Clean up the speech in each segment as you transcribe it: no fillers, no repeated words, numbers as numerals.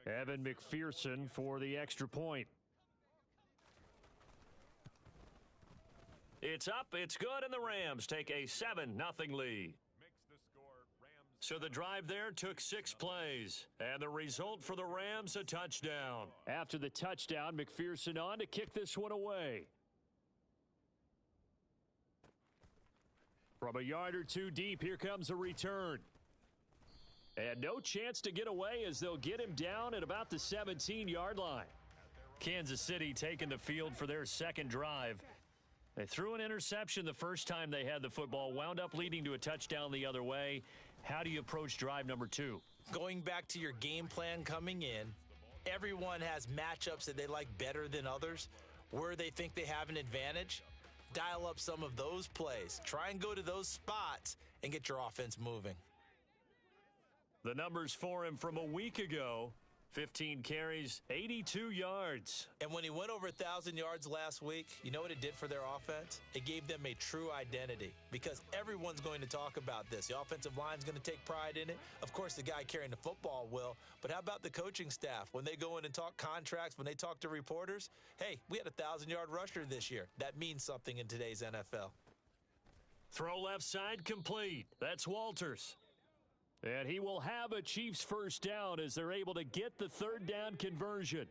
Evan McPherson for the extra point. It's up, it's good, and the Rams take a 7-0 lead. So the drive there took 6 plays, and the result for the Rams, a touchdown. After the touchdown, McPherson on to kick this one away. From a yard or two deep, here comes a return. And no chance to get away as they'll get him down at about the 17-yard line. Kansas City taking the field for their second drive. They threw an interception the first time they had the football, wound up leading to a touchdown the other way. How do you approach drive number 2? Going back to your game plan coming in, everyone has matchups that they like better than others, where they think they have an advantage. Dial up some of those plays. Try and go to those spots and get your offense moving. The numbers for him from a week ago: 15 carries, 82 yards. And when he went over 1,000 yards last week, you know what it did for their offense? It gave them a true identity, because everyone's going to talk about this. The offensive line's going to take pride in it. Of course, the guy carrying the football will. But how about the coaching staff? When they go in and talk contracts, when they talk to reporters, hey, we had a 1,000-yard rusher this year. That means something in today's NFL. Throw left side complete. That's Walters. And he will have a Chiefs first down as they're able to get the third down conversion.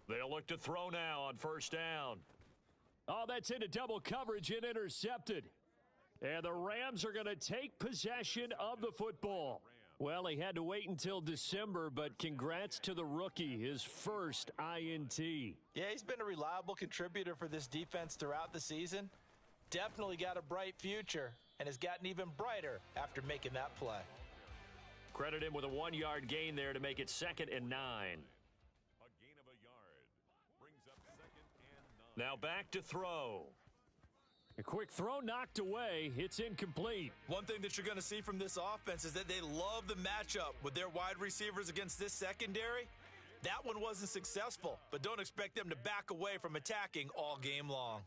They'll look to throw now on first down. Oh, that's into double coverage and intercepted. And the Rams are going to take possession of the football. Well, he had to wait until December, but congrats to the rookie, his first INT. Yeah, he's been a reliable contributor for this defense throughout the season. Definitely got a bright future, and has gotten even brighter after making that play. Credit him with a 1-yard gain there to make it 2nd and 9. A gain of a yard brings up 2nd and 9. Now back to throw. A quick throw knocked away. It's incomplete. One thing that you're going to see from this offense is that they love the matchup with their wide receivers against this secondary. That one wasn't successful, but don't expect them to back away from attacking all game long.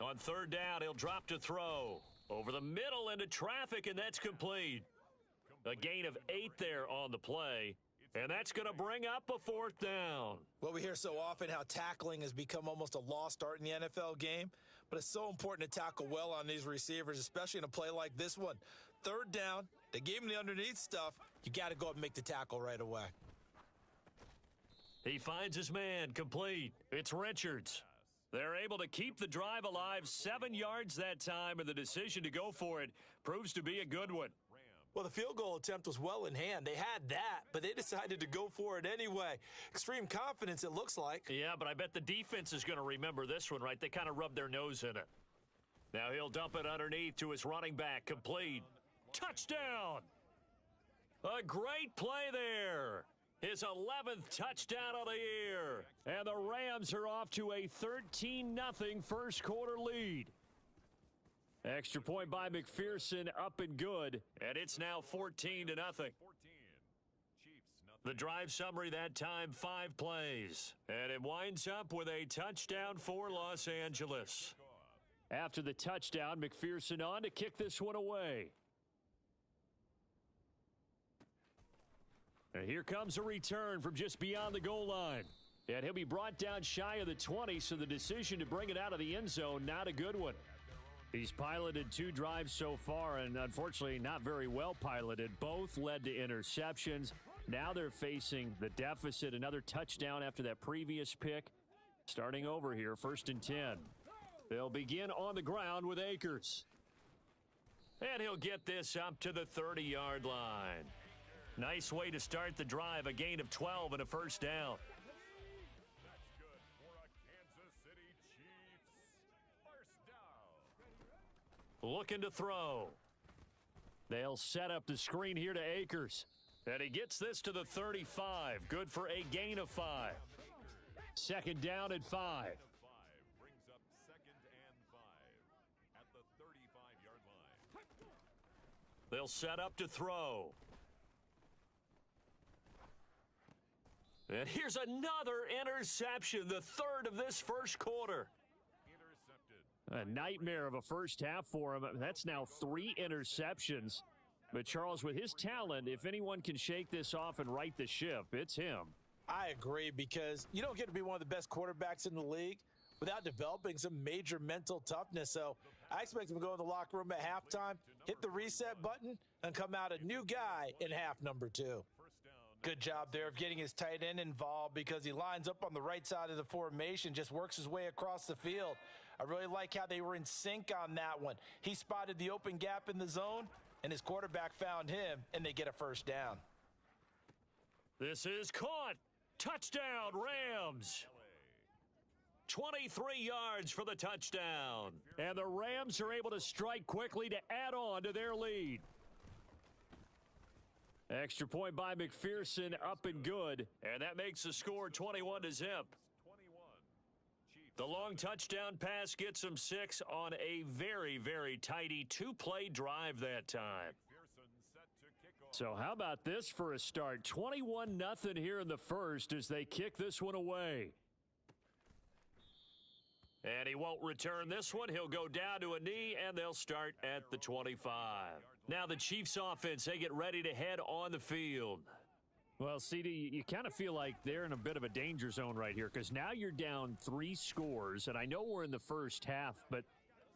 On third down, he'll drop to throw. Over the middle into traffic, and that's complete. A gain of 8 there on the play. And that's going to bring up a 4th down. Well, we hear so often how tackling has become almost a lost art in the NFL game, but it's so important to tackle well on these receivers, especially in a play like this one. Third down, they gave him the underneath stuff. You got to go up and make the tackle right away. He finds his man, complete. It's Richards. They're able to keep the drive alive, 7 yards that time, and the decision to go for it proves to be a good one. Well, the field goal attempt was well in hand. They had that, but they decided to go for it anyway. Extreme confidence, it looks like. Yeah, but I bet the defense is going to remember this one, right? They kind of rubbed their nose in it. Now he'll dump it underneath to his running back, complete. Touchdown! A great play there. His 11th touchdown of the year. And the Rams are off to a 13-0 first quarter lead. Extra point by McPherson, up and good. And it's now 14-0. The drive summary that time, 5 plays. And it winds up with a touchdown for Los Angeles. After the touchdown, McPherson on to kick this one away. And here comes a return from just beyond the goal line. And he'll be brought down shy of the 20, so the decision to bring it out of the end zone, not a good one. He's piloted 2 drives so far, and unfortunately not very well piloted. Both led to interceptions. Now they're facing the deficit. Another touchdown after that previous pick. Starting over here, 1st and 10. They'll begin on the ground with Akers. And he'll get this up to the 30-yard line. Nice way to start the drive, a gain of 12 and a first down. That's good for a Kansas City Chiefs first down. Looking to throw. They'll set up the screen here to Akers. And he gets this to the 35. Good for a gain of 5. 2nd down and 5. Brings up 2nd and 5 at the 35-yard line. They'll set up to throw. And here's another interception, the 3rd of this first quarter. Intercepted. A nightmare of a first half for him. That's now 3 interceptions. But Charles, with his talent, if anyone can shake this off and right the ship, it's him. I agree, because you don't get to be one of the best quarterbacks in the league without developing some major mental toughness. So I expect him to go in the locker room at halftime, hit the reset button, and come out a new guy in half number 2. Good job there of getting his tight end involved, because he lines up on the right side of the formation, just works his way across the field. I really like how they were in sync on that one. He spotted the open gap in the zone, and his quarterback found him, and they get a first down. This is caught. Touchdown, Rams. 23 yards for the touchdown. And the Rams are able to strike quickly to add on to their lead. Extra point by McPherson, up and good. And that makes the score 21-0. The long touchdown pass gets them 6 on a very, very tidy 2-play drive that time. So how about this for a start? 21-0 here in the first as they kick this one away. And he won't return this one. He'll go down to a knee, and they'll start at the 25. Now the Chiefs offense, they get ready to head on the field. Well, CD, you kind of feel like they're in a bit of a danger zone right here, because now you're down 3 scores, and I know we're in the first half, but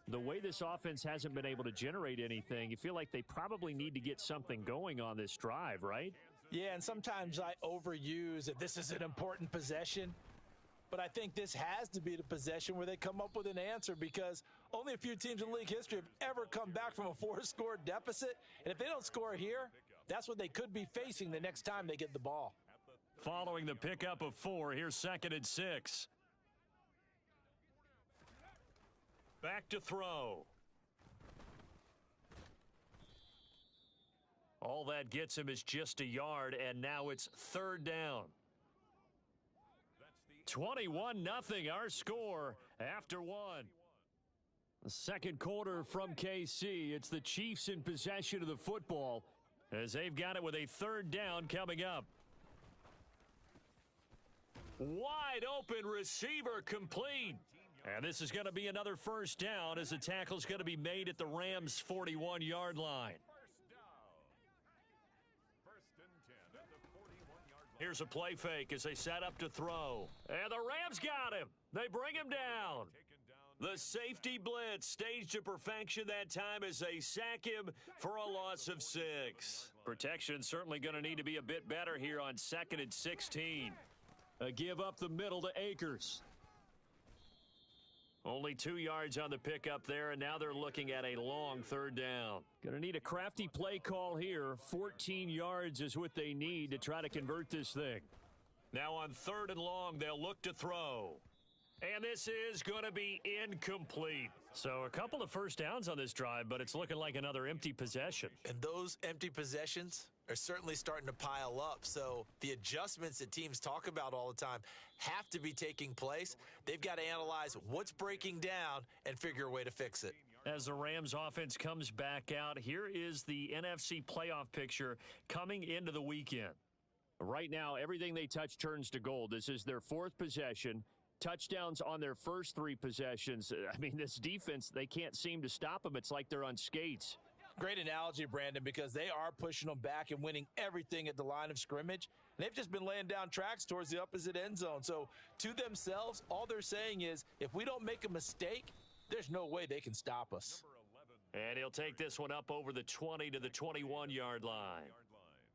the way this offense hasn't been able to generate anything, you feel like they probably need to get something going on this drive, right? Yeah, and sometimes I overuse that this is an important possession, but I think this has to be the possession where they come up with an answer, because only a few teams in league history have ever come back from a 4-score deficit, and if they don't score here, that's what they could be facing the next time they get the ball. Following the pickup of 4, here's 2nd and 6. Back to throw. All that gets him is just a yard, and now it's 3rd down. 21-0 our score after 1. The second quarter from KC. It's the Chiefs in possession of the football as they've got it with a 3rd down coming up. Wide open receiver complete. And this is going to be another first down as the tackle's going to be made at the Rams' 41-yard line. Here's a play fake as they set up to throw. And the Rams got him. They bring him down. The safety blitz staged to perfection that time as they sack him for a loss of 6. Protection certainly going to need to be a bit better here on 2nd and 16. A give up the middle to Akers. Only 2 yards on the pickup there, and now they're looking at a long 3rd down. Going to need a crafty play call here. 14 yards is what they need to try to convert this thing. Now on 3rd and long, they'll look to throw. And this is going to be incomplete. So a couple of first downs on this drive, but it's looking like another empty possession. And those empty possessions are certainly starting to pile up. So the adjustments that teams talk about all the time have to be taking place. They've got to analyze what's breaking down and figure a way to fix it. As the Rams offense comes back out, here is the NFC playoff picture coming into the weekend. Right now, everything they touch turns to gold. This is their 4th possession. Touchdowns on their first 3 possessions. I mean, this defense, they can't seem to stop them. It's like they're on skates. Great analogy, Brandon, because they are pushing them back and winning everything at the line of scrimmage. And they've just been laying down tracks towards the opposite end zone. So to themselves, all they're saying is, if we don't make a mistake, there's no way they can stop us. And he'll take this one up over the 20 to the 21-yard line.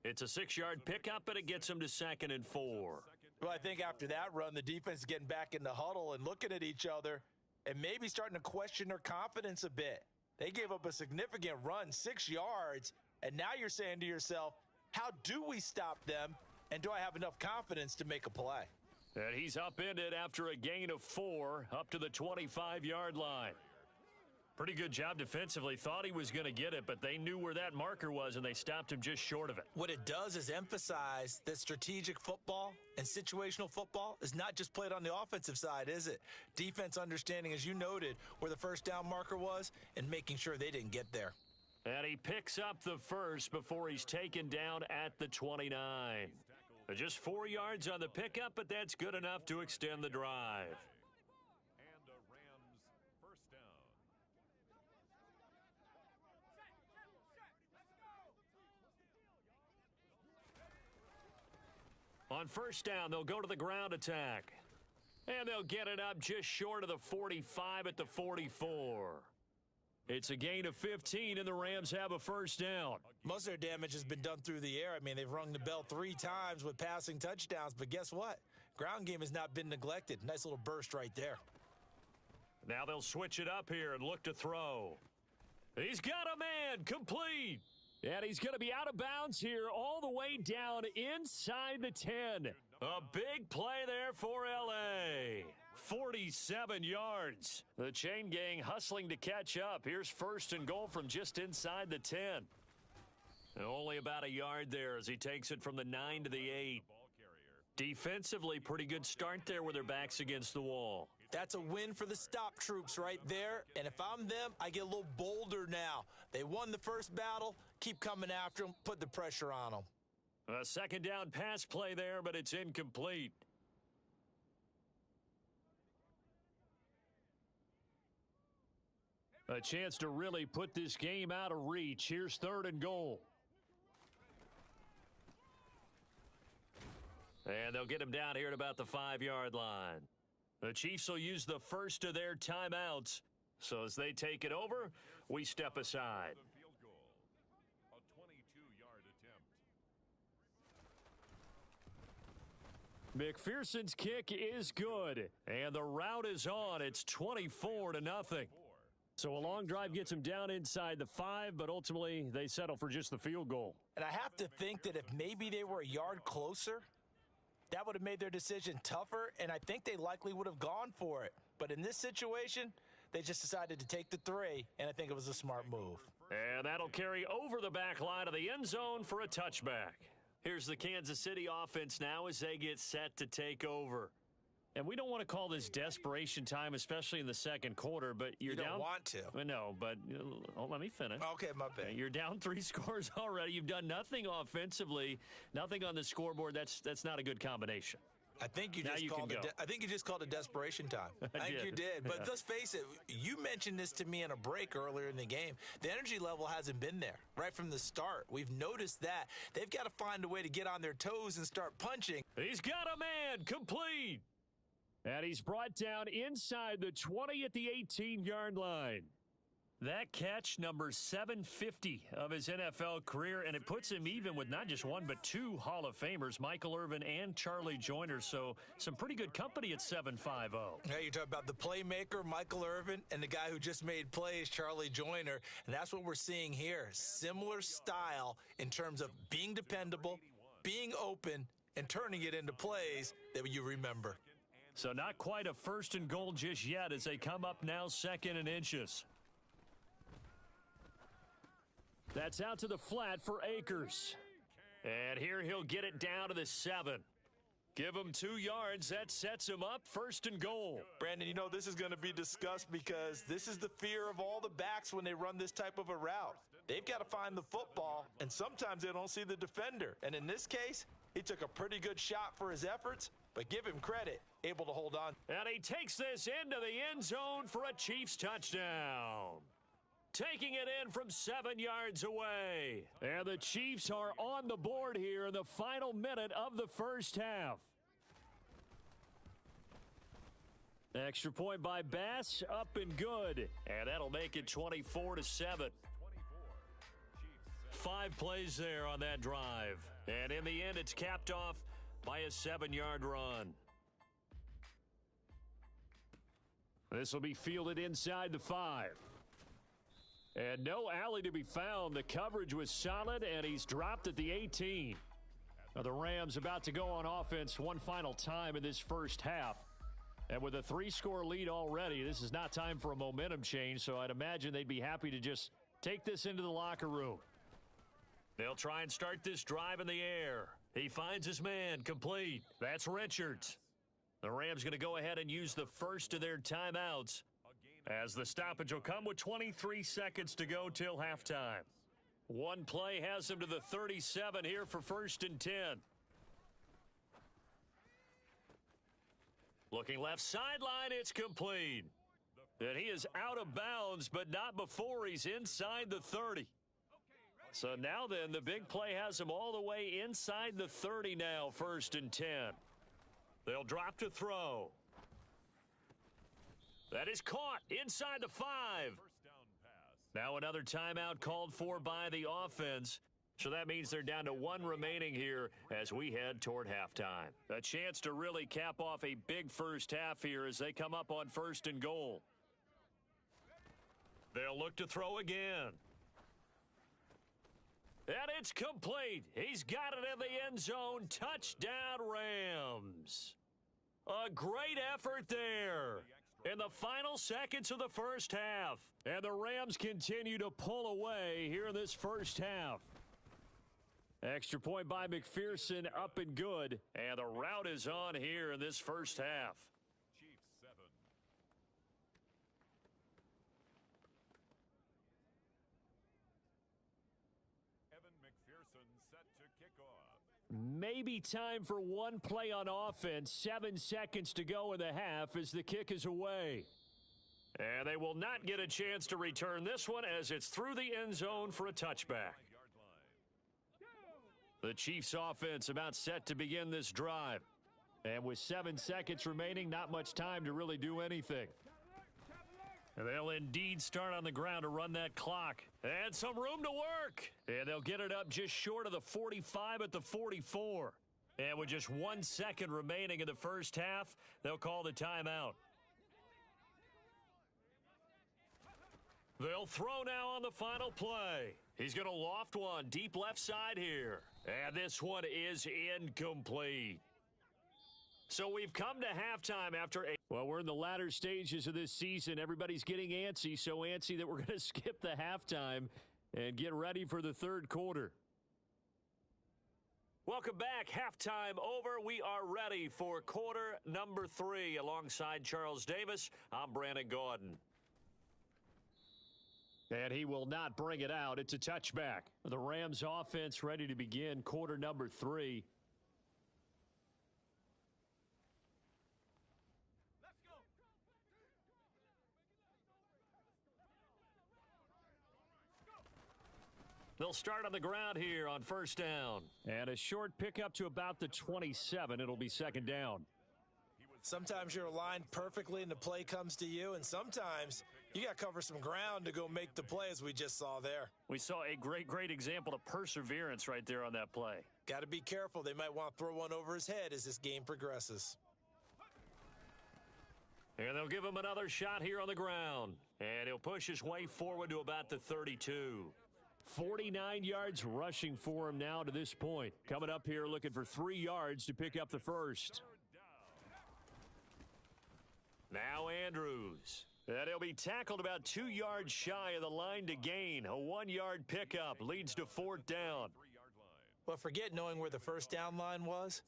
It's a 6-yard pickup, but it gets him to 2nd and 4. Well, I think after that run, the defense is getting back in the huddle and looking at each other and maybe starting to question their confidence a bit. They gave up a significant run, 6 yards, and now you're saying to yourself, how do we stop them, and do I have enough confidence to make a play? And he's upended after a gain of 4 up to the 25-yard line. Pretty good job defensively. Thought he was going to get it, but they knew where that marker was, and they stopped him just short of it. What it does is emphasize that strategic football and situational football is not just played on the offensive side, is it? Defense understanding, as you noted, where the first down marker was and making sure they didn't get there. And he picks up the first before he's taken down at the 29. Just 4 yards on the pickup, but that's good enough to extend the drive. And a Rams first down. On first down, they'll go to the ground attack. And they'll get it up just short of the 45 at the 44. It's a gain of 15, and the Rams have a first down. Most of their damage has been done through the air. I mean, they've rung the bell 3 times with passing touchdowns, but guess what? Ground game has not been neglected. Nice little burst right there. Now they'll switch it up here and look to throw. He's got a man, complete. And he's going to be out of bounds here all the way down inside the 10. A big play there for L.A. 47 yards. The chain gang hustling to catch up. Here's first and goal from just inside the 10. Only about a yard there as he takes it from the 9 to the 8. Defensively, pretty good start there with their backs against the wall. That's a win for the stop troops right there. And if I'm them, I get a little bolder now. They won the first battle. Keep coming after them. Put the pressure on them. A second down pass play there, but it's incomplete. A chance to really put this game out of reach. Here's third and goal. And they'll get him down here at about the 5-yard line. The Chiefs will use the first of their timeouts. So as they take it over, we step aside. A 22-yard attempt. McPherson's kick is good. And the route is on. It's 24-0. So a long drive gets them down inside the 5, but ultimately they settle for just the field goal. And I have to think that if maybe they were a yard closer, that would have made their decision tougher, and I think they likely would have gone for it. But in this situation, they just decided to take the 3, and I think it was a smart move. And that'll carry over the back line of the end zone for a touchback. Here's the Kansas City offense now as they get set to take over. And we don't want to call this desperation time, especially in the second quarter, but you're down. You don't want to. No, but let me finish. Okay, my bad. You're down 3 scores already. You've done nothing offensively, nothing on the scoreboard. That's not a good combination. I think you just called it desperation time. I think you did. But let's face it, you mentioned this to me in a break earlier in the game. The energy level hasn't been there right from the start. We've noticed that. They've got to find a way to get on their toes and start punching. He's got a man, complete. And he's brought down inside the 20 at the 18-yard line. That catch, number 750 of his NFL career, and it puts him even with not just one but 2 Hall of Famers, Michael Irvin and Charlie Joyner. So some pretty good company at 750. Yeah, you're talking about the playmaker, Michael Irvin, and the guy who just made plays, Charlie Joyner. And that's what we're seeing here. Similar style in terms of being dependable, being open, and turning it into plays that you remember. So not quite a first and goal just yet as they come up now 2nd and inches. That's out to the flat for Akers. And here he'll get it down to the 7. Give him 2 yards. That sets him up 1st and goal. Brandon, you know this is going to be discussed because this is the fear of all the backs when they run this type of a route. They've got to find the football, and sometimes they don't see the defender. And in this case, he took a pretty good shot for his efforts, but give him credit, able to hold on. And he takes this into the end zone for a Chiefs touchdown. Taking it in from 7 yards away. And the Chiefs are on the board here in the final minute of the first half. Extra point by Bass, up and good. And that'll make it 24-7. 5 plays there on that drive. And in the end, it's capped off by a 7-yard run. This will be fielded inside the 5. And no alley to be found. The coverage was solid, and he's dropped at the 18. Now the Rams about to go on offense one final time in this first half. And with a 3-score lead already, this is not time for a momentum change, so I'd imagine they'd be happy to just take this into the locker room. They'll try and start this drive in the air. He finds his man, complete. That's Richards. The Rams going to go ahead and use the first of their timeouts as the stoppage will come with 23 seconds to go till halftime. One play has him to the 37 here for 1st and 10. Looking left sideline, it's complete. And he is out of bounds, but not before he's inside the 30. So now then, the big play has them all the way inside the 30 now, 1st and 10. They'll drop to throw. That is caught inside the 5. Now another timeout called for by the offense. So that means they're down to 1 remaining here as we head toward halftime. A chance to really cap off a big first half here as they come up on 1st and goal. They'll look to throw again. And it's complete. He's got it in the end zone. Touchdown, Rams. A great effort there in the final seconds of the first half. And the Rams continue to pull away here in this first half. Extra point by McPherson, up and good. And the route is on here in this first half. Chiefs 7. Evan McPherson set to kick off. Maybe time for one play on offense. 7 seconds to go in the half as the kick is away. And they will not get a chance to return this one as it's through the end zone for a touchback. The Chiefs offense about set to begin this drive. And with 7 seconds remaining, not much time to really do anything. And they'll indeed start on the ground to run that clock. And some room to work. And they'll get it up just short of the 45 at the 44. And with just 1 second remaining in the first half, they'll call the timeout. They'll throw now on the final play. He's going to loft one deep left side here. And this one is incomplete. So we've come to halftime after a... Well, we're in the latter stages of this season. Everybody's getting antsy, so antsy that we're going to skip the halftime and get ready for the third quarter. Welcome back. Halftime over. We are ready for quarter number 3. Alongside Charles Davis, I'm Brandon Gordon. And he will not bring it out. It's a touchback. The Rams offense ready to begin quarter number 3. They'll start on the ground here on first down. And a short pickup to about the 27. It'll be second down. Sometimes you're aligned perfectly and the play comes to you, and sometimes you got to cover some ground to go make the play, as we just saw there. We saw a great example of perseverance right there on that play. Got to be careful. They might want to throw one over his head as this game progresses. And they'll give him another shot here on the ground. And he'll push his way forward to about the 32. 49 yards rushing for him now to this point. Coming up here looking for 3 yards to pick up the first. Now Andrews. And he'll be tackled about 2 yards shy of the line to gain. A 1-yard pickup leads to fourth down. Well, forget knowing where the first down line was.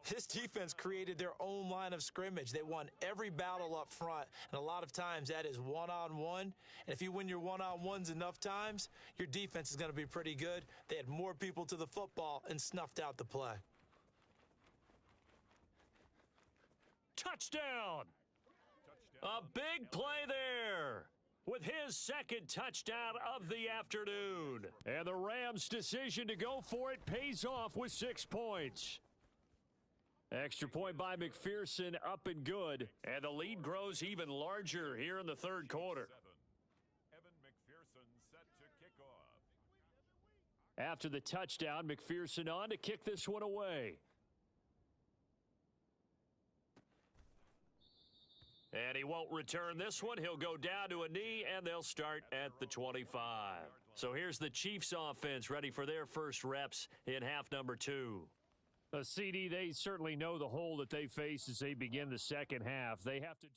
This defense created their own line of scrimmage. They won every battle up front, and a lot of times that is one-on-one. And if you win your one-on-ones enough times, your defense is going to be pretty good. They had more people to the football and snuffed out the play. Touchdown! A big play there with his second touchdown of the afternoon. And the Rams' decision to go for it pays off with 6 points. Extra point by McPherson, up and good. And the lead grows even larger here in the third quarter. Evan McPherson set to kick off. After the touchdown, McPherson on to kick this one away. And he won't return this one. He'll go down to a knee, and they'll start at the 25. So here's the Chiefs offense ready for their first reps in half number 2. A CD, they certainly know the hole that they face as they begin the second half. They have to do.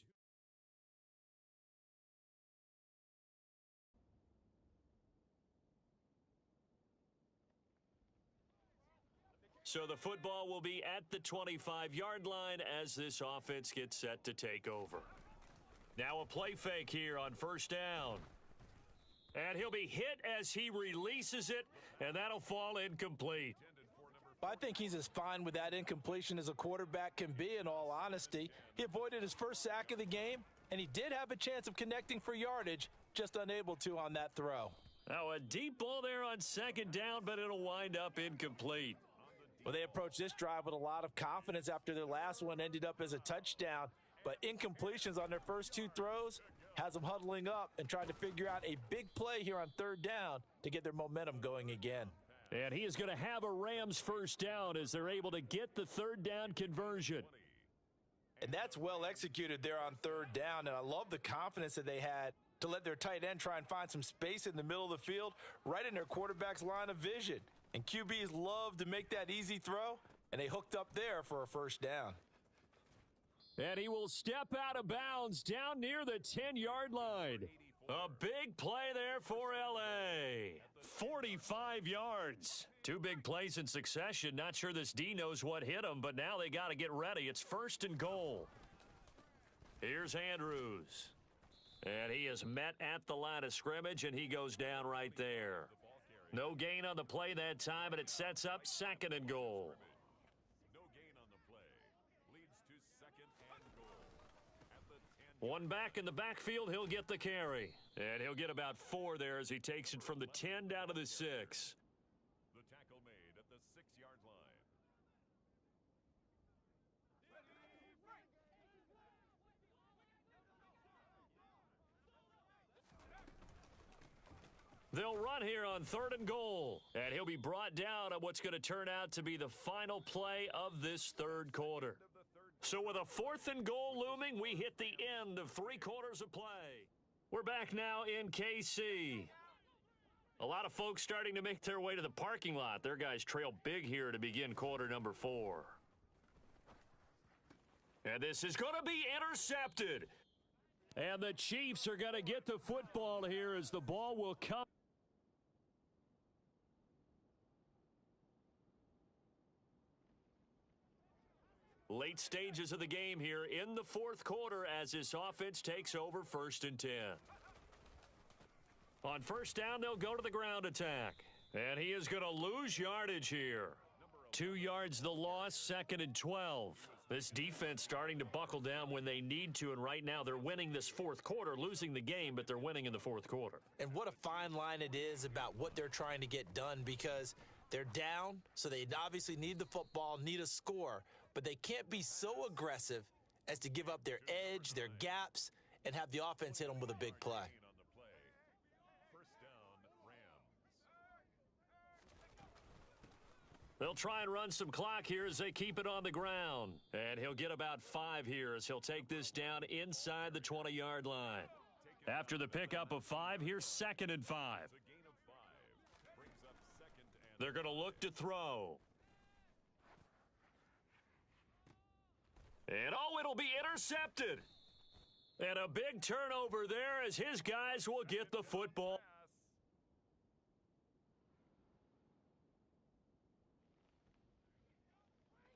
So the football will be at the 25-yard line as this offense gets set to take over. Now a play fake here on first down. And he'll be hit as he releases it, and that'll fall incomplete. I think he's as fine with that incompletion as a quarterback can be, in all honesty. He avoided his first sack of the game, and he did have a chance of connecting for yardage, just unable to on that throw. Now a deep ball there on second down, but it'll wind up incomplete. Well, they approached this drive with a lot of confidence after their last one ended up as a touchdown. But incompletions on their first two throws has them huddling up and trying to figure out a big play here on third down to get their momentum going again. And he is going to have a Rams first down as they're able to get the third down conversion. And that's well executed there on third down. And I love the confidence that they had to let their tight end try and find some space in the middle of the field, right in their quarterback's line of vision. And QBs love to make that easy throw, and they hooked up there for a first down. And he will step out of bounds down near the 10-yard line. A big play there for L.A. 45 yards. Two big plays in succession. Not sure this D knows what hit him, but now they got to get ready. It's first and goal. Here's Andrews. And he is met at the line of scrimmage, and he goes down right there. No gain on the play that time, and it sets up second and goal. No gain on the play. Leads to second and goal. At the 10. One back in the backfield, he'll get the carry. And he'll get about 4 there as he takes it from the 10 down to the 6. The tackle made at the 6-yard line. They'll run here on third and goal. And he'll be brought down on what's going to turn out to be the final play of this third quarter. So with a fourth and goal looming, we hit the end of 3 quarters of play. We're back now in KC. A lot of folks starting to make their way to the parking lot. Their guys trail big here to begin quarter number 4. And this is going to be intercepted. And the Chiefs are going to get the football here as the ball will come. Late stages of the game here in the fourth quarter as this offense takes over first and 10. On first down, they'll go to the ground attack. And he is going to lose yardage here. 2 yards the loss, second and 12. This defense starting to buckle down when they need to, and right now they're winning this fourth quarter, losing the game, but they're winning in the fourth quarter. And what a fine line it is about what they're trying to get done, because they're down, so they obviously need the football, need a score, but they can't be so aggressive as to give up their edge, their gaps, and have the offense hit them with a big play. On the play. First down, Rams. They'll try and run some clock here as they keep it on the ground. And he'll get about 5 here as he'll take this down inside the 20-yard line. After the pickup of 5, here's second and 5. It's a gain of 5. Brings up second and They're going to look to throw. And oh, it'll be intercepted. And a big turnover there as his guys will get the football.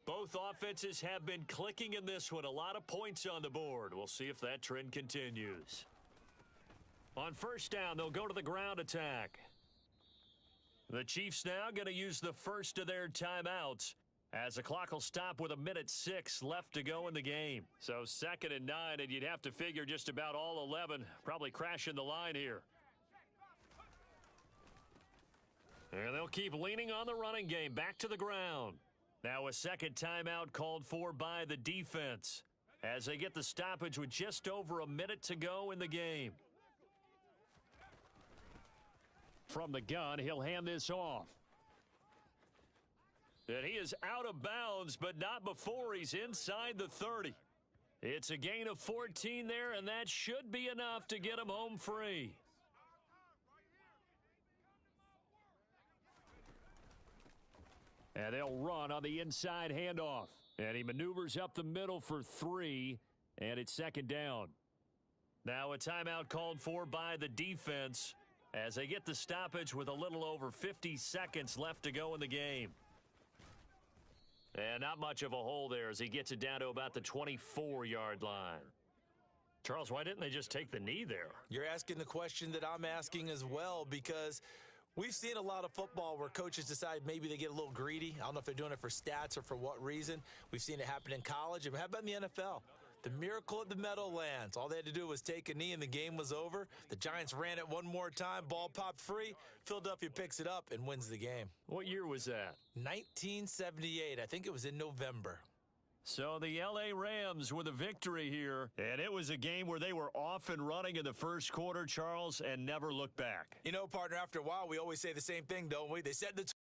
Both offenses have been clicking in this one. A lot of points on the board. We'll see if that trend continues. On first down, they'll go to the ground attack. The Chiefs now going to use the first of their timeouts as the clock will stop with 1:06 left to go in the game. So second and 9, and you'd have to figure just about all 11 probably crashing the line here. And they'll keep leaning on the running game back to the ground. Now a second timeout called for by the defense as they get the stoppage with just over a minute to go in the game. From the gun, he'll hand this off. And he is out of bounds, but not before he's inside the 30. It's a gain of 14 there, and that should be enough to get him home free. And they'll run on the inside handoff. And he maneuvers up the middle for 3, and it's second down. Now a timeout called for by the defense as they get the stoppage with a little over 50 seconds left to go in the game. And not much of a hole there as he gets it down to about the 24-yard line. Charles, why didn't they just take the knee there? You're asking the question that I'm asking as well, because we've seen a lot of football where coaches decide maybe they get a little greedy. I don't know if they're doing it for stats or for what reason. We've seen it happen in college. And how about in the NFL? The miracle of the Meadowlands. All they had to do was take a knee and the game was over. The Giants ran it one more time, ball popped free. Philadelphia picks it up and wins the game. What year was that? 1978. I think it was in November. So the L.A. Rams with a victory here, and it was a game where they were off and running in the first quarter, Charles, and never looked back. You know, partner, after a while, we always say the same thing, don't we? They said the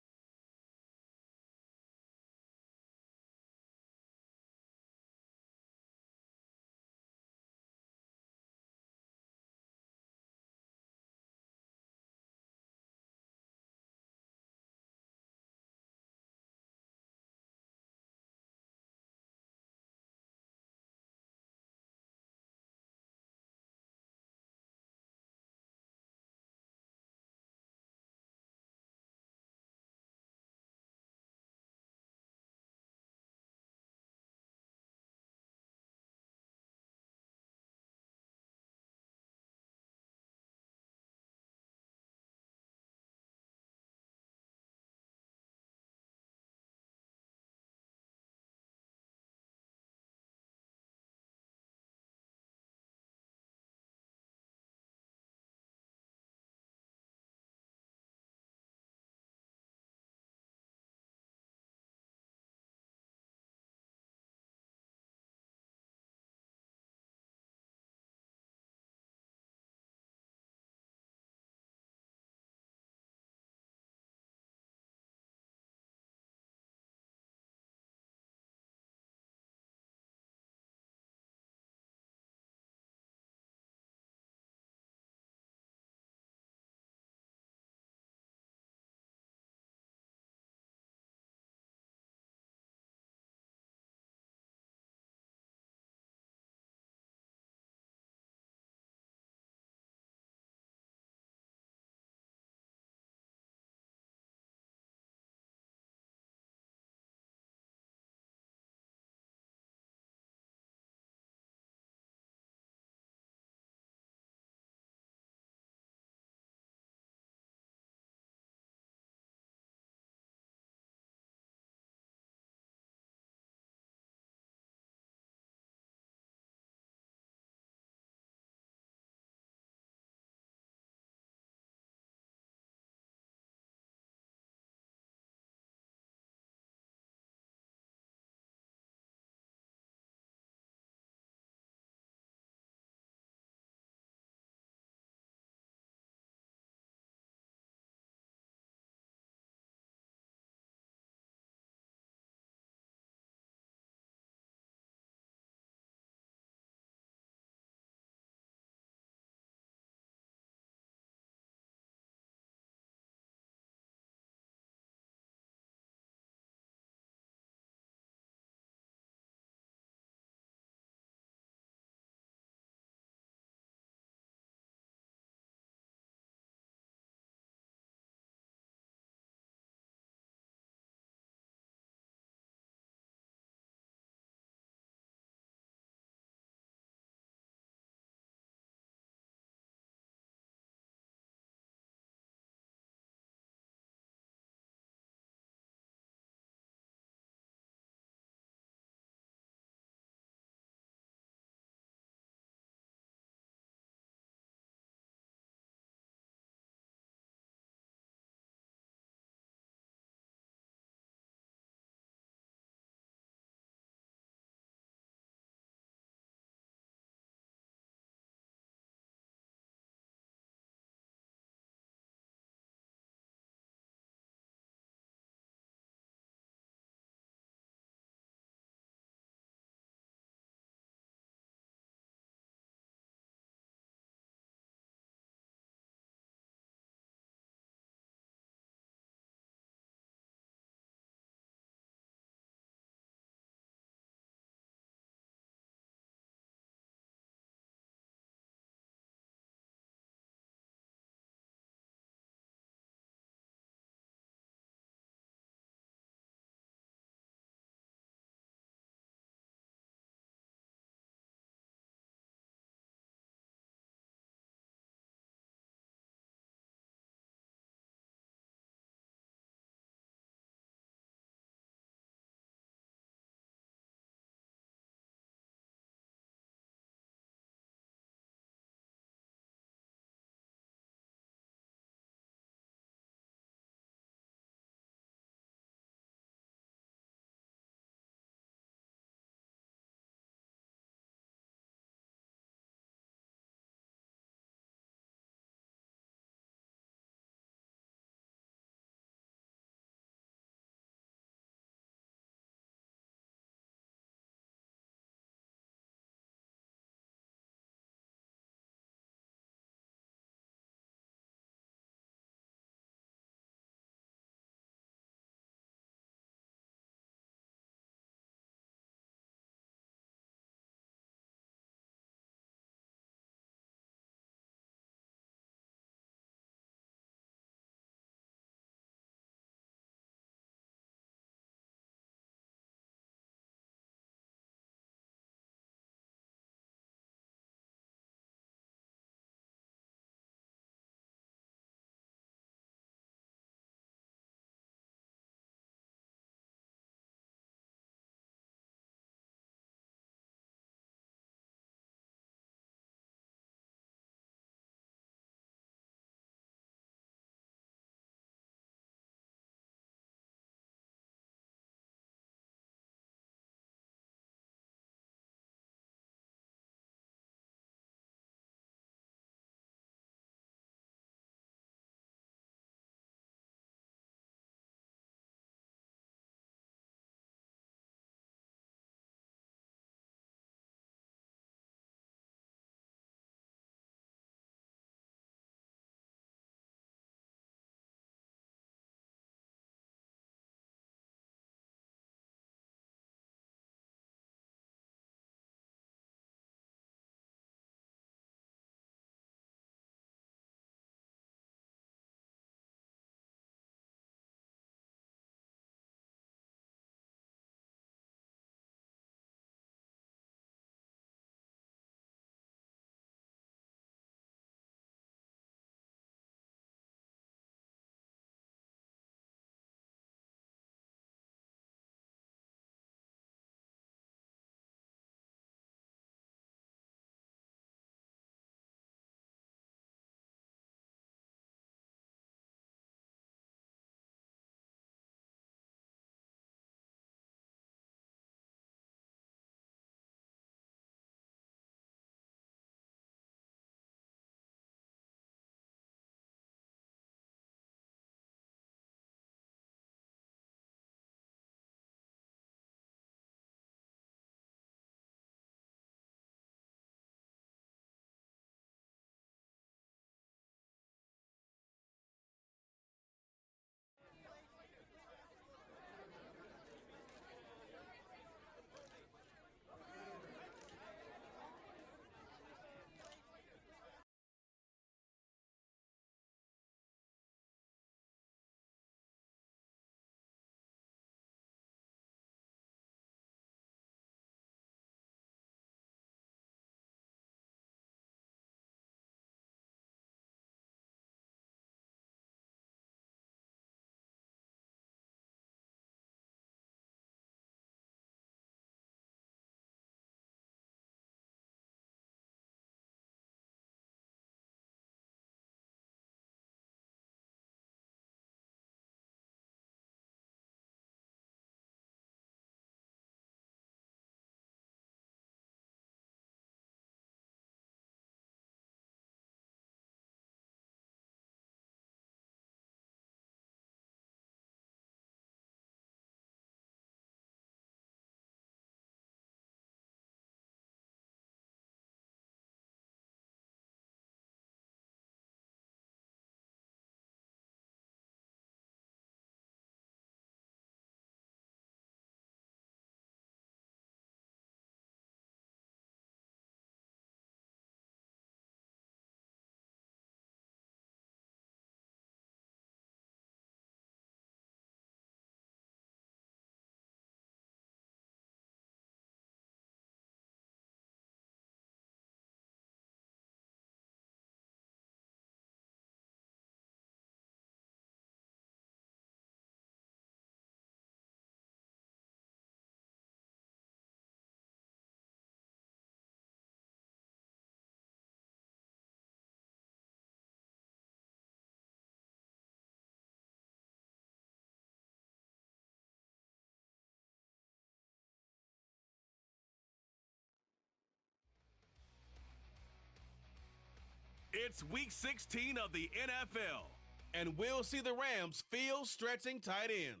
It's Week 16 of the NFL, and we'll see the Rams' field-stretching tight end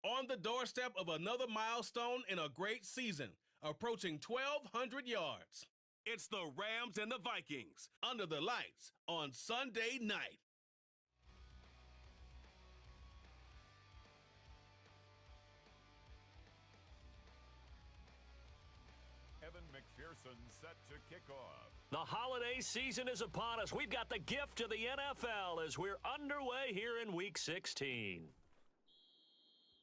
on the doorstep of another milestone in a great season, approaching 1,200 yards. It's the Rams and the Vikings under the lights on Sunday night. Evan McPherson set to kick off. The holiday season is upon us. We've got the gift of the NFL as we're underway here in Week 16.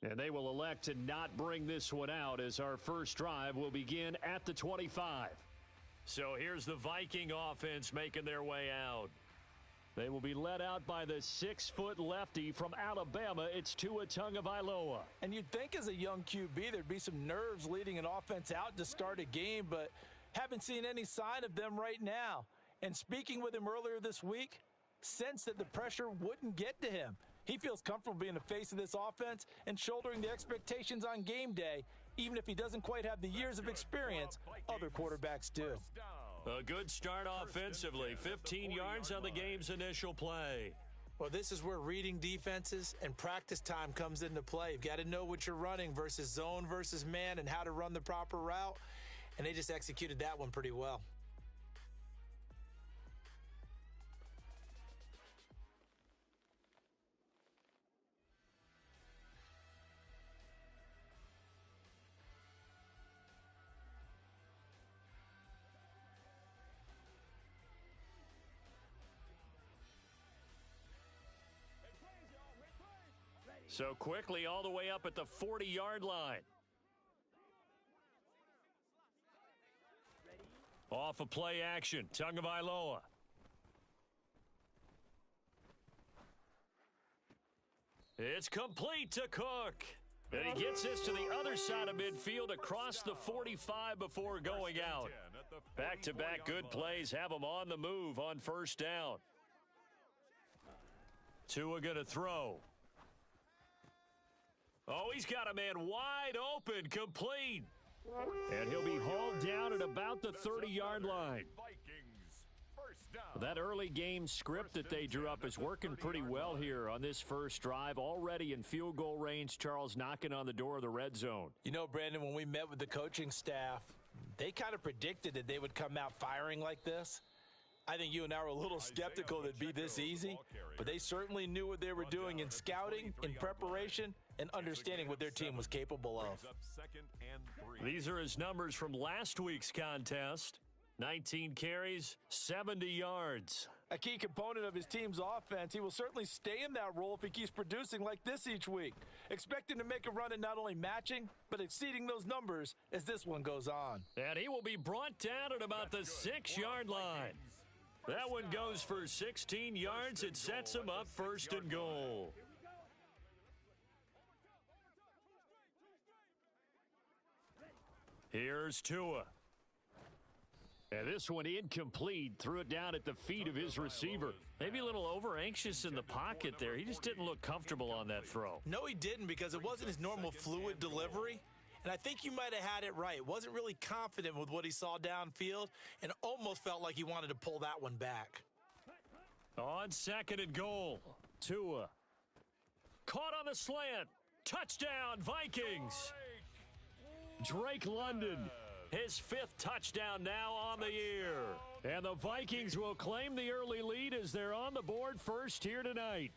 And they will elect to not bring this one out as our first drive will begin at the 25. So here's the Viking offense making their way out. They will be led out by the 6-foot lefty from Alabama. It's Tua Tagovailoa. And you'd think as a young QB there'd be some nerves leading an offense out to start a game, but haven't seen any sign of them right now. And speaking with him earlier this week, sensed that the pressure wouldn't get to him. He feels comfortable being the face of this offense and shouldering the expectations on game day, even if he doesn't quite have the years of experience other quarterbacks do. A good start offensively. 15 yards on the game's initial play. Well, this is where reading defenses and practice time comes into play. You've got to know what you're running versus zone versus man and how to run the proper route. And they just executed that one pretty well. So quickly all the way up at the 40-yard line. Off of play action, Tagovailoa. It's complete to Cook. And he gets this to the other side of midfield across the 45 before going out. Back-to-back good plays have him on the move on first down. Tua going to throw. Oh, he's got a man wide open, complete. And he'll be hauled down at about the 30-yard line. That early game script that they drew up is working pretty well here on this first drive. Already in field goal range, Charles knocking on the door of the red zone. You know, Brandon, when we met with the coaching staff, they kind of predicted that they would come out firing like this. I think you and I were a little skeptical that it'd be this easy, but they certainly knew what they were doing in scouting, in preparation, and understanding what their team was capable of. These are his numbers from last week's contest. 19 carries, 70 yards. A key component of his team's offense, he will certainly stay in that role if he keeps producing like this each week. Expect him to make a run at not only matching, but exceeding those numbers as this one goes on. And he will be brought down at about the 6-yard line. That one goes for 16 yards. It sets him up first and goal. Here's Tua. And this one incomplete. Threw it down at the feet of his receiver. Maybe a little over-anxious in the pocket there. He just didn't look comfortable on that throw. No, he didn't, because it wasn't his normal fluid delivery. And I think you might have had it right. Wasn't really confident with what he saw downfield and almost felt like he wanted to pull that one back. On second and goal, Tua. Caught on the slant. Touchdown, Vikings. Drake London. His 5th touchdown now on the year. And the Vikings will claim the early lead as they're on the board first here tonight.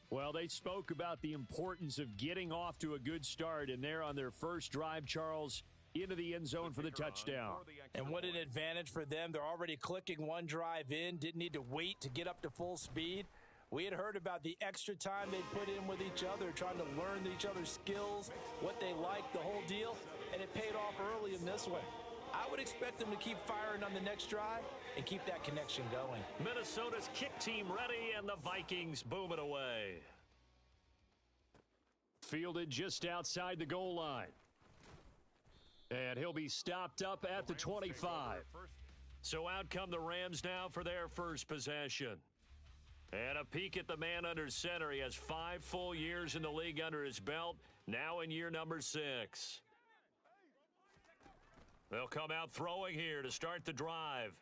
Well, they spoke about the importance of getting off to a good start, and they're on their first drive, Charles, into the end zone for the touchdown. And what an advantage for them. They're already clicking one drive in, didn't need to wait to get up to full speed. We had heard about the extra time they put in with each other, trying to learn each other's skills, what they like, the whole deal, and it paid off early in this one. I would expect them to keep firing on the next drive and keep that connection going. Minnesota's kick team ready, and the Vikings boom it away. Fielded just outside the goal line. And he'll be stopped up at the 25. So out come the Rams now for their first possession. And a peek at the man under center. He has 5 full years in the league under his belt, now in year number 6. They'll come out throwing here to start the drive.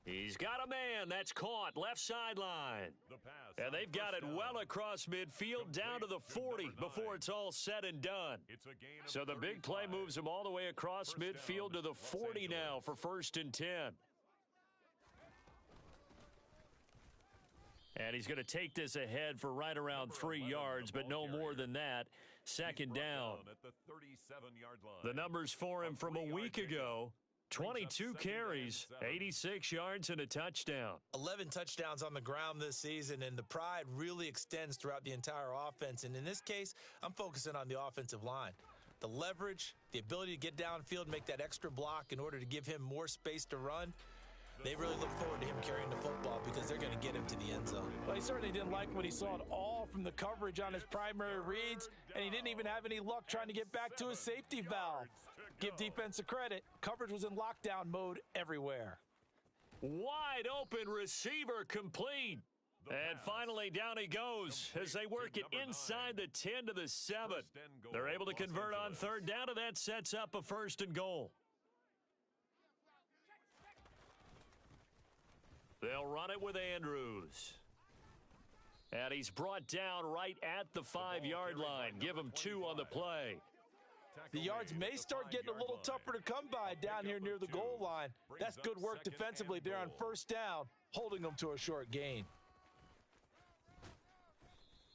He's got a man. That's caught. Left sideline. The pass And on they've got first it down. well across midfield down to the 40 before it's all said and done. It's a gain of So the big play 35. moves him all the way across First midfield down, to the Los 40 now Angeles. for 1st and 10. And he's going to take this ahead for right around Number 3 11, yards, the but no ball more carrier. than that. He's Second brought down. at the 37-yard line. The numbers for him from a 3-yard week gain. ago. Brings up 22 second and carries, 7. 86 yards, and a touchdown. 11 touchdowns on the ground this season, and the pride really extends throughout the entire offense. And in this case, I'm focusing on the offensive line. The leverage, the ability to get downfield, make that extra block in order to give him more space to run. They really look forward to him carrying the football because they're going to get him to the end zone. Well, he certainly didn't like what he saw at all from the coverage on his primary reads, and he didn't even have any luck trying to get back to his safety valve. Give defensive credit. Coverage was in lockdown mode everywhere. Wide open receiver complete. And finally, down he goes as they work it inside the 10 to the 7. First and goal, They're able to Los convert on Angeles. 3rd down, and that sets up a 1st and goal. They'll run it with Andrews. And he's brought down right at the 5-yard line. Give him 2 on the play. The yards may start getting a little tougher to come by down here near the goal line. That's good work defensively there on 1st down, holding them to a short gain.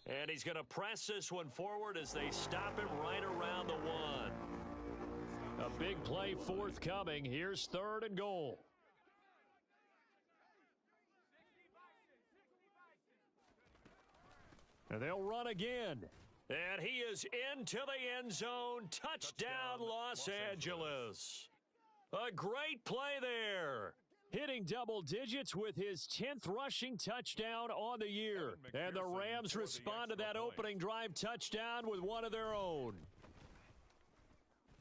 And he's going to press this one forward as they stop him right around the 1. A big play forthcoming. Here's 3rd and goal. And they'll run again. And he is into the end zone. Touchdown, Los Angeles. A great play there. Hitting double digits with his 10th rushing touchdown on the year. And the Rams respond to that opening drive touchdown with one of their own.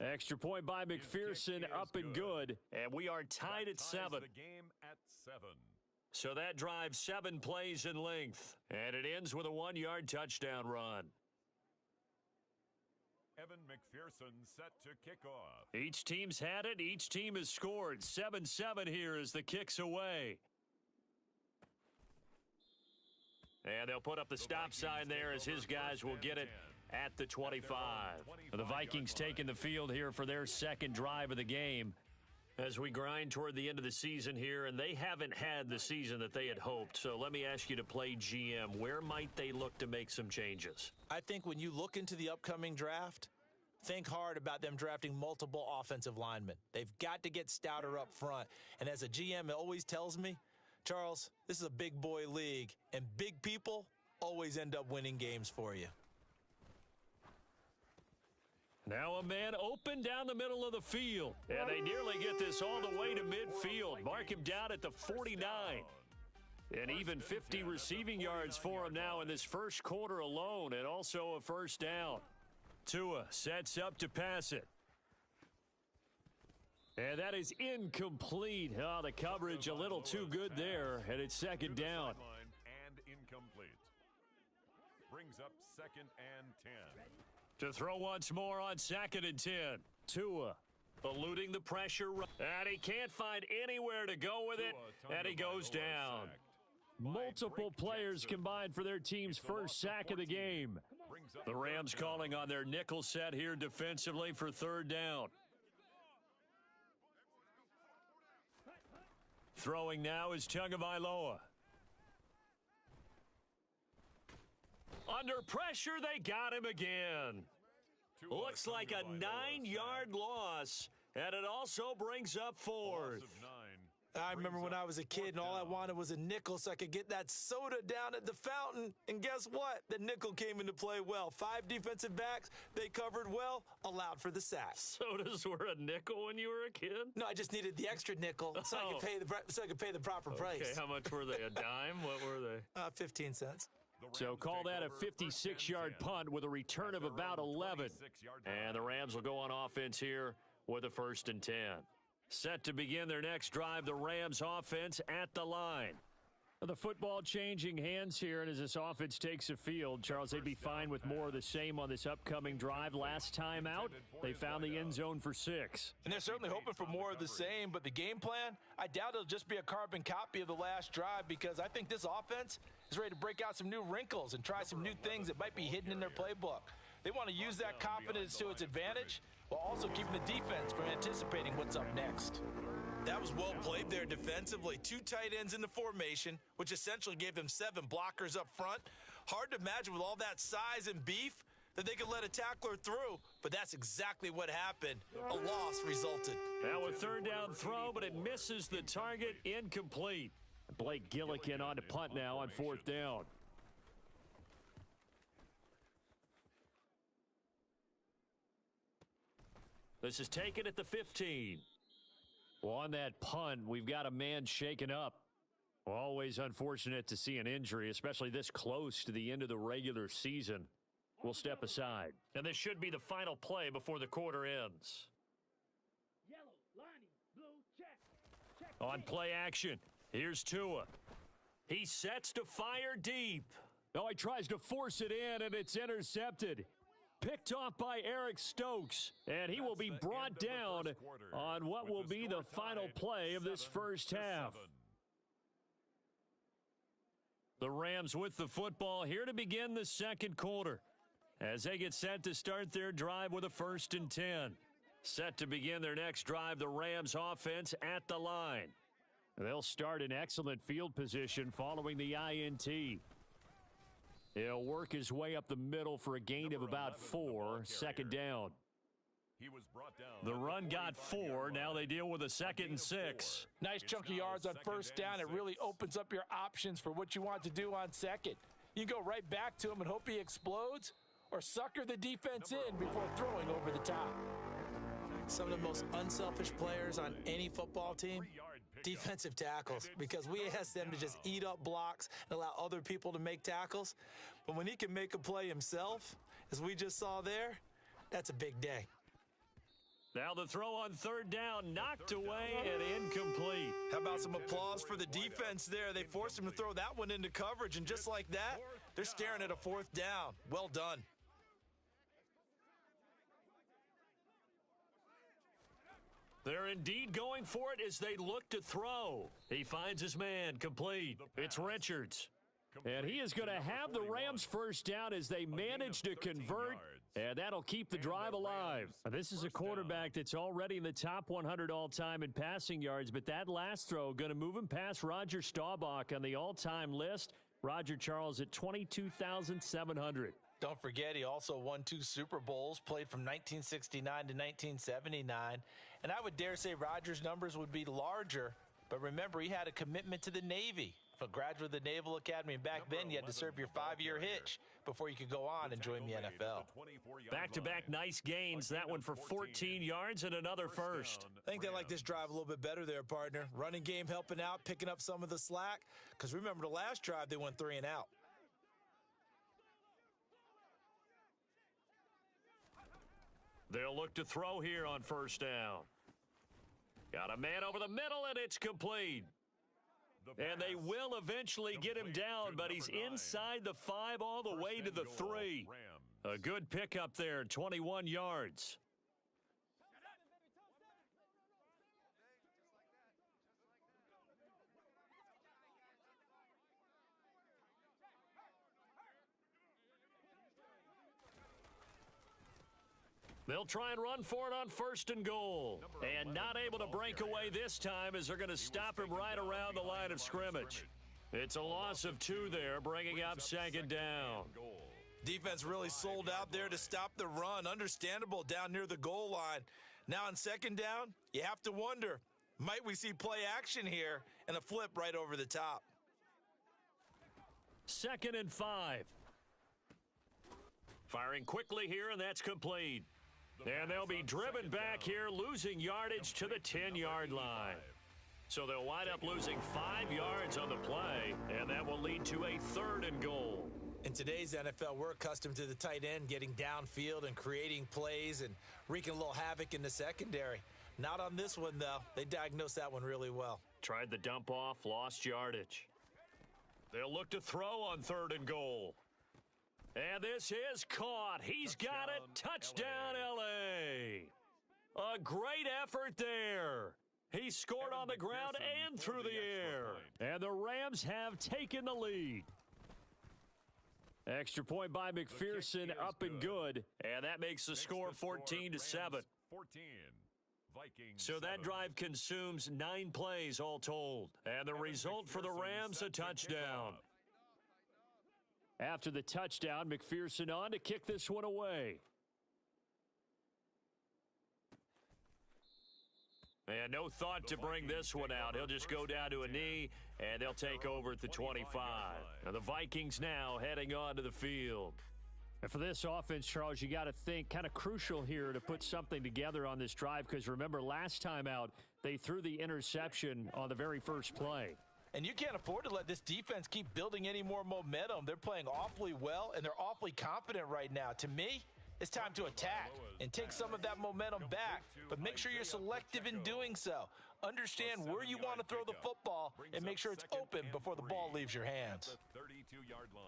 Extra point by McPherson, up and good. And we are tied at 7. The game at 7. So that drive 7 plays in length. And it ends with a 1-yard touchdown run. Evan McPherson set to kick off. Each team's had it. Each team has scored. 7-7 here as the kick's away. And they'll put up the stop sign there as his guys will get it at the 25. The Vikings taking the field here for their 2nd drive of the game as we grind toward the end of the season here, and they haven't had the season that they had hoped. So let me ask you to play GM. Where might they look to make some changes? I think when you look into the upcoming draft, think hard about them drafting multiple offensive linemen. They've got to get stouter up front. And as a GM, it always tells me, Charles, this is a big boy league, and big people always end up winning games for you. Now a man open down the middle of the field. And they nearly get this all the way to midfield. Mark him down at the 49. And even 50 receiving yards for him now in this first quarter alone, and also a 1st down. Tua sets up to pass it. And that is incomplete. Oh, the coverage a little too good there, and it's 2nd down. And incomplete. Brings up 2nd and 10. To throw once more on 2nd and 10. Tua eluding the pressure. And he can't find anywhere to go with it, and he goes down. Multiple players combined for their team's first sack of the game. The Rams calling on their nickel set here defensively for 3rd down. Throwing now is Tagovailoa. Under pressure, they got him again. Looks like a 9-yard loss, and it also brings up 4th. I remember when I was a kid and all I wanted was a nickel so I could get that soda down at the fountain. And guess what? The nickel came into play well. 5 defensive backs, they covered well, allowed for the sack. Sodas were a nickel when you were a kid? No, I just needed the extra nickel so I could pay the proper price. Okay, how much were they? A dime? What were they? 15 cents. So call that a 56-yard punt with a return of about 11. And the Rams will go on offense here with a 1st and 10. Set to begin their next drive, the Rams offense at the line. The football changing hands here, and as this offense takes the field, Charles, they'd be fine with more of the same on this upcoming drive. Last time out, they found the end zone for 6. And they're certainly hoping for more of the same, but the game plan, I doubt it'll just be a carbon copy of the last drive, because I think this offense is ready to break out some new wrinkles and try some new things that might be hidden in their playbook. They want to use that confidence to its advantage while also keeping the defense from anticipating what's up next. That was well played there defensively. 2 tight ends in the formation, which essentially gave them 7 blockers up front. Hard to imagine with all that size and beef that they could let a tackler through, but that's exactly what happened. A loss resulted. Now a third down throw, but it misses the target, incomplete. Blake Gillikin on to punt now on 4th down. This is taken at the 15. Well, on that punt, we've got a man shaken up. Always unfortunate to see an injury, especially this close to the end of the regular season. We'll step aside. And this should be the final play before the quarter ends. On play action, here's Tua. He sets to fire deep. Oh, he tries to force it in, and it's intercepted. Picked off by Eric Stokes, and he will be brought down on what will be the final play of this first half. The Rams with the football here to begin the second quarter as they get set to start their drive with a 1st and 10. Set to begin their next drive, the Rams offense at the line. They'll start in excellent field position following the INT. He'll work his way up the middle for a gain of about 4, 2nd down. The run got 4. Now they deal with a 2nd and 6. Nice chunk of yards on 1st down. It really opens up your options for what you want to do on 2nd. You go right back to him and hope he explodes, or sucker the defense in before throwing over the top. Some of the most unselfish players on any football team, defensive tackles, because we ask them to just eat up blocks and allow other people to make tackles. But when he can make a play himself, as we just saw there, that's a big day. Now the throw on 3rd down, knocked away and incomplete. How about some applause for the defense there? They forced him to throw that one into coverage, and just like that, they're staring at a 4th down. Well done. They're indeed going for it as they look to throw. He finds his man, complete. It's Richards. And he is going to have the Rams 1st down as they manage to convert, and that'll keep the drive alive. This is a quarterback that's already in the top 100 all-time in passing yards, but that last throw going to move him past Roger Staubach on the all-time list. Roger Charles at 22,700. Don't forget, he also won 2 Super Bowls, played from 1969 to 1979. And I would dare say Rodgers' numbers would be larger, but remember, he had a commitment to the Navy. A graduate of the Naval Academy, and back then you had to serve your 5-year hitch before you could go on and join the NFL. Back-to-back nice gains, that one for 14 yards and another first. I think they like this drive a little bit better there, partner. Running game helping out, picking up some of the slack, because remember the last drive they went 3 and out. They'll look to throw here on 1st down. Got a man over the middle, and it's complete. And they will eventually get him down, but he's inside the 5 all the way to the 3. A good pickup there, 21 yards. They'll try and run for it on 1st and goal. And not able to break away this time as they're going to stop him right around the line of scrimmage. It's a loss of 2 there, bringing up 2nd down. Defense really sold out there to stop the run. Understandable down near the goal line. Now on 2nd down, you have to wonder, might we see play action here and a flip right over the top? 2nd and 5. Firing quickly here, and that's complete. And they'll be driven back here, losing yardage to the 10-yard line. So they'll wind up losing 5 yards on the play, and that will lead to a 3rd and goal. In today's NFL, we're accustomed to the tight end getting downfield and creating plays and wreaking a little havoc in the secondary. Not on this one, though. They diagnosed that one really well. Tried the dump off, lost yardage. They'll look to throw on 3rd and goal. And this is caught. He's got it. Touchdown, L.A. A great effort there. He scored on the ground and through the air. And the Rams have taken the lead. Extra point by McPherson, up and good. And that makes the score 14-7. 14. So that drive consumes 9 plays all told. And the result for the Rams, a touchdown. After the touchdown, McPherson on to kick this one away. And no thought to bring this one out. He'll just go down to a knee, and they'll take over at the 25. Now the Vikings now heading onto the field. And for this offense, Charles, you got to think kind of crucial here to put something together on this drive, because remember last time out, they threw the interception on the very first play. And you can't afford to let this defense keep building any more momentum. They're playing awfully well, and they're awfully confident right now. To me, it's time to attack and take some of that momentum back, but make sure you're selective in doing so. Understand where you want to throw the football and make sure it's open before the ball leaves your hands. 32-yard line.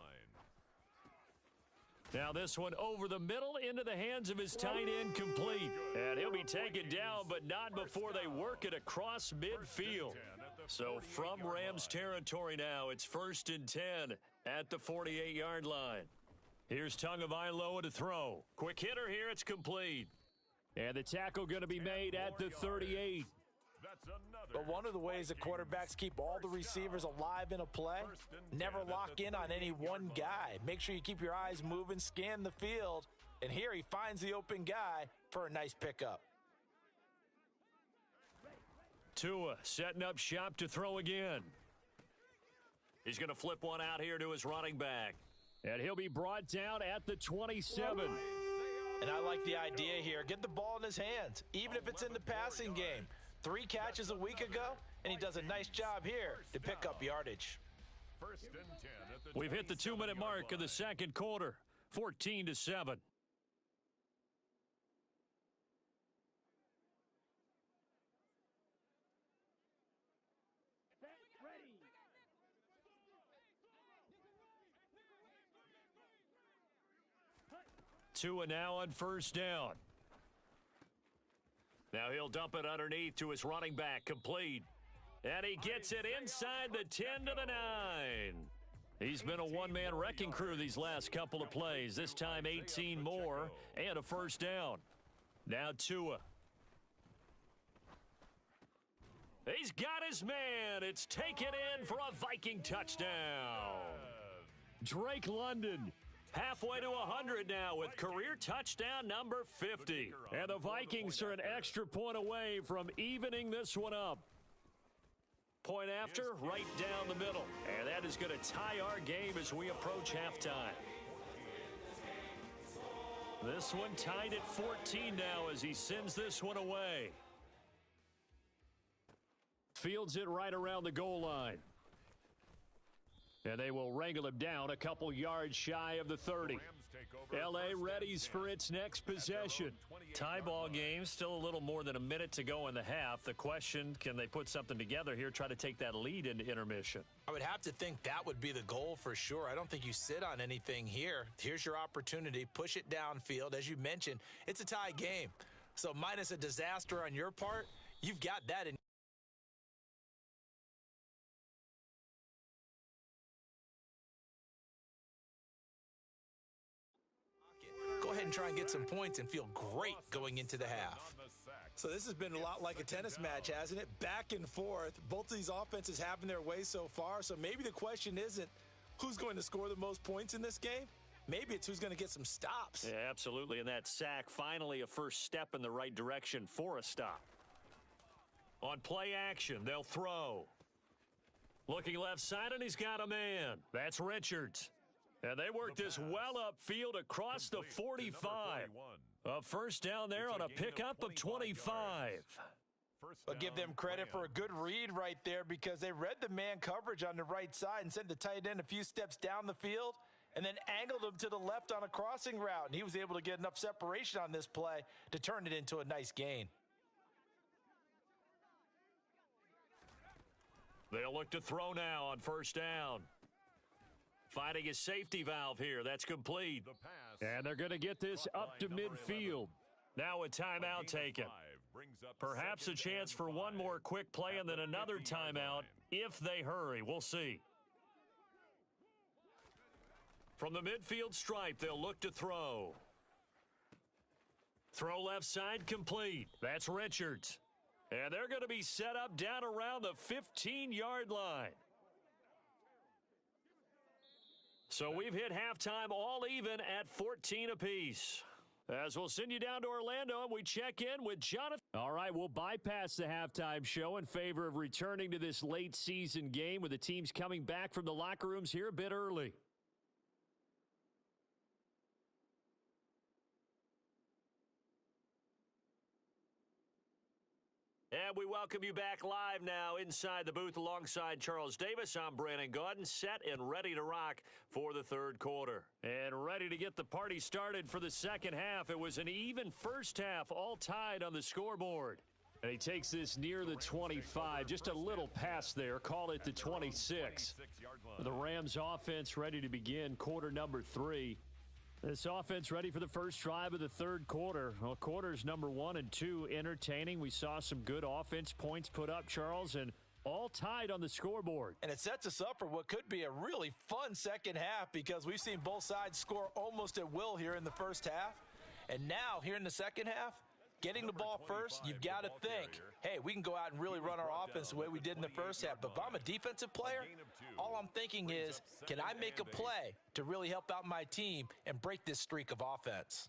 Now this one over the middle into the hands of his tight end, complete. And he'll be taken down, but not before they work it across midfield. So from Rams territory now, it's 1st and 10 at the 48-yard line. Here's Tagovailoa to throw. Quick hitter here, it's complete. And the tackle going to be made at the 38. But one of the ways that quarterbacks keep all the receivers alive in a play, never lock in on any one guy. Make sure you keep your eyes moving, scan the field, and here he finds the open guy for a nice pickup. Tua setting up shop to throw again. He's going to flip one out here to his running back. And he'll be brought down at the 27. And I like the idea here. Get the ball in his hands, even if it's in the passing game. 3 catches a week ago, and he does a nice job here to pick up yardage. We've hit the 2-minute mark of the second quarter, 14-7. Tua now on 1st down. Now he'll dump it underneath to his running back, complete. And he gets it inside the 10 to the 9. He's been a one-man wrecking crew these last couple of plays. This time 18 more and a 1st down. Now Tua. He's got his man. It's taken in for a Viking touchdown. Drake London. Halfway to 100 now with career touchdown number 50. And the Vikings are an extra point away from evening this one up. Point after, right down the middle. And that is going to tie our game as we approach halftime. This one tied at 14 now as he sends this one away. Fields it right around the goal line. And they will wrangle him down a couple yards shy of the 30. L.A. readies for its next possession. Tie ball game, still a little more than a minute to go in the half. The question, can they put something together here, try to take that lead into intermission? I would have to think that would be the goal for sure. I don't think you sit on anything here. Here's your opportunity. Push it downfield. As you mentioned, it's a tie game. So minus a disaster on your part, you've got that in. Go ahead and try and get some points and feel great going into the half. So this has been a lot like a tennis match, hasn't it? Back and forth. Both of these offenses having their way so far. So maybe the question isn't who's going to score the most points in this game. Maybe it's who's going to get some stops. Yeah, absolutely. And that sack, finally a first step in the right direction for a stop. On play action, they'll throw. Looking left side, and he's got a man. That's Richards. And they work this well upfield across the 45. A 1st down there on a pickup of 25. I'll give them credit for a good read right there because they read the man coverage on the right side and sent the tight end a few steps down the field and then angled him to the left on a crossing route. And he was able to get enough separation on this play to turn it into a nice gain. They'll look to throw now on 1st down. Finding a safety valve here. That's complete. The pass. And they're going to get this up to midfield. Now a timeout taken. Perhaps a chance for one more quick play and then another timeout if they hurry. We'll see. From the midfield stripe, they'll look to throw. Throw left side complete. That's Richards. And they're going to be set up down around the 15-yard line. So we've hit halftime all even at 14 apiece. As we'll send you down to Orlando and we check in with Jonathan. All right, we'll bypass the halftime show in favor of returning to this late season game with the teams coming back from the locker rooms here a bit early. And we welcome you back live now inside the booth alongside Charles Davis. I'm Brandon Gaudin, set and ready to rock for the third quarter. And ready to get the party started for the second half. It was an even first half, all tied on the scoreboard. And he takes this near the 25, just a little pass there, call it the 26. The Rams offense ready to begin quarter number 3. This offense ready for the first drive of the third quarter. Well, quarters number 1 and 2 entertaining. We saw some good offense points put up, Charles, and all tied on the scoreboard. And it sets us up for what could be a really fun second half because we've seen both sides score almost at will here in the first half. And now, here in the second half, getting the ball first, you've got to think, hey, we can go out and really run our offense the way we did in the first half. But if I'm a defensive player, all I'm thinking is, can I make a play to really help out my team and break this streak of offense?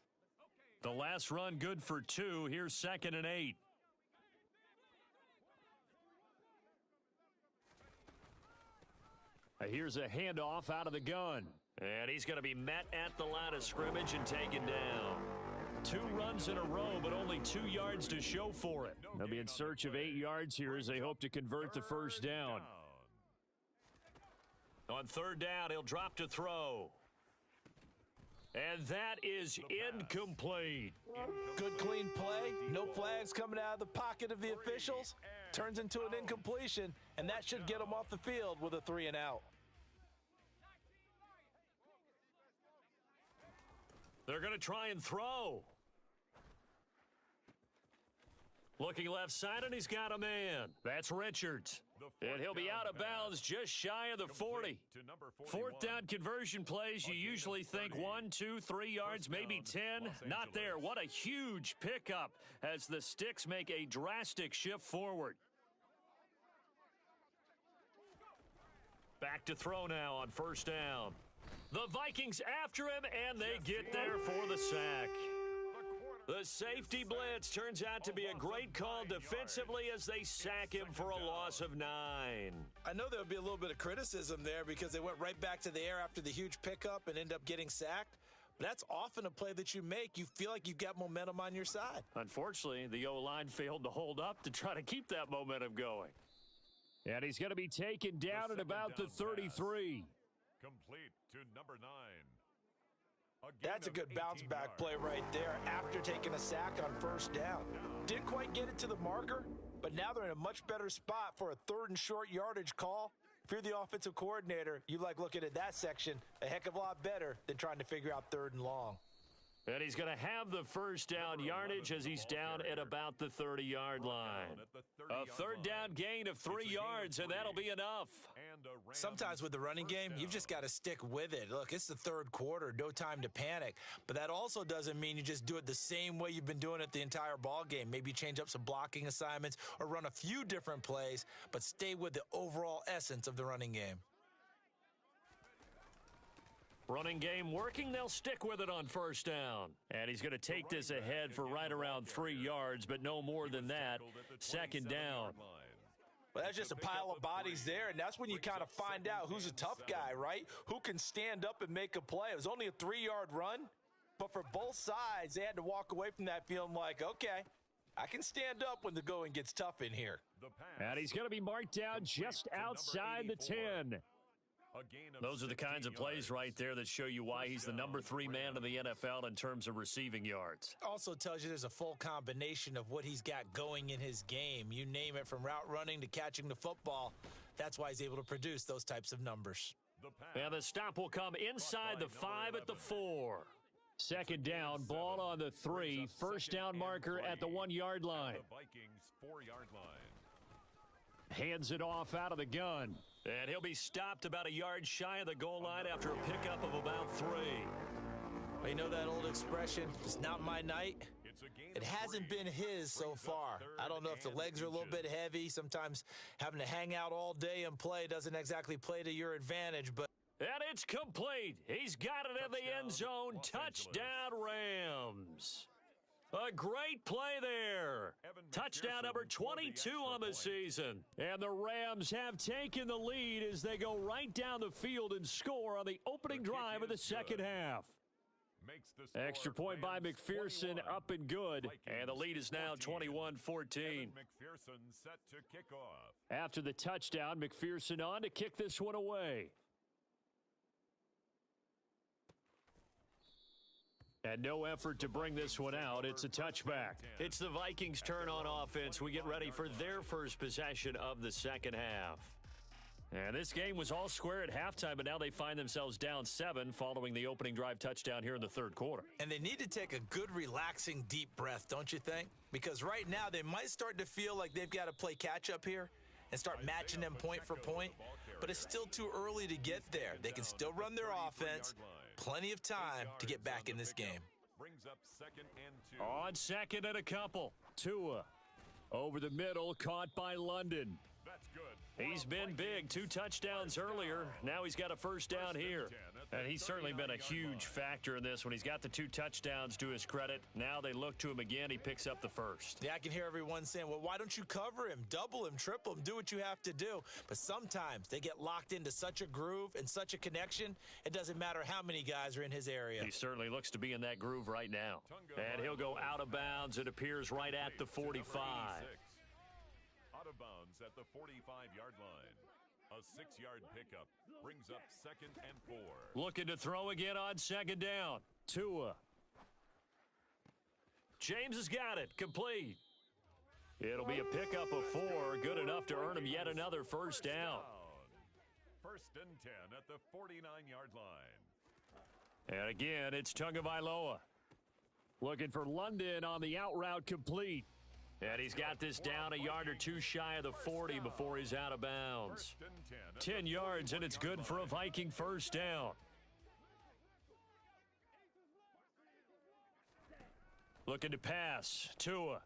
The last run good for 2. Here's 2nd and 8. Here's a handoff out of the gun. And he's going to be met at the line of scrimmage and taken down. 2 runs in a row, but only 2 yards to show for it. They'll be in search of 8 yards here as they hope to convert the first down. On third down, he'll drop to throw. And that is incomplete. Good clean play. No flags coming out of the pocket of the officials. Turns into an incompletion, and that should get them off the field with a 3 and out. They're going to try and throw. Looking left side, and he's got a man. That's Richards. And he'll be out of bounds just shy of the 40. Fourth down conversion plays, you usually think 1, 2, 3 yards, maybe 10. Not there. What a huge pickup as the Sticks make a drastic shift forward. Back to throw now on first down. The Vikings after him, and they get there for the sack. The safety blitz turns out to be a great call defensively as they sack him for a loss of 9. I know there'll be a little bit of criticism there because they went right back to the air after the huge pickup and end up getting sacked. But that's often a play that you make. You feel like you've got momentum on your side. Unfortunately, the O-line failed to hold up to try to keep that momentum going. And he's going to be taken down at about the 33. Complete to number 9. That's a good bounce back play right there after taking a sack on first down. Didn't quite get it to the marker, but now they're in a much better spot for a 3rd and short yardage call. If you're the offensive coordinator, you like looking at that section a heck of a lot better than trying to figure out 3rd and long. And he's going to have the first down yardage as he's down at about the 30-yard line. A third down gain of 3 yards, and that'll be enough. Sometimes with the running game, you've just got to stick with it. Look, it's the third quarter, no time to panic. But that also doesn't mean you just do it the same way you've been doing it the entire ball game. Maybe change up some blocking assignments or run a few different plays, but stay with the overall essence of the running game. Running game working, they'll stick with it on first down. And he's going to take this ahead for right around 3 yards, but no more than that. Second down. Well, that's just a pile of bodies there, and that's when you kind of find out who's a tough guy, right? Who can stand up and make a play. It was only a 3-yard run, but for both sides, they had to walk away from that feeling like, okay, I can stand up when the going gets tough in here. And he's going to be marked down just outside the 10. Those are the kinds of plays right there that show you why he's the number 3 man in the NFL in terms of receiving yards. Also tells you there's a full combination of what he's got going in his game. You name it, from route running to catching the football. That's why he's able to produce those types of numbers. The pass. And the stop will come inside the 5 at the 4. Second down, ball on the 3. First down marker at the 1-yard line. The Vikings 4-yard line. Hands it off out of the gun. And he'll be stopped about a yard shy of the goal line after a pickup of about 3. Well, you know that old expression, it's not my night? It's a gain It of hasn't 3. been his so far. I don't know if the legs are a little bit heavy. Sometimes having to hang out all day and play doesn't exactly play to your advantage, but And it's complete. He's got it in the end zone. Touchdown, Rams. A great play there. Touchdown number 22 on the season. And the Rams have taken the lead as they go right down the field and score on the opening drive of the second half. Makes the score Extra point by Rams McPherson, 21, up and good. And the lead is now 21-14. McPherson set to kick off. After the touchdown, McPherson on to kick this one away. And no effort to bring this one out. It's a touchback. It's the Vikings' turn on offense. We get ready for their first possession of the second half. And this game was all square at halftime, but now they find themselves down 7 following the opening drive touchdown here in the third quarter. and they need to take a good, relaxing, deep breath, don't you think? Because right now they might start to feel like they've got to play catch-up here and start matching them point for point, but it's still too early to get there. They can still run their offense. Plenty of time to get back in this game. Brings up 2nd and 2. On second and a couple. Tua over the middle, caught by London. That's good. He's been big. 2 touchdowns earlier. Now he's got a first down here. And he's certainly been a huge factor in this when he's got the 2 touchdowns to his credit. Now they look to him again. He picks up the first. Yeah, I can hear everyone saying, well, why don't you cover him, double him, triple him, do what you have to do. But sometimes they get locked into such a groove and such a connection, it doesn't matter how many guys are in his area. He certainly looks to be in that groove right now. And he'll go out of bounds. It appears right at the 45. Out of bounds at the 45-yard line. A 6-yard pickup brings up 2nd and 4. Looking to throw again on second down. Tua. James has got it. Complete. It'll be a pickup of 4. Good enough to earn him yet another first down. 1st and 10 at the 49-yard line. And again, it's Tagovailoa. Looking for London on the out route, complete. And he's got this down a yard or 2 shy of the 40 before he's out of bounds. 1st and 10 at the 10 yards, and it's good for a Viking first down. Looking to pass. Tua.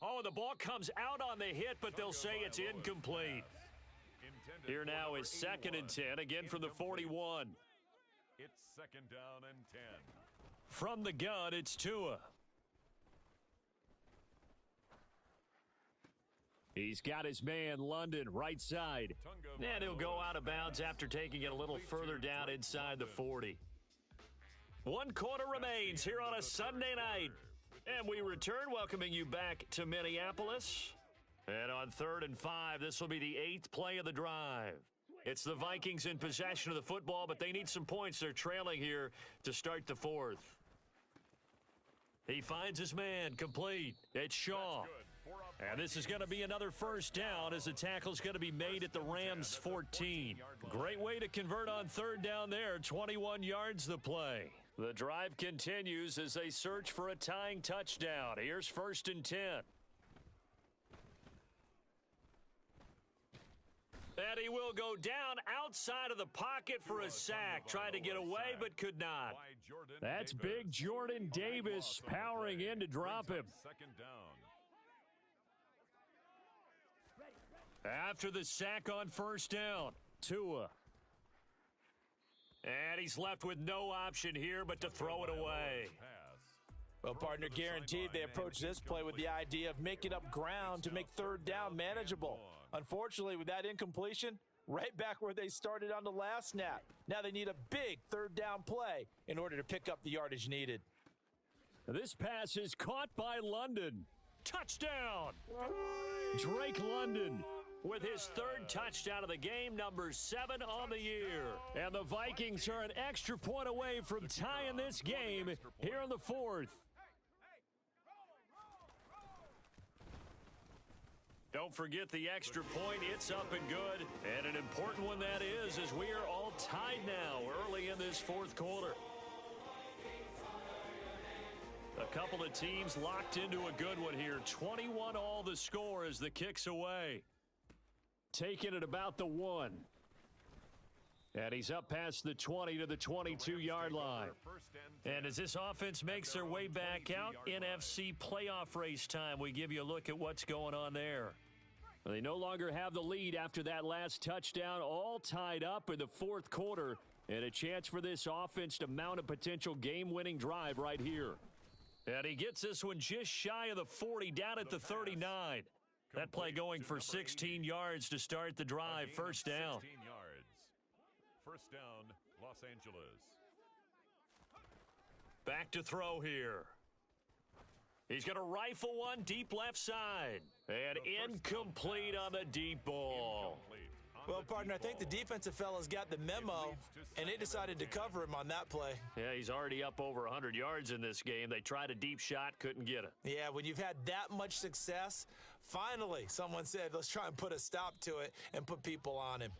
Oh, the ball comes out on the hit, but they'll say it's incomplete. intended Here for now number is 2nd and 10, 81. again from the Incomplete. 41. It's 2nd down and 10. From the gun, it's Tua. He's got his man, London, right side. And he'll go out of bounds after taking it a little further down inside the 40. 1 quarter remains here on a Sunday night. And we return, welcoming you back to Minneapolis. And on 3rd and 5, this will be the 8th play of the drive. It's the Vikings in possession of the football, but they need some points. They're trailing here to start the 4th. He finds his man, complete. It's Shaw. And this is going to be another first down as the tackle's going to be made at the Rams 14. Great way to convert on 3rd down there. 21 yards the play. The drive continues as they search for a tying touchdown. Here's 1st and 10. And he will go down outside of the pocket for a sack. Tried to get away but could not. That's big Jordan Davis powering in to drop him. 2nd down. After the sack on 1st down, Tua. And he's left with no option here but to throw it away. Well, partner, guaranteed they approach this play with the idea of making up ground to make 3rd down manageable. Unfortunately, with that incompletion, right back where they started on the last snap. Now they need a big 3rd down play in order to pick up the yardage needed. This pass is caught by London. Touchdown! Drake London. With his 3rd touchdown of the game, number 7 on the year. And the Vikings are an extra point away from tying this game here in the 4th. Don't forget the extra point. It's up and good. And an important one that is, as we are all tied now early in this fourth quarter. A couple of teams locked into a good one here. 21 all the score as the kick's away. Taking it about the 1. And he's up past the 20 to the 22-yard line. And as this offense makes their way back out, NFC playoff race time, we give you a look at what's going on there. Well, they no longer have the lead after that last touchdown, all tied up in the fourth quarter, and a chance for this offense to mount a potential game-winning drive right here. And he gets this one just shy of the 40, down at the 39. That play going for 16 yards to start the drive, first down. 16 yards. First down, Los Angeles. Back to throw here. He's going to rifle one deep left side. And incomplete on the deep ball. Well, partner, I think the defensive fellas got the memo, and they decided to cover him on that play. Yeah, he's already up over 100 yards in this game. They tried a deep shot, couldn't get it. Yeah, when you've had that much success, finally someone said, let's try and put a stop to it and put people on him.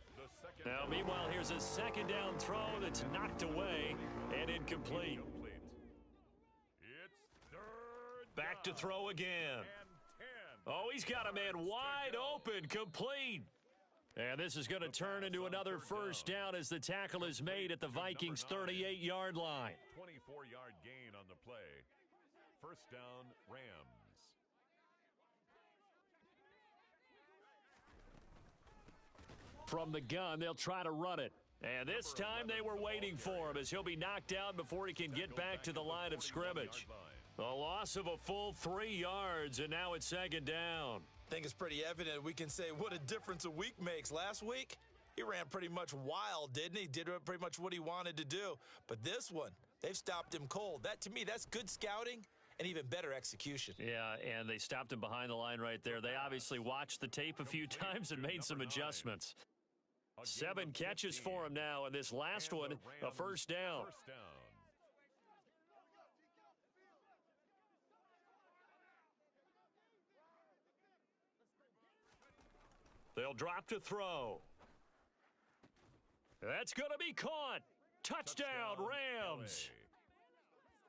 Now, meanwhile, here's a second down throw that's knocked away and incomplete. Back to throw again. Oh, he's got a man wide open, complete. And this is going to turn into another first down as the tackle is made at the Vikings' 38-yard line. 24-yard gain on the play. First down, Rams. From the gun, they'll try to run it. And this time they were waiting for him as he'll be knocked down before he can get back to the line of scrimmage. A loss of a full 3 yards, and now it's second down. I think it's pretty evident we can say what a difference a week makes. Last week, he ran pretty much wild, didn't he? Did pretty much what he wanted to do. But this one, they've stopped him cold. That, to me, that's good scouting and even better execution. Yeah, and they stopped him behind the line right there. They obviously watched the tape a few times and made some adjustments. 7 catches for him now, and this last one, a first down. They'll drop to throw. That's going to be caught. Touchdown, Rams.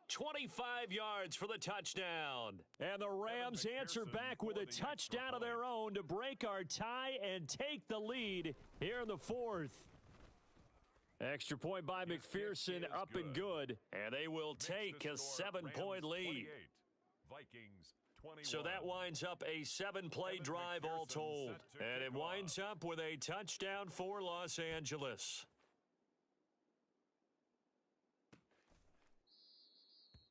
25 yards for the touchdown. And the Rams answer back with a touchdown of their own to break our tie and take the lead here in the fourth. Extra point by McPherson, up and good. And they will take a 7-point lead. So that winds up a 7-play drive all told. And it winds up with a touchdown for Los Angeles.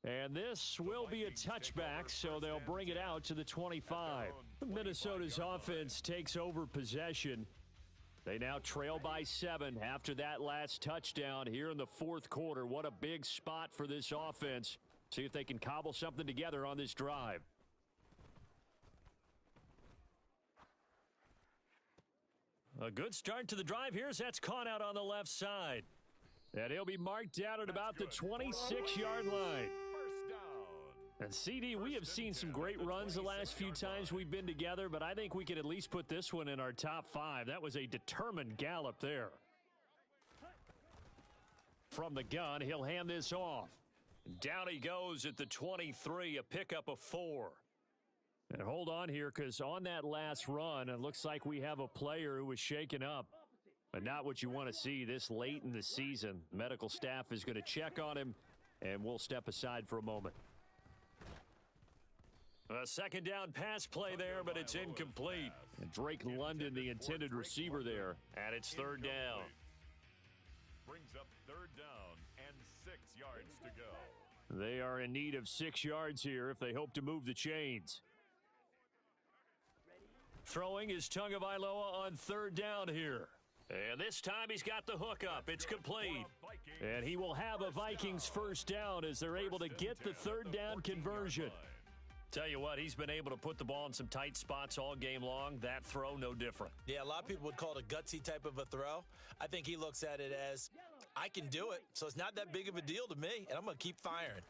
And this will be a touchback, so they'll bring it out to the 25. Minnesota's offense takes over possession. They now trail by 7 after that last touchdown here in the fourth quarter. What a big spot for this offense. See if they can cobble something together on this drive. A good start to the drive here as that's caught out on the left side. And he'll be marked down at about the 26-yard line. And CD, we have seen some great runs the last few times we've been together, but I think we can at least put this one in our top 5. That was a determined gallop there. From the gun, he'll hand this off. Down he goes at the 23, a pickup of 4. And hold on here, because on that last run, it looks like we have a player who was shaken up. But not what you want to see this late in the season. Medical staff is going to check on him, and we'll step aside for a moment. A second down pass play there, but it's incomplete. And Drake London, the intended receiver there. And it's third down. Brings up third down and 6 yards to go. They are in need of 6 yards here if they hope to move the chains. Throwing is Tagovailoa on third down here. And this time he's got the hook up. It's complete. And he will have a Vikings first down as they're able to get the third down conversion. Tell you what, he's been able to put the ball in some tight spots all game long. That throw, no different. Yeah, a lot of people would call it a gutsy type of a throw. I think he looks at it as, I can do it, so it's not that big of a deal to me, and I'm going to keep firing.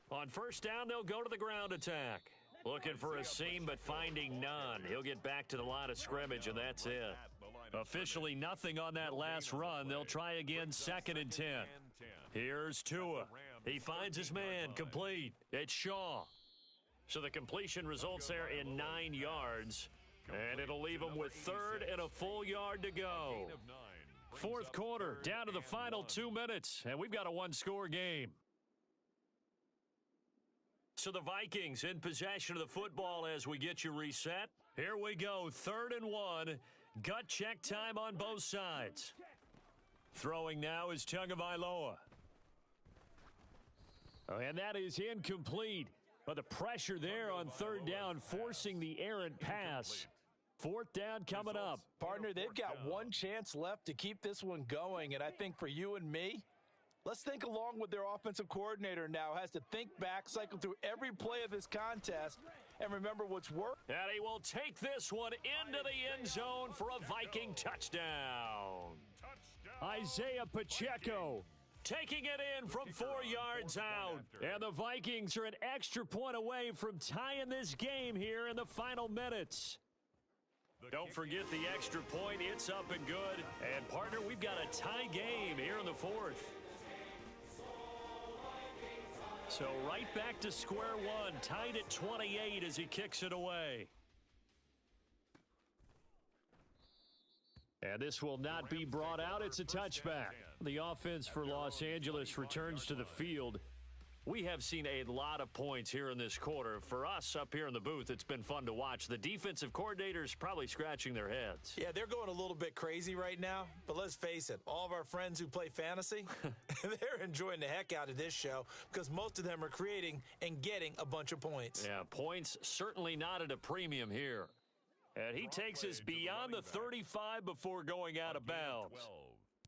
On first down, they'll go to the ground attack. Looking for a seam, but finding none. He'll get back to the line of scrimmage, and that's it. Officially nothing on that last run. They'll try again, 2nd and 10. Here's Tua. He finds his man, complete. It's Shaw. So the completion results there in 9 yards, and it'll leave him with 3rd and a full yard to go. 4th quarter, down to the final 2 minutes, and we've got a one-score game. So the Vikings in possession of the football as we get you reset. Here we go, 3rd and 1. Gut check time on both sides. Throwing now is Tagovailoa. And that is incomplete. But the pressure there on 3rd down, forcing the errant pass. 4th down coming up. Partner, they've got one chance left to keep this one going, and I think for you and me, let's think along with their offensive coordinator now. Has to think back, cycle through every play of this contest, and remember what's worked. And he will take this one into the end zone for a Viking touchdown. Isaiah Pacheco taking it in from 4 yards out. And the Vikings are an extra point away from tying this game here in the final minutes. Don't forget the extra point. It's up and good. And, partner, we've got a tie game here in the 4th. So right back to square one, tied at 28 as he kicks it away. And this will not be brought out. It's a touchback. The offense for Los Angeles returns to the field. We have seen a lot of points here in this quarter. For us up here in the booth, it's been fun to watch. The defensive coordinators probably scratching their heads. Yeah, they're going a little bit crazy right now. But let's face it, all of our friends who play fantasy, they're enjoying the heck out of this show because most of them are creating and getting a bunch of points. Yeah, points certainly not at a premium here. And he takes us beyond the 35 before going out of bounds.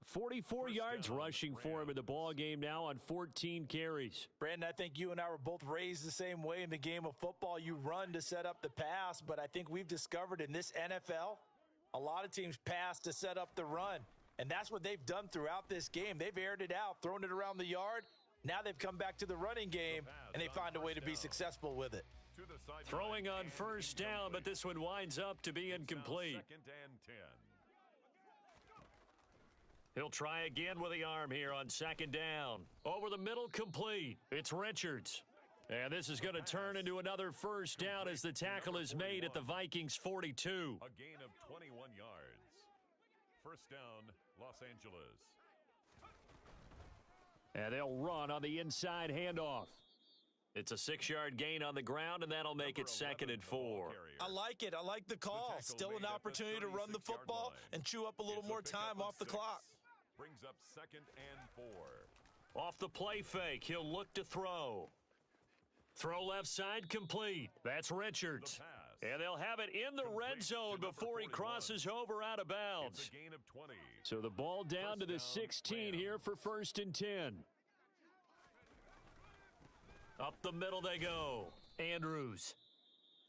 44 yards rushing for him in the ball game now on 14 carries. Brandon, I think you and I were both raised the same way in the game of football. You run to set up the pass, but I think we've discovered in this NFL, a lot of teams pass to set up the run. And that's what they've done throughout this game. They've aired it out, thrown it around the yard. Now they've come back to the running game, and they find a way to be successful with it. Throwing on 1st down, but this one winds up to be incomplete. He'll try again with the arm here on 2nd down. Over the middle, complete. It's Richards. And this is going to turn into another 1st down as the tackle is made at the Vikings 42. A gain of 21 yards. 1st down, Los Angeles. And they'll run on the inside handoff. It's a 6-yard gain on the ground, and that'll make it 2nd and 4. I like it. I like the call. Still an opportunity to run the football and chew up a little more time off the clock. Brings up 2nd and 4. Off the play fake, he'll look to throw. Throw left side complete. That's Richards. And they'll have it in the red zone before he crosses over out of bounds. Gain of 20. So the ball down to the 16 here for 1st and 10. Up the middle they go. Andrews.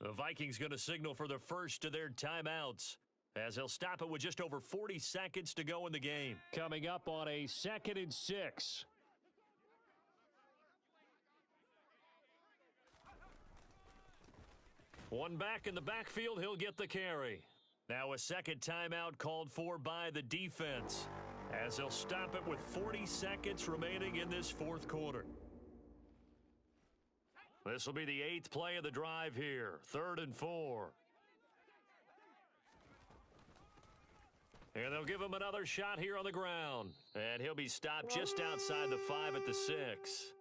The Vikings going to signal for the first of their timeouts, as they'll stop it with just over 40 seconds to go in the game. Coming up on a 2nd and 6. One back in the backfield, he'll get the carry. Now a 2nd timeout called for by the defense, as they'll stop it with 40 seconds remaining in this 4th quarter. This will be the 8th play of the drive here. 3rd and 4. And they'll give him another shot here on the ground. And he'll be stopped just outside the 5 at the 6.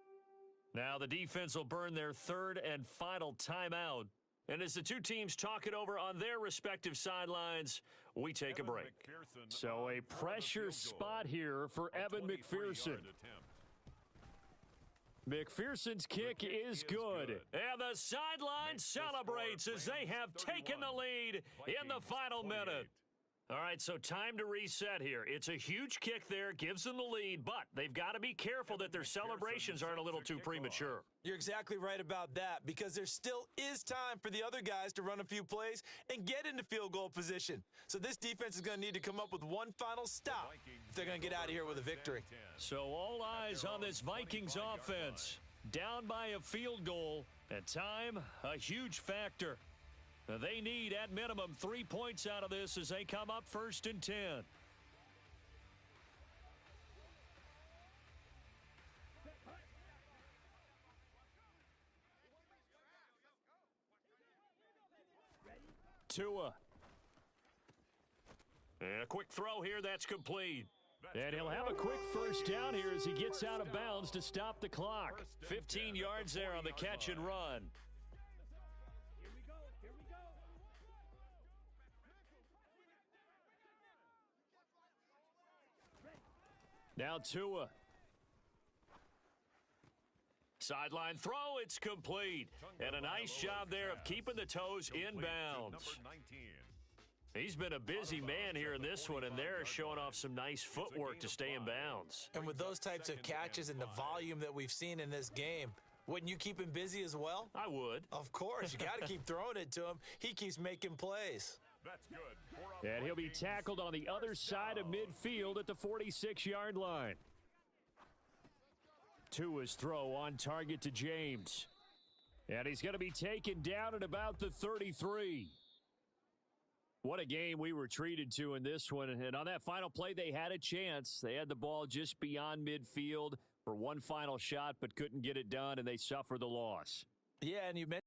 Now the defense will burn their 3rd and final timeout. And as the two teams talk it over on their respective sidelines, we take a break. So a pressure spot here for Evan McPherson. McPherson's kick is good. And the sideline celebrates as they have taken the lead in the final minute. All right, so time to reset here. It's a huge kick there, gives them the lead, but they've got to be careful that their celebrations aren't a little too premature. You're exactly right about that, because there still is time for the other guys to run a few plays and get into field goal position. So this defense is going to need to come up with one final stop if they're going to get out of here with a victory. So all eyes on this Vikings offense. Down by a field goal, At time, a huge factor. They need, at minimum, 3 points out of this as they come up 1st and 10. Tua. And a quick throw here, that's complete. And he'll have a quick first down here as he gets out of bounds to stop the clock. 15 yards there on the catch and run. Now Tua. Sideline throw, it's complete. And a nice job there of keeping the toes inbounds. He's been a busy man here in this one, and they're showing off some nice footwork to stay in bounds. And with those types of catches and the volume that we've seen in this game, wouldn't you keep him busy as well? I would. Of course. You got to keep throwing it to him. He keeps making plays. That's good. And he'll be tackled on the other side of midfield at the 46-yard line. Tua's throw on target to James. And he's going to be taken down at about the 33. What a game we were treated to in this one. And on that final play, they had a chance. They had the ball just beyond midfield for one final shot, but couldn't get it done, and they suffer the loss. Yeah, and you mentioned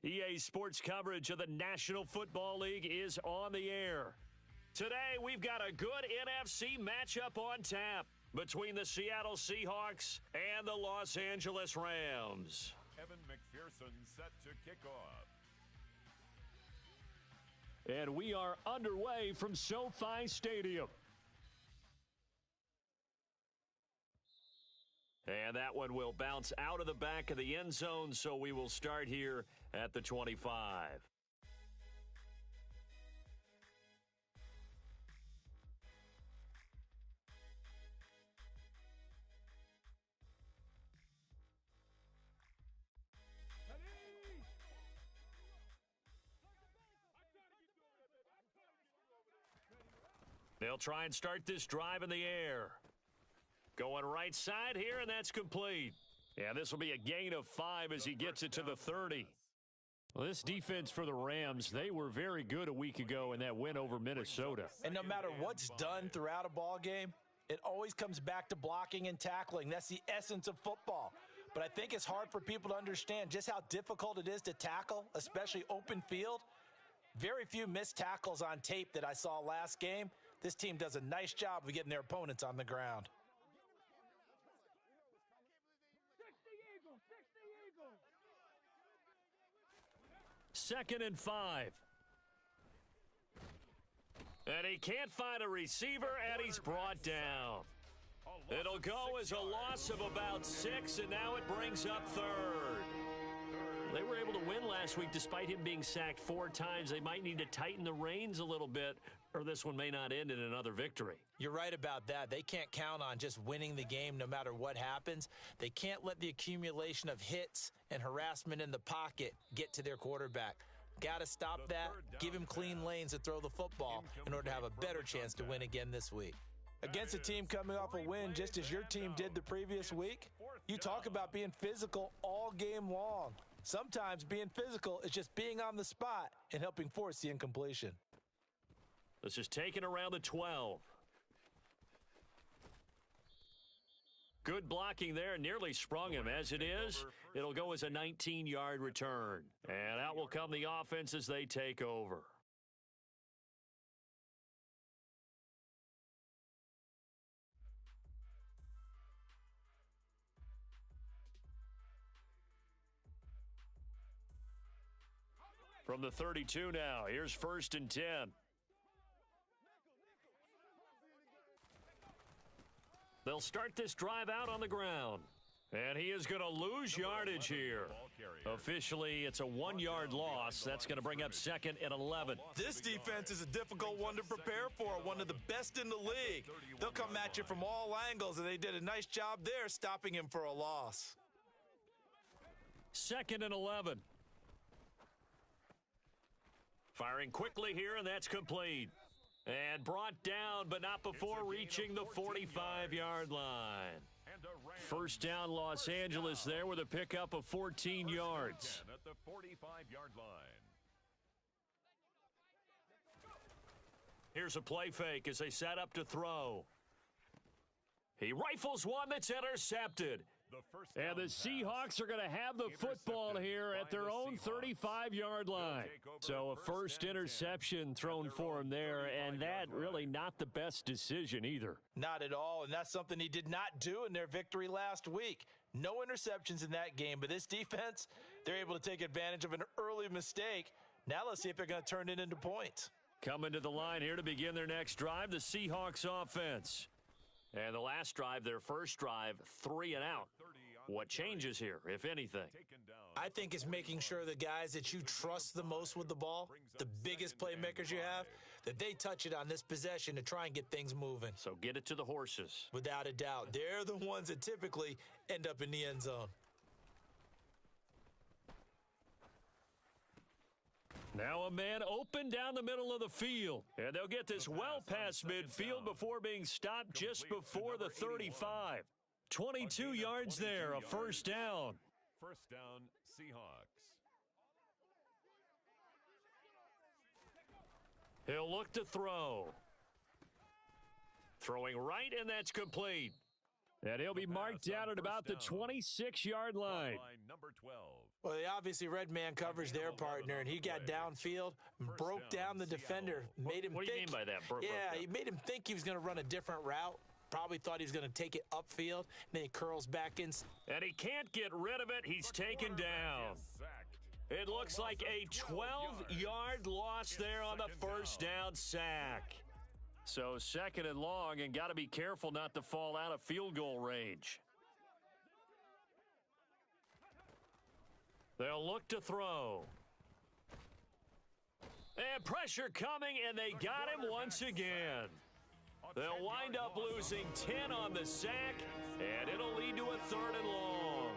EA Sports coverage of the National Football League is on the air. Today, we've got a good NFC matchup on tap between the Seattle Seahawks and the Los Angeles Rams. Evan McPherson set to kick off. And we are underway from SoFi Stadium. And that one will bounce out of the back of the end zone, so we will start here at the 25. They'll try and start this drive in the air. Going right side here, and that's complete. Yeah, this will be a gain of 5 as he gets it to the 30. Well, this defense for the Rams, they were very good a week ago in that win over Minnesota. And no matter what's done throughout a ball game, it always comes back to blocking and tackling. That's the essence of football. But I think it's hard for people to understand just how difficult it is to tackle, especially open field. Very few missed tackles on tape that I saw last game. This team does a nice job of getting their opponents on the ground. Second and 5. And he can't find a receiver, and he's brought down. It'll go as a loss of about 6, and now it brings up third. They were able to win last week despite him being sacked 4 times. They might need to tighten the reins a little bit, or this one may not end in another victory. You're right about that. They can't count on just winning the game no matter what happens. They can't let the accumulation of hits and harassment in the pocket get to their quarterback. Got to stop that, give him clean lanes to throw the football in order to have a better chance to win again this week. Against a team coming off a win just as your team did the previous week, you talk about being physical all game long. Sometimes being physical is just being on the spot and helping force the incompletion. This is taken around the 12. Good blocking there, nearly sprung him. As it is, it'll go as a 19-yard return. And out will come the offense as they take over. From the 32 now, here's 1st and 10. They'll start this drive out on the ground. And he is going to lose yardage here. Officially, it's a 1-yard loss. That's going to bring up 2nd and 11. This defense is a difficult one to prepare for, one of the best in the league. They'll come at you from all angles, and they did a nice job there stopping him for a loss. 2nd and 11. Firing quickly here, and that's complete. And brought down, but not before reaching the 45-yard line. First down, Los Angeles there with a pickup of 14 yards. At the 45-yard line. Here's a play fake as they set up to throw. He rifles one that's intercepted. And the Seahawks are going to have the football here at their own 35-yard line. So a first interception thrown for him there, and that really not the best decision either. Not at all, and that's something he did not do in their victory last week. No interceptions in that game, but this defense, they're able to take advantage of an early mistake. Now let's see if they're going to turn it into points. Coming to the line here to begin their next drive, the Seahawks offense. And the last drive, their first drive, 3 and out. What changes here, if anything? I think it's making sure the guys that you trust the most with the ball, the biggest playmakers you have, that they touch it on this possession to try and get things moving. So get it to the horses. Without a doubt. They're the ones that typically end up in the end zone. Now a man open down the middle of the field. And they'll get this well past midfield before being stopped just before the 35. 22 yards there, a first down. First down, Seahawks. He'll look to throw. Throwing right, and that's complete. And he'll be marked down at about the 26-yard line. Number 12. Well, they obviously read man coverage their partner, and he got downfield and broke down the defender. Made him what do you think, mean by that? Yeah, he made him think he was going to run a different route. Probably thought he was going to take it upfield, and then he curls back in. And he can't get rid of it. He's taken down. It looks like a 12-yard loss there on the first down sack. So second and long, and got to be careful not to fall out of field goal range. They'll look to throw. And pressure coming, and they got him once again. They'll wind up losing 10 on the sack, and it'll lead to a third and long.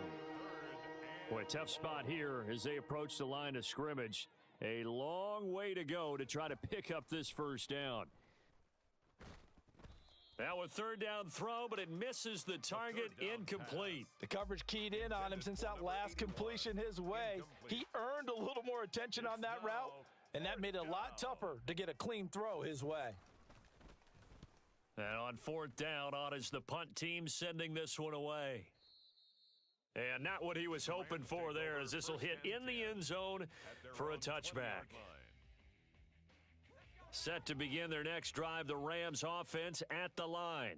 Boy, tough spot here as they approach the line of scrimmage. A long way to go to try to pick up this first down. Now a third down throw, but it misses the target, incomplete. The coverage keyed in on him since that last completion his way. He earned a little more attention on that route, and that made it a lot tougher to get a clean throw his way. And on fourth down, on is the punt team sending this one away. And not what he was hoping for there, as this will hit in the end zone for a touchback. Set to begin their next drive, the Rams offense at the line.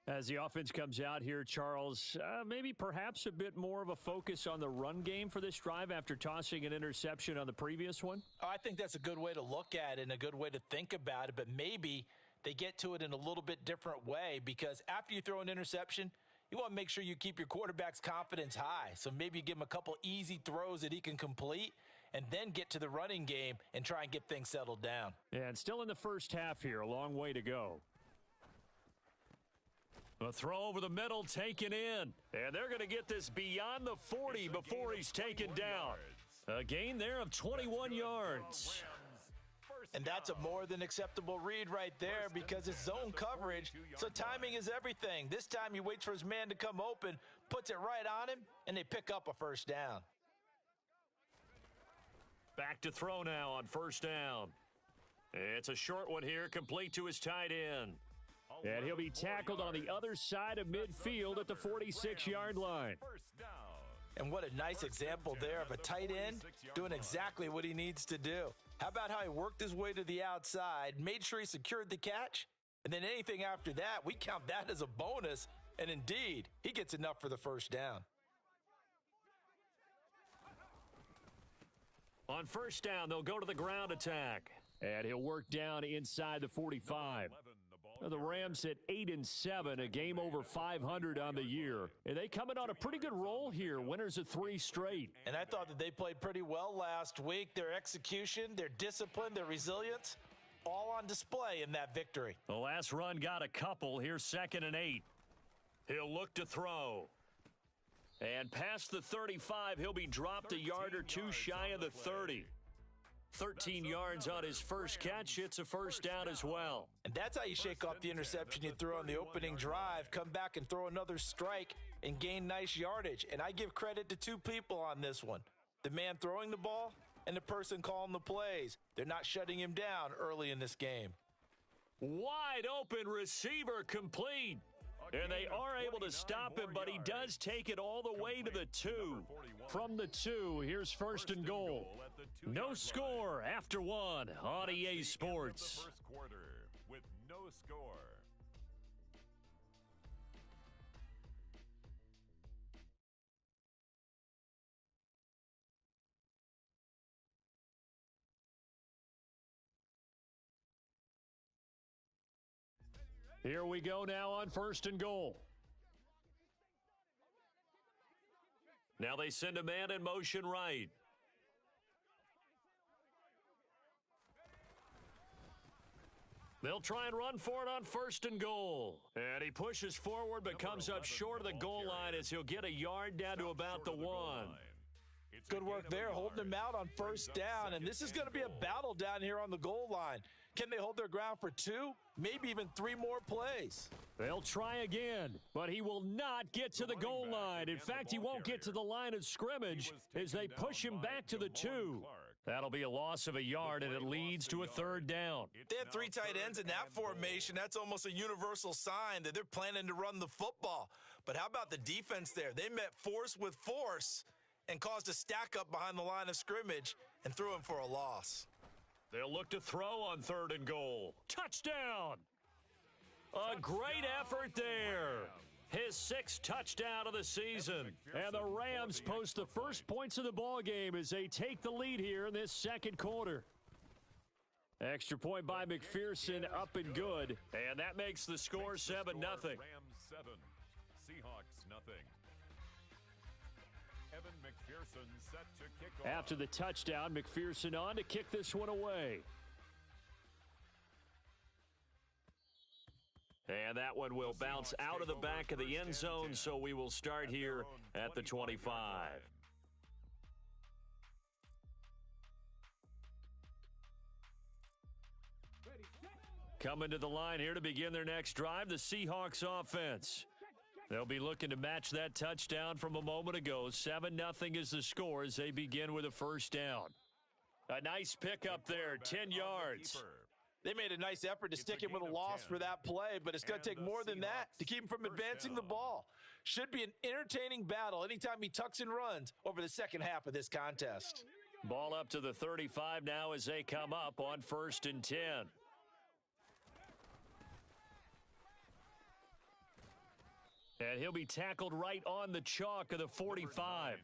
As the offense comes out here, Charles, maybe perhaps a bit more of a focus on the run game for this drive after tossing an interception on the previous one? I think that's a good way to look at it and a good way to think about it, but maybe they get to it in a little bit different way, because after you throw an interception, you want to make sure you keep your quarterback's confidence high. So maybe you give him a couple easy throws that he can complete and then get to the running game and try and get things settled down. And still in the first half here, a long way to go. A throw over the middle taken in. And they're going to get this beyond the 40 before he's taken down. A gain there of 21 yards. And that's a more than acceptable read right there, because it's zone coverage, so timing is everything. This time he waits for his man to come open, puts it right on him, and they pick up a first down. Back to throw now on first down. It's a short one here, complete to his tight end. And he'll be tackled on the other side of midfield at the 46-yard line. And what a nice example there of a tight end doing exactly what he needs to do. How about how he worked his way to the outside, made sure he secured the catch, and then anything after that, we count that as a bonus, and indeed, he gets enough for the first down. On first down, they'll go to the ground attack. And he'll work down inside the 45. The Rams at 8-7, a game over 500 on the year. And they come in on a pretty good roll here, winners of 3 straight. And I thought that they played pretty well last week. Their execution, their discipline, their resilience, all on display in that victory. The last run got a couple. Here's 2nd and 8. He'll look to throw. And past the 35, he'll be dropped a yard or two shy of the 30. 13 yards on his first catch. It's a first down as well. And that's how you shake off the interception you threw on the opening drive, come back and throw another strike and gain nice yardage. And I give credit to 2 people on this one, the man throwing the ball and the person calling the plays. They're not shutting him down early in this game. Wide open receiver complete. And they are able to stop him, but he does take it all the way to the 2. From the 2, here's 1st and goal. No score after 1 on EA Sports. First quarter with no score. Here we go now on 1st and goal. Now they send a man in motion right. They'll try and run for it on 1st and goal. And he pushes forward but comes up short of the goal line as he'll get a yard down to about the 1. Good work there, holding him out on first down. And this is going to be a battle down here on the goal line. Can they hold their ground for 2, maybe even 3 more plays? They'll try again, but he will not get to the goal line. In fact, he won't get to the line of scrimmage as they push him back to the 2. That'll be a loss of a yard, and it leads to a 3rd down. They have 3 tight ends in that formation. That's almost a universal sign that they're planning to run the football. But how about the defense there? They met force with force and caused a stack up behind the line of scrimmage and threw him for a loss. They'll look to throw on 3rd and goal. Touchdown! A great effort there. His 6th touchdown of the season. And the Rams post the first points of the ball game as they take the lead here in this second quarter. Extra point by McPherson, up and good. And that makes the score 7-0. Rams 7, Seahawks nothing. Evan McPherson set to kick off. After the touchdown, McPherson on to kick this one away. And that one will bounce out of the back of the end zone, so we will start here at the 25. Coming to the line here to begin their next drive, the Seahawks offense. They'll be looking to match that touchdown from a moment ago. 7-0 is the score as they begin with a first down. A nice pickup there, 10 yards. They made a nice effort to stick him with a loss for that play, but it's going to take more than that to keep him from advancing the ball. Should be an entertaining battle anytime he tucks and runs over the second half of this contest. Ball up to the 35 now as they come up on 1st and 10. And he'll be tackled right on the chalk of the 45.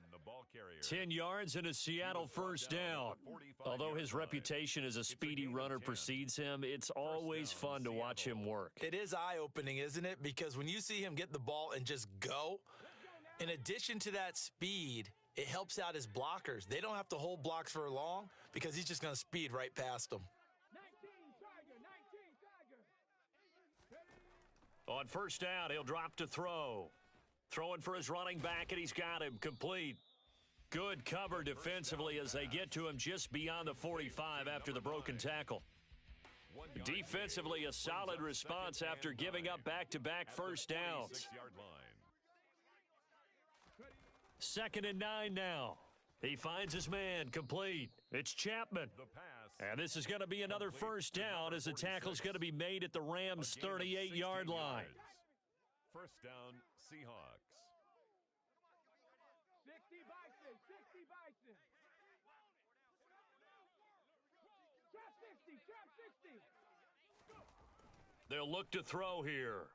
10 yards and a Seattle first down. Although his reputation as a speedy runner precedes him, it's always fun to watch him work. It is eye-opening, isn't it? Because when you see him get the ball and just go, in addition to that speed, it helps out his blockers. They don't have to hold blocks for long because he's just going to speed right past them. On first down, he'll drop to throw. Throwing for his running back, and he's got him complete. Good cover defensively as they get to him just beyond the 45 after the broken tackle. Defensively, a solid response after giving up back-to-back first downs. 2nd and 9 now. He finds his man complete. It's Chapman. And this is going to be another first down as the tackle's going to be made at the Rams' 38-yard line. First down, Seahawks. 60 Bison, 60 Bison. Trap 60. They'll look to throw here.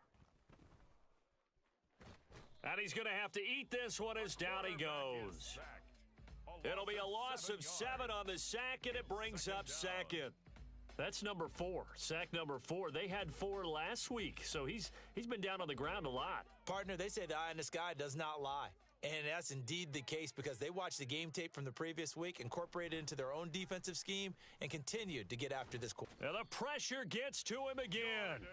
And he's going to have to eat this one as down he goes. It'll be a loss of 7 on the sack, and it brings up 2nd. That's number 4. Sack number 4. They had 4 last week, so he's been down on the ground a lot. Partner, they say the eye in the sky does not lie. And that's indeed the case because they watched the game tape from the previous week, incorporated it into their own defensive scheme, and continued to get after this. And the pressure gets to him again.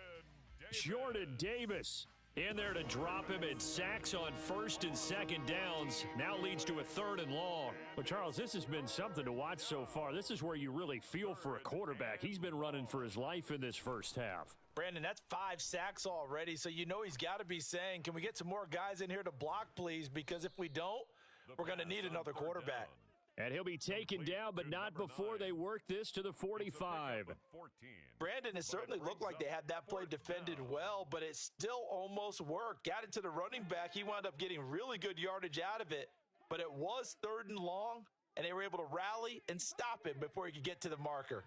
Jordan Davis in there to drop him in sacks on 1st and 2nd downs. Now leads to a 3rd and long. Well, Charles, this has been something to watch so far. This is where you really feel for a quarterback. He's been running for his life in this first half. Brandon, that's 5 sacks already, so you know he's got to be saying, can we get some more guys in here to block, please? Because if we don't, we're going to need another quarterback. And he'll be taken down, but not before they work this to the 45. Brandon, it certainly looked like they had that play defended well, but it still almost worked. Got it to the running back. He wound up getting really good yardage out of it, but it was 3rd and long, and they were able to rally and stop him before he could get to the marker.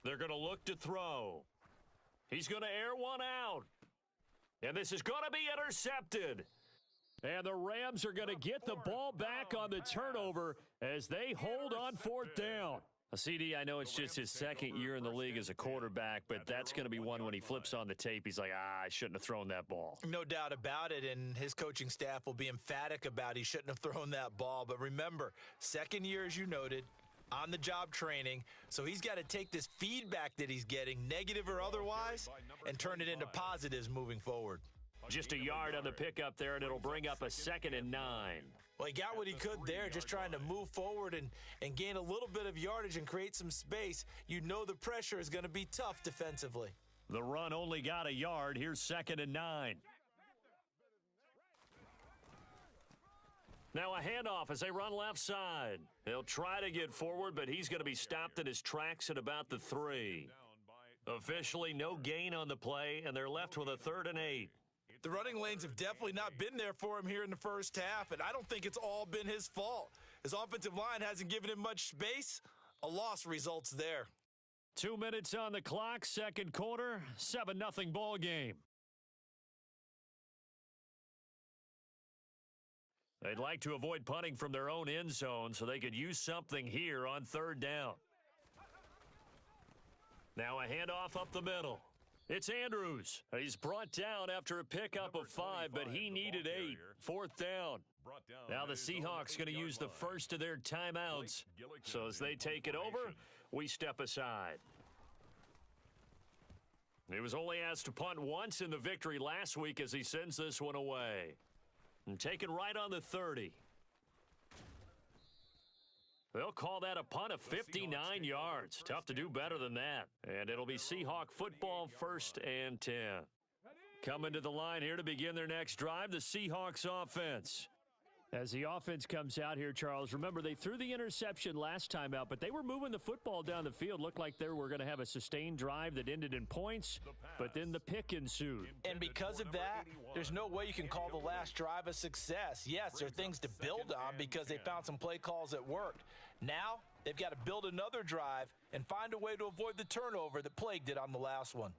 They're going to look to throw. He's going to air one out. And this is going to be intercepted. And the Rams are going to get the ball back on the turnover as they hold on 4th down. CD, I know it's just his 2nd year in the league as a quarterback, but that's going to be one when he flips on the tape. He's like, I shouldn't have thrown that ball. No doubt about it, and his coaching staff will be emphatic about he shouldn't have thrown that ball. But remember, 2nd year, as you noted, on-the-job training, so he's got to take this feedback that he's getting, negative or otherwise, and turn it into positives moving forward. Just a yard on the pickup there, and it'll bring up a 2nd and 9. Well, he got what he could there, just trying to move forward and gain a little bit of yardage and create some space. You know the pressure is going to be tough defensively. The run only got a yard. Here's 2nd and 9. Now a handoff as they run left side. He'll try to get forward, but he's going to be stopped in his tracks at about the 3. Officially no gain on the play, and they're left with a 3rd and 8. The running lanes have definitely not been there for him here in the first half, and I don't think it's all been his fault. His offensive line hasn't given him much space. A loss results there. 2 minutes on the clock, second quarter, 7-0 ball game. They'd like to avoid punting from their own end zone so they could use something here on 3rd down. Now a handoff up the middle. It's Andrews. He's brought down after a pickup of 5, but he needed 8. 4th down. Now the Seahawks going to use the first of their timeouts. So as they take it over, we step aside. He was only asked to punt once in the victory last week as he sends this one away. And taken right on the 30. They'll call that a punt of 59 yards. Tough to do better than that. And it'll be Seahawk football, 1st and 10. Coming to the line here to begin their next drive, the Seahawks offense. As the offense comes out here, Charles, remember they threw the interception last time out, but they were moving the football down the field. Looked like they were going to have a sustained drive that ended in points, but then the pick ensued. And because of that, there's no way you can call the last drive a success. Yes, there are things to build on because they found some play calls that worked. Now, they've got to build another drive and find a way to avoid the turnover that plagued it on the last one.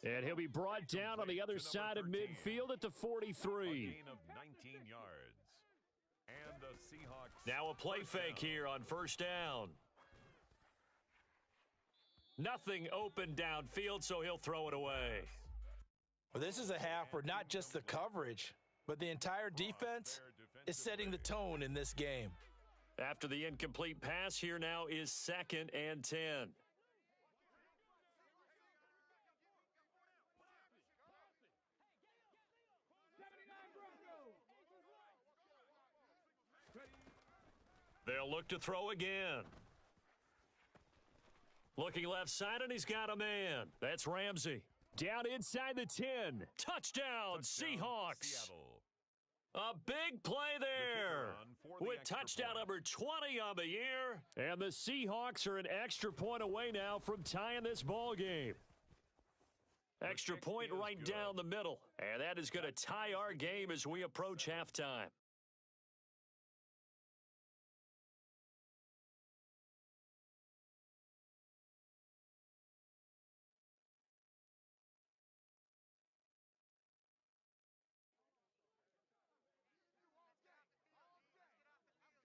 And he'll be brought down on the other side of midfield at the 43. Now a play fake here on 1st down. Nothing open downfield, so he'll throw it away. Well, this is a half where not just the coverage, but the entire defense is setting the tone in this game. After the incomplete pass, here now is 2nd and 10. They'll look to throw again. Looking left side, and he's got a man. That's Ramsey. Down inside the 10. Touchdown, Seahawks. A big play there with touchdown number 20 on the year. And the Seahawks are an extra point away now from tying this ball game. Extra point right down the middle. And that is going to tie our game as we approach halftime.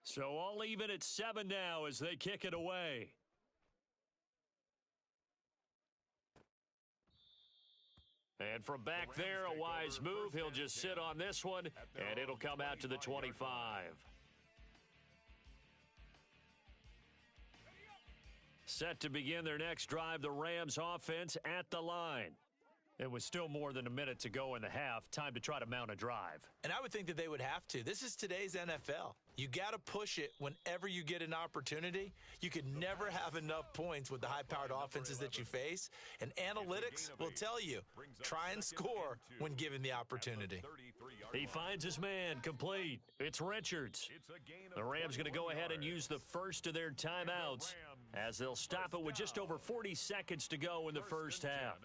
So all even at 7 now as they kick it away. And from back there, a wise move. He'll just sit on this one, and it'll come out to the 25. Set to begin their next drive, the Rams offense at the line. It was still more than a minute to go in the half. Time to try to mount a drive. And I would think that they would have to. This is today's NFL. You got to push it whenever you get an opportunity. You could never have enough points with the high-powered offenses that you face. And analytics will tell you, try and score when given the opportunity. He finds his man, complete. It's Richards. The Rams going to go ahead and use the first of their timeouts as they'll stop it with just over 40 seconds to go in the first half.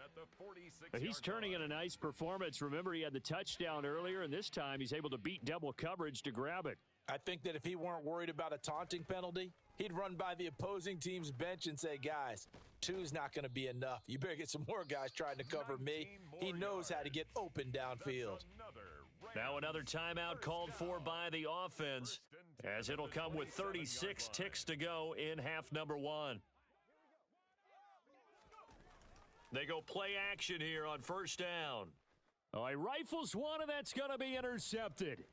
He's turning in a nice performance. Remember, he had the touchdown earlier, and this time he's able to beat double coverage to grab it. I think that if he weren't worried about a taunting penalty, he'd run by the opposing team's bench and say, guys, 2's not going to be enough. You better get some more guys trying to cover me. He knows how to get open downfield. Now another timeout called for by the offense as it'll come with 36 ticks to go in half number 1. They go play action here on 1st down. Oh, he rifles one, and that's going to be intercepted.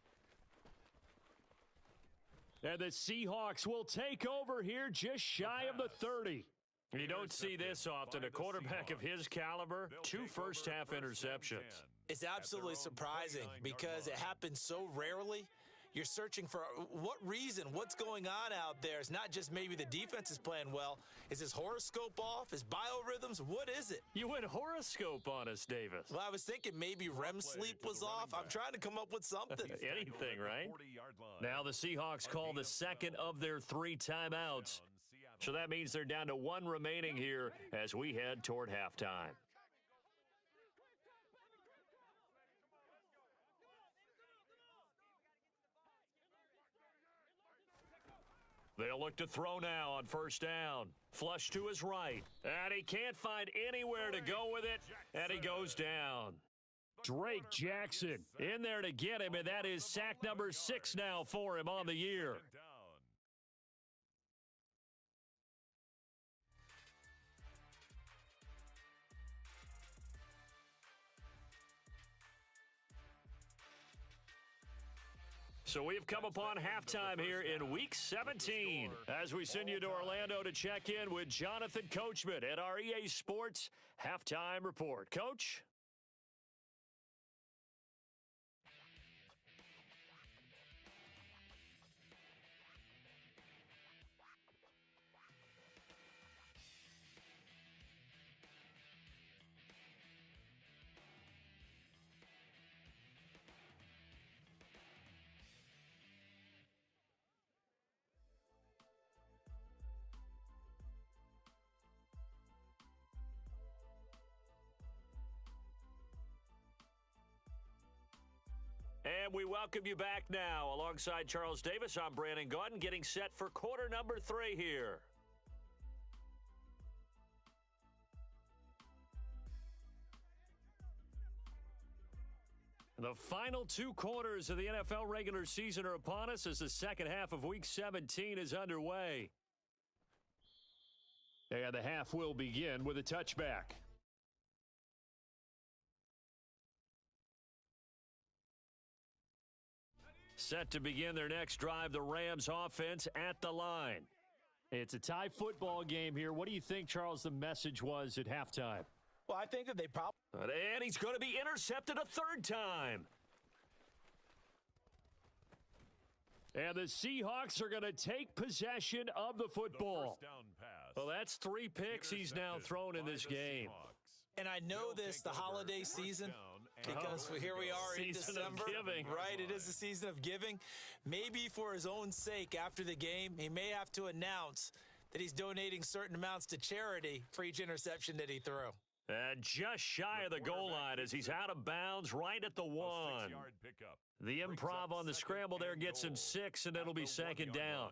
And the Seahawks will take over here just shy of the 30. You don't see this often. A quarterback of his caliber, 2 first-half interceptions. It's absolutely surprising because it happens so rarely. You're searching for what reason, what's going on out there. It's not just maybe the defense is playing well. Is his horoscope off? Is biorhythms? What is it? You went horoscope on us, Davis. Well, I was thinking maybe REM sleep was off. I'm trying to come up with something. Anything, right? Now the Seahawks call the second of their 3 timeouts. So that means they're down to one remaining here as we head toward halftime. They'll look to throw now on first down. Flush to his right. And he can't find anywhere to go with it. And he goes down. Drake Jackson in there to get him, and that is sack number 6 now for him on the year. So we've come upon halftime here in Week 17 as we send you to Orlando to check in with Jonathan Coachman at our EA Sports Halftime Report. Coach? And we welcome you back now. Alongside Charles Davis, I'm Brandon Gaudin, getting set for quarter number 3 here. The final 2 quarters of the NFL regular season are upon us as the second half of Week 17 is underway. And the half will begin with a touchback. Set to begin their next drive, the Rams offense at the line. It's a tie football game here. What do you think, Charles, the message was at halftime? Well, I think that they probably... And he's going to be intercepted a third time. And the Seahawks are going to take possession of the football. Well, that's 3 picks he's now thrown in this game. And I know this, the holiday season, because here we are in December, right? It is the season of giving. Maybe for his own sake after the game, he may have to announce that he's donating certain amounts to charity for each interception that he threw. And just shy of the goal line as he's out of bounds right at the 1. The improv on the scramble there gets him 6, and it'll be second down.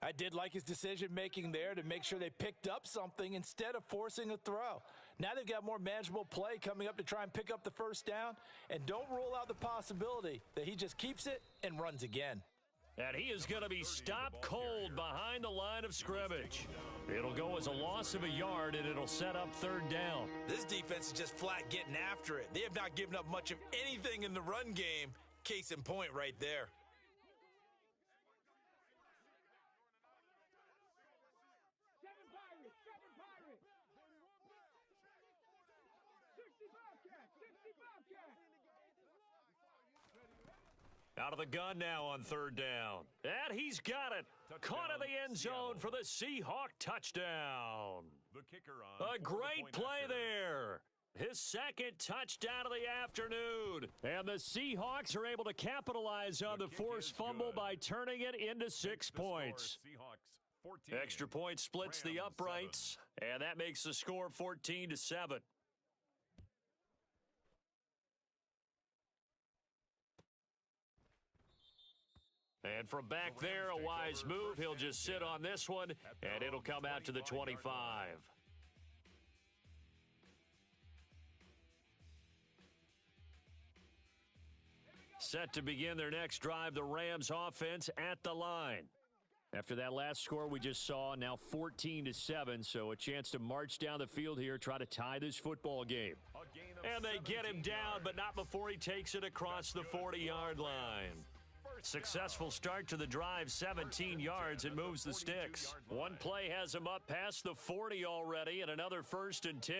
I did like his decision-making there to make sure they picked up something instead of forcing a throw. Now they've got more manageable play coming up to try and pick up the first down, and don't rule out the possibility that he just keeps it and runs again. And he is going to be stopped cold behind the line of scrimmage. It'll go as a loss of a yard, and it'll set up third down. This defense is just flat getting after it. They have not given up much of anything in the run game. Case in point right there. Out of the gun now on third down. And he's got it. Caught in the end zone for the Seahawk touchdown. A great play there. His second touchdown of the afternoon. And the Seahawks are able to capitalize on the forced fumble by turning it into 6 points. Extra point splits the uprights, and that makes the score 14-7. And from back there, a wise move. He'll just sit on this one, and it'll come out to the 25. Set to begin their next drive, the Rams offense at the line. After that last score we just saw, now 14-7, so a chance to march down the field here, try to tie this football game. And they get him down, but not before he takes it across the 40-yard line. Successful start to the drive, 17 yards, and moves the sticks. One play has him up past the 40 already, and another 1st and 10.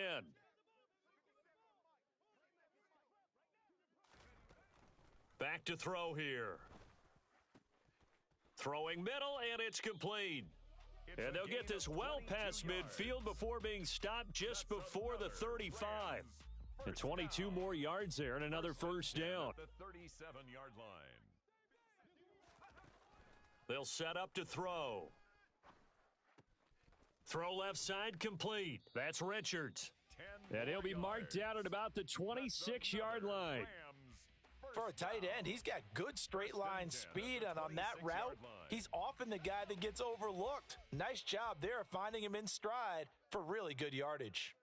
Back to throw here. Throwing middle, and it's complete. And they'll get this well past midfield before being stopped just before the 35. And 22 more yards there and another first down. The 37-yard line. They'll set up to throw. Throw left side complete. That's Richards. And he'll be marked down at about the 26-yard line. For a tight end, he's got good straight line speed, and on that route, he's often the guy that gets overlooked. Nice job there finding him in stride for really good yardage.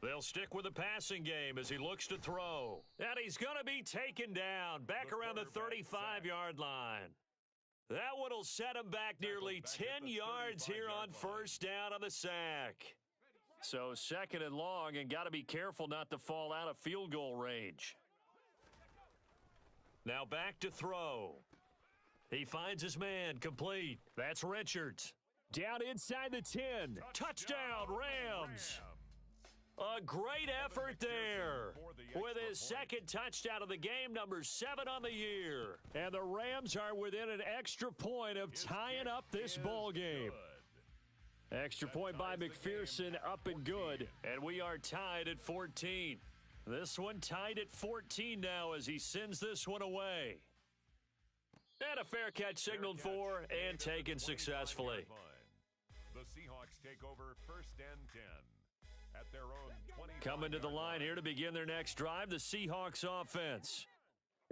They'll stick with the passing game as he looks to throw. And he's going to be taken down back around the 35-yard line. That one will set him back nearly 10 yards here on first down on the sack. So second and long, and got to be careful not to fall out of field goal range. Now back to throw. He finds his man complete. That's Richards. Down inside the 10. Touchdown, Rams. A great effort there with his second touchdown of the game, number 7 on the year. And the Rams are within an extra point of tying up this ball game. Extra point by McPherson, up and good. And we are tied at 14. This one tied at 14 now as he sends this one away. And a fair catch signaled for and taken successfully. The Seahawks take over first and 10 at their own 20. Coming to the line here to begin their next drive, the Seahawks offense.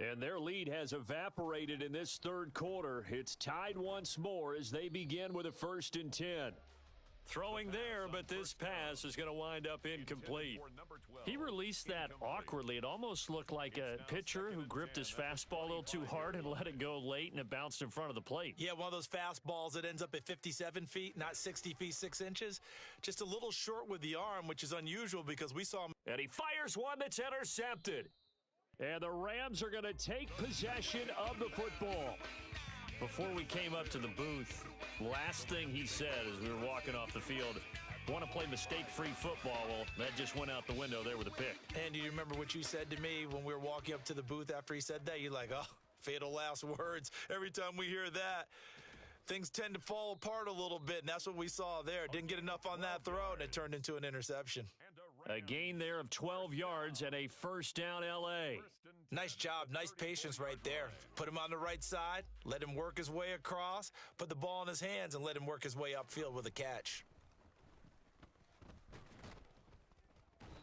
And their lead has evaporated in this third quarter. It's tied once more as they begin with a first and 10. Throwing there, but this pass is going to wind up incomplete. He released that awkwardly. It almost looked like a pitcher who gripped his fastball a little too hard and let it go late, and it bounced in front of the plate. Yeah, one of those fastballs that ends up at 57 feet, not 60 feet, 6 inches. Just a little short with the arm, which is unusual because we saw him. And he fires one that's intercepted. And the Rams are going to take possession of the football. Before we came up to the booth, last thing he said as we were walking off the field, want to play mistake-free football. Well, that just went out the window there with a pick. And do you remember what you said to me when we were walking up to the booth after he said that? You're like, oh, fatal last words. Every time we hear that, things tend to fall apart a little bit, and that's what we saw there. Didn't get enough on that throw, and it turned into an interception. A gain there of 12 yards and a first down L.A. Nice job. Nice patience right there. Put him on the right side, let him work his way across, put the ball in his hands, and let him work his way upfield with a catch.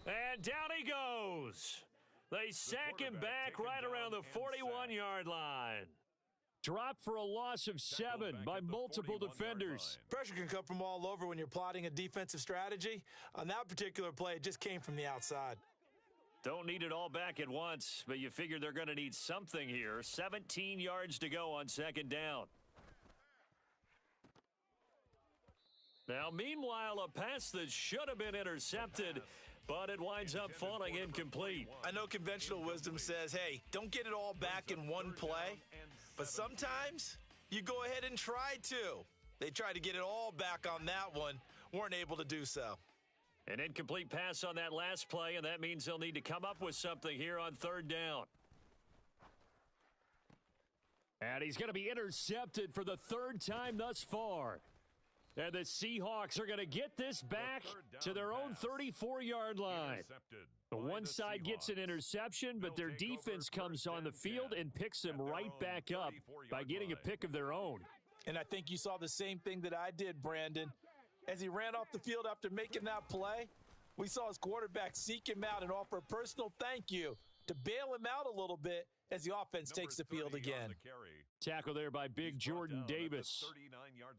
And down he goes. They sack him back right around the 41-yard line. Dropped for a loss of 7 by multiple defenders. Pressure can come from all over when you're plotting a defensive strategy. On that particular play, it just came from the outside. Don't need it all back at once, but you figure they're going to need something here. 17 yards to go on second down. Now, meanwhile, a pass that should have been intercepted, but it winds up falling incomplete. I know conventional wisdom says, hey, don't get it all back in one play, but sometimes you go ahead and try to. They tried to get it all back on that one, weren't able to do so. An incomplete pass on that last play, and that means they'll need to come up with something here on third down. And he's going to be intercepted for the third time thus far. And the Seahawks are going to get this back to their own 34-yard line. The one side gets an interception, but their defense comes on the field and picks them right back up by getting a pick of their own. And I think you saw the same thing that I did, Brandon. As he ran off the field after making that play, we saw his quarterback seek him out and offer a personal thank you to bail him out a little bit as the offense takes the field again. Tackle there by big Jordan Davis.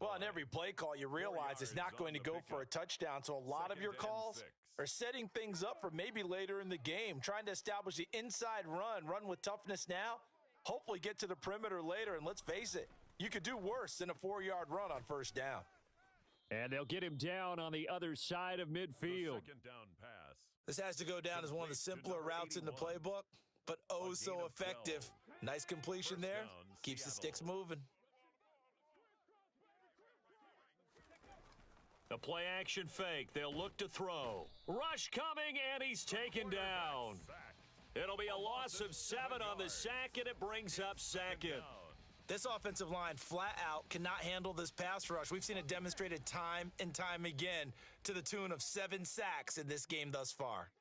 Well, on every play call, you realize it's not going to go for a touchdown, so a lot of your calls are setting things up for maybe later in the game, trying to establish the inside run with toughness now, hopefully get to the perimeter later, and let's face it, you could do worse than a 4-yard run on first down. And they'll get him down on the other side of midfield. This has to go down as one of the simpler routes in the playbook, but oh so effective. Nice completion there. Keeps the sticks moving. A play action fake. They'll look to throw. Rush coming, and he's taken down. It'll be a loss of 7 on the sack, and it brings up second. This offensive line flat out cannot handle this pass rush. We've seen it demonstrated time and time again to the tune of 7 sacks in this game thus far.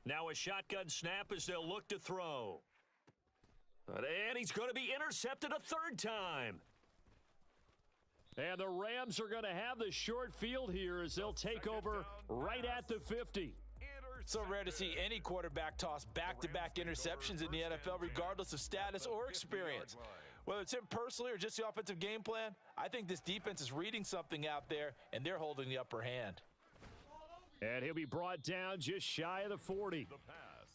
Now a shotgun snap as they'll look to throw. And he's going to be intercepted a third time. And the Rams are going to have the short field here as they'll take over right at the 50. So rare to see any quarterback toss back-to-back interceptions in the NFL, regardless of status or experience. Whether it's him personally or just the offensive game plan, I think this defense is reading something out there, and they're holding the upper hand. And he'll be brought down just shy of the 40.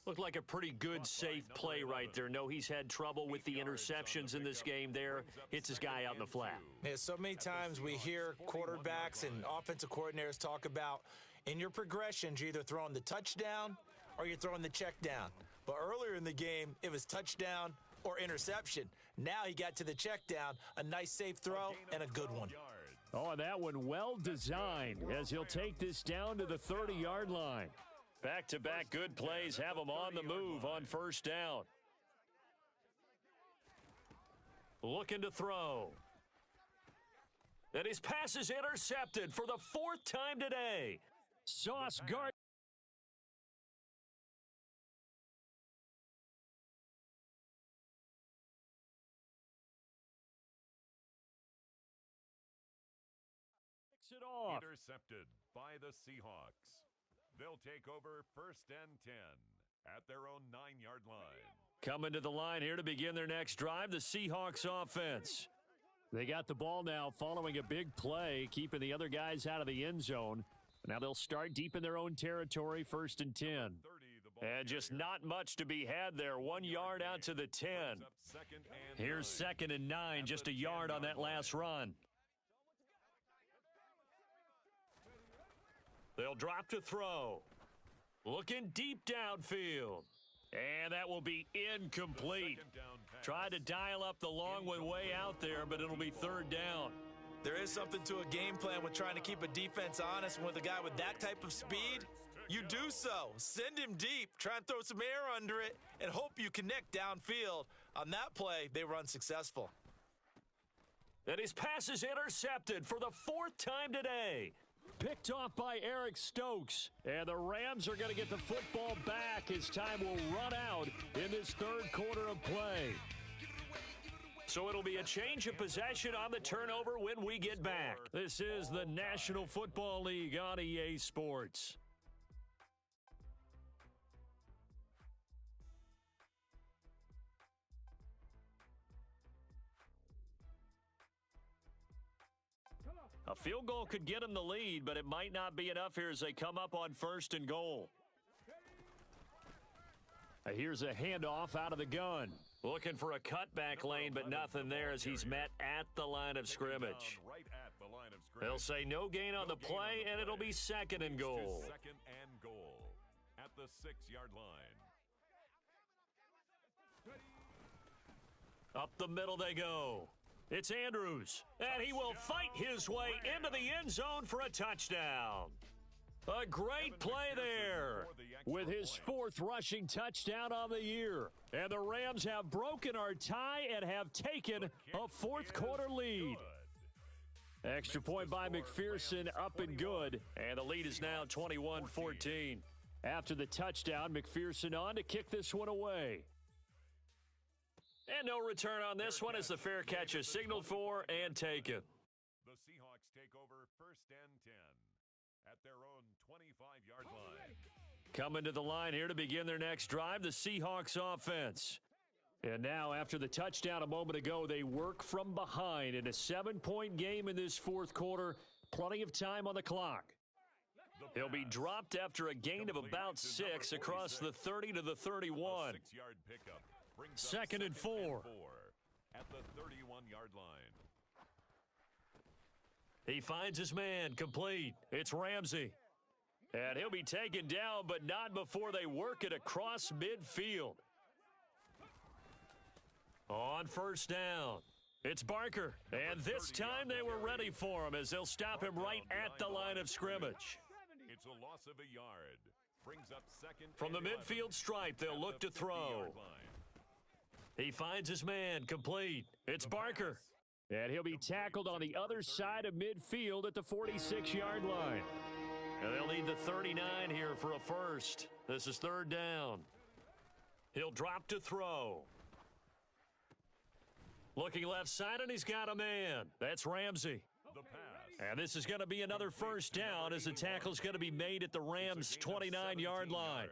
Looked like a pretty good, safe play right there. No, he's had trouble with the interceptions in this game there. Hits his guy out in the flat. Yeah, so many times we hear quarterbacks and offensive coordinators talk about in your progressions, you're either throwing the touchdown or you're throwing the check down. But earlier in the game, it was touchdown or interception. Now he got to the check down, a nice safe throw, and a good one. Oh, and that one well designed as he'll take this down to the 30-yard line. Back-to-back good plays have him on the move on first down. Looking to throw. And his pass is intercepted for the fourth time today. Sauce Gardner. Picks it off. Intercepted by the Seahawks. They'll take over first and 10 at their own 9-yard line. Coming to the line here to begin their next drive, the Seahawks offense. They got the ball now following a big play, keeping the other guys out of the end zone. Now they'll start deep in their own territory, first and 10. And just not much to be had there. 1 yard out to the 10. Here's second and 9, just a yard on that last run. They'll drop to throw. Looking deep downfield. And that will be incomplete. Tried to dial up the long one way out there, but it'll be third down. There is something to a game plan with trying to keep a defense honest. And with a guy with that type of speed, you do so. Send him deep, try and throw some air under it, and hope you connect downfield. On that play, they were unsuccessful. And his pass is intercepted for the fourth time today. Picked off by Eric Stokes. And the Rams are going to get the football back as time will run out in this third quarter of play. So it'll be a change of possession on the turnover when we get back. This is the National Football League on EA Sports. A field goal could get them the lead, but it might not be enough here as they come up on first and goal. Here's a handoff out of the gun. Looking for a cutback lane, but nothing there as he's met at the line of scrimmage. They'll say no gain on the play, and it'll be second and goal. Second and goal at the 6-yard line. Up the middle they go. It's Andrews, and he will fight his way into the end zone for a touchdown. A great play there. With his fourth rushing touchdown on the year. And the Rams have broken our tie and have taken a fourth quarter lead. Extra point by McPherson, up and good. And the lead is now 21-14. After the touchdown, McPherson on to kick this one away. And no return on this one as the fair catch is signaled for and taken. The Seahawks take over first and 10 at their own 25-yard line. Coming to the line here to begin their next drive, the Seahawks offense. And now, after the touchdown a moment ago, they work from behind in a 7-point game in this fourth quarter. Plenty of time on the clock. He'll be dropped after a gain of about 6 across the 30 to the 31. 6-yard pickup. Second and 4. At the 31-yard line. He finds his man, complete. It's Ramsey. And he'll be taken down, but not before they work it across midfield. On first down, it's Barker. And this time they were ready for him as they'll stop him right at the line of scrimmage. It's a loss of a yard. Brings up second. From the midfield stripe, they'll look to throw. He finds his man, complete. It's Barker. And he'll be tackled on the other side of midfield at the 46-yard line. And they'll need the 39 here for a first. This is third down. He'll drop to throw. Looking left side, and he's got a man. That's Ramsey. The pass. And this is going to be another first down as the tackle's going to be made at the Rams' 29-yard line.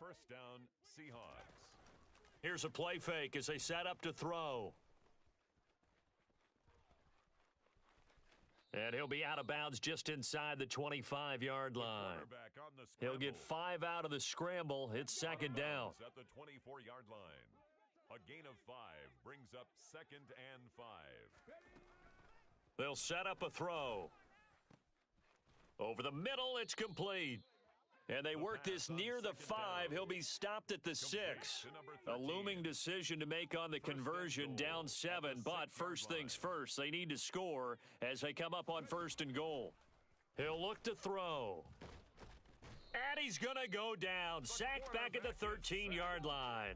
First down, Seahawks. Here's a play fake as they set up to throw. And he'll be out of bounds just inside the 25-yard line. He'll get 5 out of the scramble. It's second down. At the 24-yard line. A gain of 5 brings up 2nd and 5. They'll set up a throw. Over the middle, it's complete. And they work this near the 5. He'll be stopped at the 6. A looming decision to make on the conversion, down 7. But first things first, they need to score as they come up on 1st and goal. He'll look to throw. And he's going to go down. Sacked back at the 13-yard line.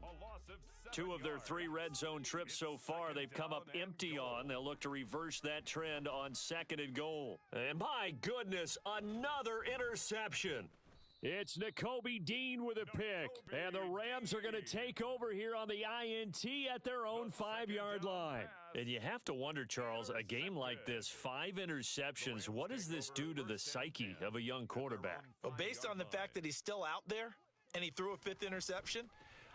2 of their 3 red zone trips so far, they've come up empty on. They'll look to reverse that trend on 2nd and goal. And my goodness, another interception. It's Nakobe Dean with a pick, and the Rams are going to take over here on the INT at their own 5-yard line. And you have to wonder, Charles, a game like this, 5 interceptions, what does this do to the psyche of a young quarterback? Well, based on the fact that he's still out there and he threw a 5th interception,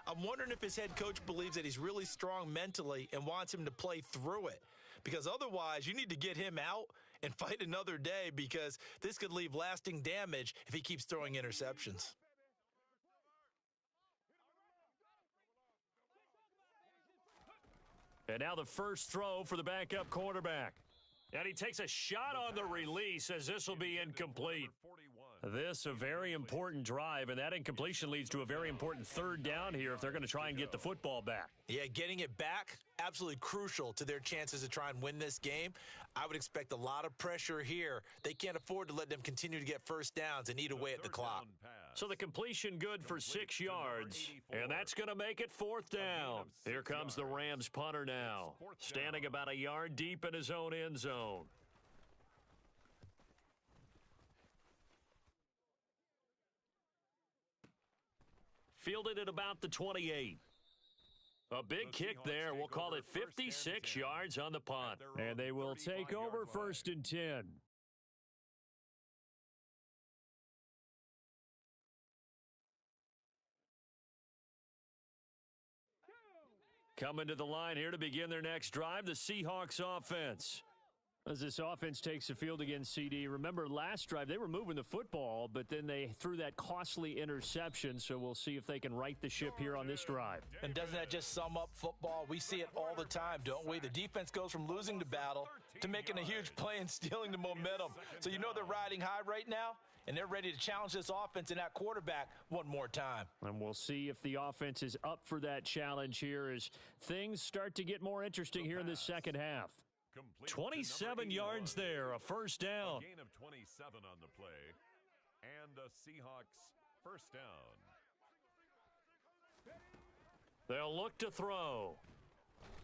I'm wondering if his head coach believes that he's really strong mentally and wants him to play through it. Because otherwise, you need to get him out and fight another day, because this could leave lasting damage if he keeps throwing interceptions. And now the first throw for the backup quarterback. And he takes a shot on the release as this will be incomplete. This a very important drive, and that incompletion leads to a very important 3rd down here if they're going to try and get the football back. Yeah, getting it back, absolutely crucial to their chances to try and win this game. I would expect a lot of pressure here. They can't afford to let them continue to get first downs and eat away at the clock. So the completion good for 6 yards, and that's going to make it 4th down. Here comes the Rams punter now, standing about a yard deep in his own end zone. Fielded at about the 28. A big kick there. We'll call it 56 yards on the punt. And they will take over 1st and 10. Coming to the line here to begin their next drive, the Seahawks offense. As this offense takes the field against CD, remember last drive they were moving the football, but then they threw that costly interception, so we'll see if they can right the ship here on this drive. And doesn't that just sum up football? We see it all the time, don't we? The defense goes from losing the battle to making a huge play and stealing the momentum. So you know they're riding high right now, and they're ready to challenge this offense and that quarterback one more time. And we'll see if the offense is up for that challenge here as things start to get more interesting here in the second half. 27 yards there, a first down. A gain of 27 on the play, and a Seahawks first down. They'll look to throw.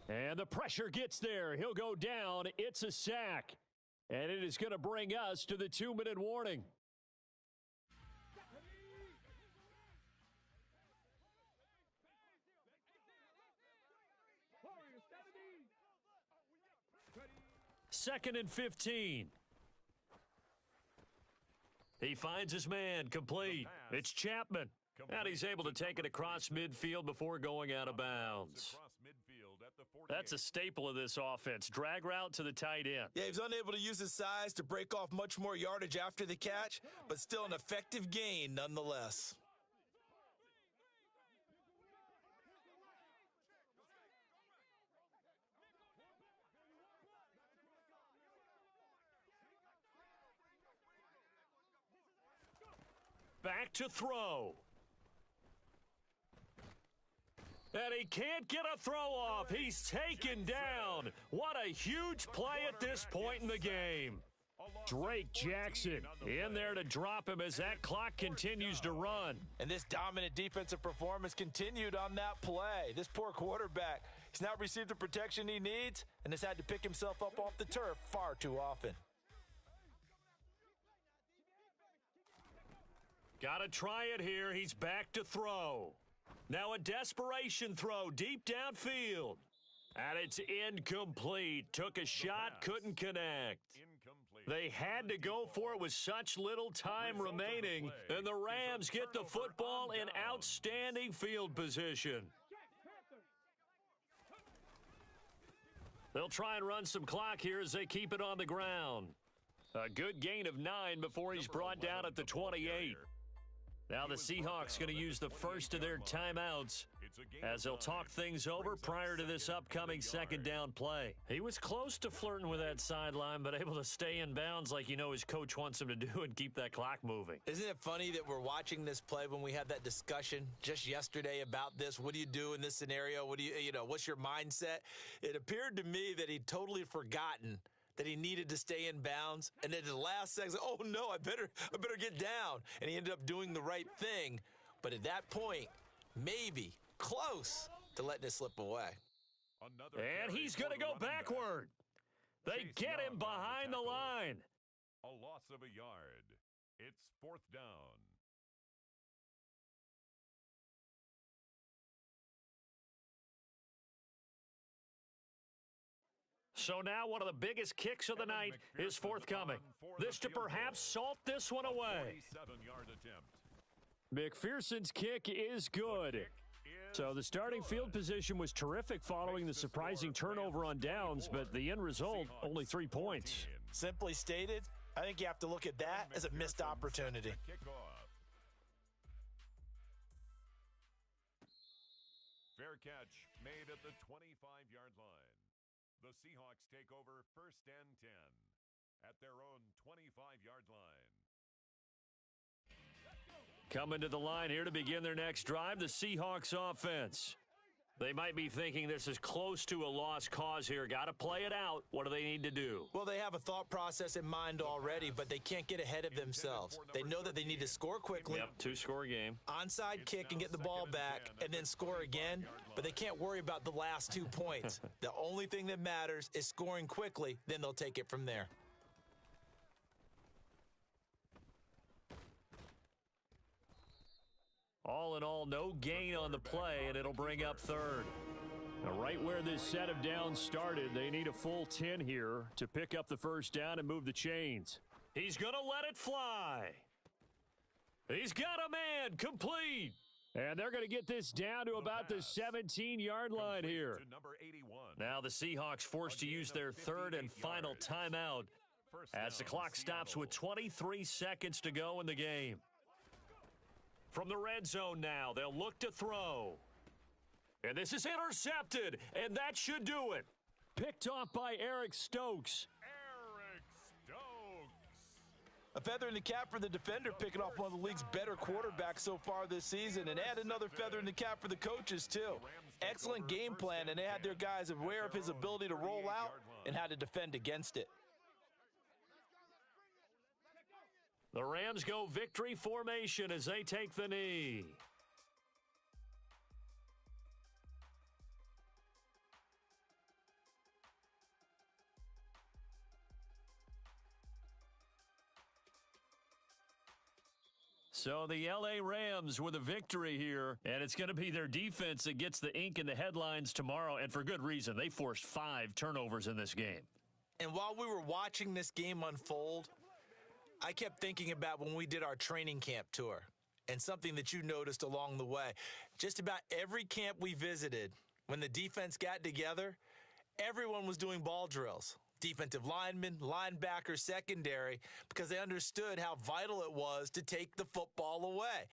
And the pressure gets there. He'll go down. It's a sack. And it is going to bring us to the 2-minute warning. Second and 15. He finds his man, complete. It's Chapman. And he's able to take it across midfield before going out of bounds. That's a staple of this offense. Drag route to the tight end. Yeah, he was unable to use his size to break off much more yardage after the catch, but still an effective gain nonetheless. Back to throw. And he can't get a throw off. He's taken down. What a huge play at this point in the game. Drake Jackson in there to drop him as that clock continues to run. And this dominant defensive performance continued on that play. This poor quarterback, he's not received the protection he needs and has had to pick himself up off the turf far too often. Got to try it here. He's back to throw. Now a desperation throw deep downfield. And it's incomplete. Took a shot, couldn't connect. They had to go for it with such little time remaining, and the Rams get the football in outstanding field position. They'll try and run some clock here as they keep it on the ground. A good gain of 9 before he's brought down at the 28. Now the Seahawks going to use the first of their timeouts as they'll talk things over prior to this upcoming second down play. He was close to flirting with that sideline, but able to stay in bounds like you know his coach wants him to do and keep that clock moving. Isn't it funny that we're watching this play when we had that discussion just yesterday about this? What do you do in this scenario? What do you know, what's your mindset? It appeared to me that he'd totally forgotten that he needed to stay in bounds, and then at the last second, oh no, I better get down. And he ended up doing the right thing. But at that point, maybe close to letting it slip away. And he's going to go backward. They get him behind the line. A loss of a yard. It's 4th down. So now one of the biggest kicks of the night is forthcoming. This to perhaps salt this one away. 47-yard attempt. McPherson's kick is good. So the starting field position was terrific following the surprising turnover on downs, but the end result, only 3 points. Simply stated, I think you have to look at that as a missed opportunity. Kickoff. Fair catch made at the 25-yard line. The Seahawks take over 1st and 10 at their own 25-yard line. Coming to the line here to begin their next drive, the Seahawks offense. They might be thinking this is close to a lost cause here. Got to play it out. What do they need to do? Well, they have a thought process in mind already, but they can't get ahead of themselves. They know that they need to score quickly. Yep, 2-score game. Onside kick and get the ball back and then score again, but they can't worry about the last 2 points. The only thing that matters is scoring quickly, then they'll take it from there. All in all, no gain on the play, and it'll bring up 3rd. Now, right where this set of downs started, they need a full 10 here to pick up the first down and move the chains. He's going to let it fly. He's got a man, complete. And they're going to get this down to about the 17-yard line here. Now the Seahawks forced to use their 3rd and final timeout as the clock stops with 23 seconds to go in the game. From the red zone now, they'll look to throw. And this is intercepted, and that should do it. Picked off by Eric Stokes. Eric Stokes. A feather in the cap for the defender, picking off one of the league's better quarterbacks so far this season, and add another feather in the cap for the coaches, too. Excellent game plan, and they had their guys aware of his ability to roll out and how to defend against it. The Rams go victory formation as they take the knee. So the L.A. Rams with a victory here, and it's going to be their defense that gets the ink in the headlines tomorrow, and for good reason. They forced 5 turnovers in this game. And while we were watching this game unfold, I kept thinking about when we did our training camp tour and something that you noticed along the way. Just about every camp we visited, when the defense got together, everyone was doing ball drills. Defensive linemen, linebackers, secondary, because they understood how vital it was to take the football away.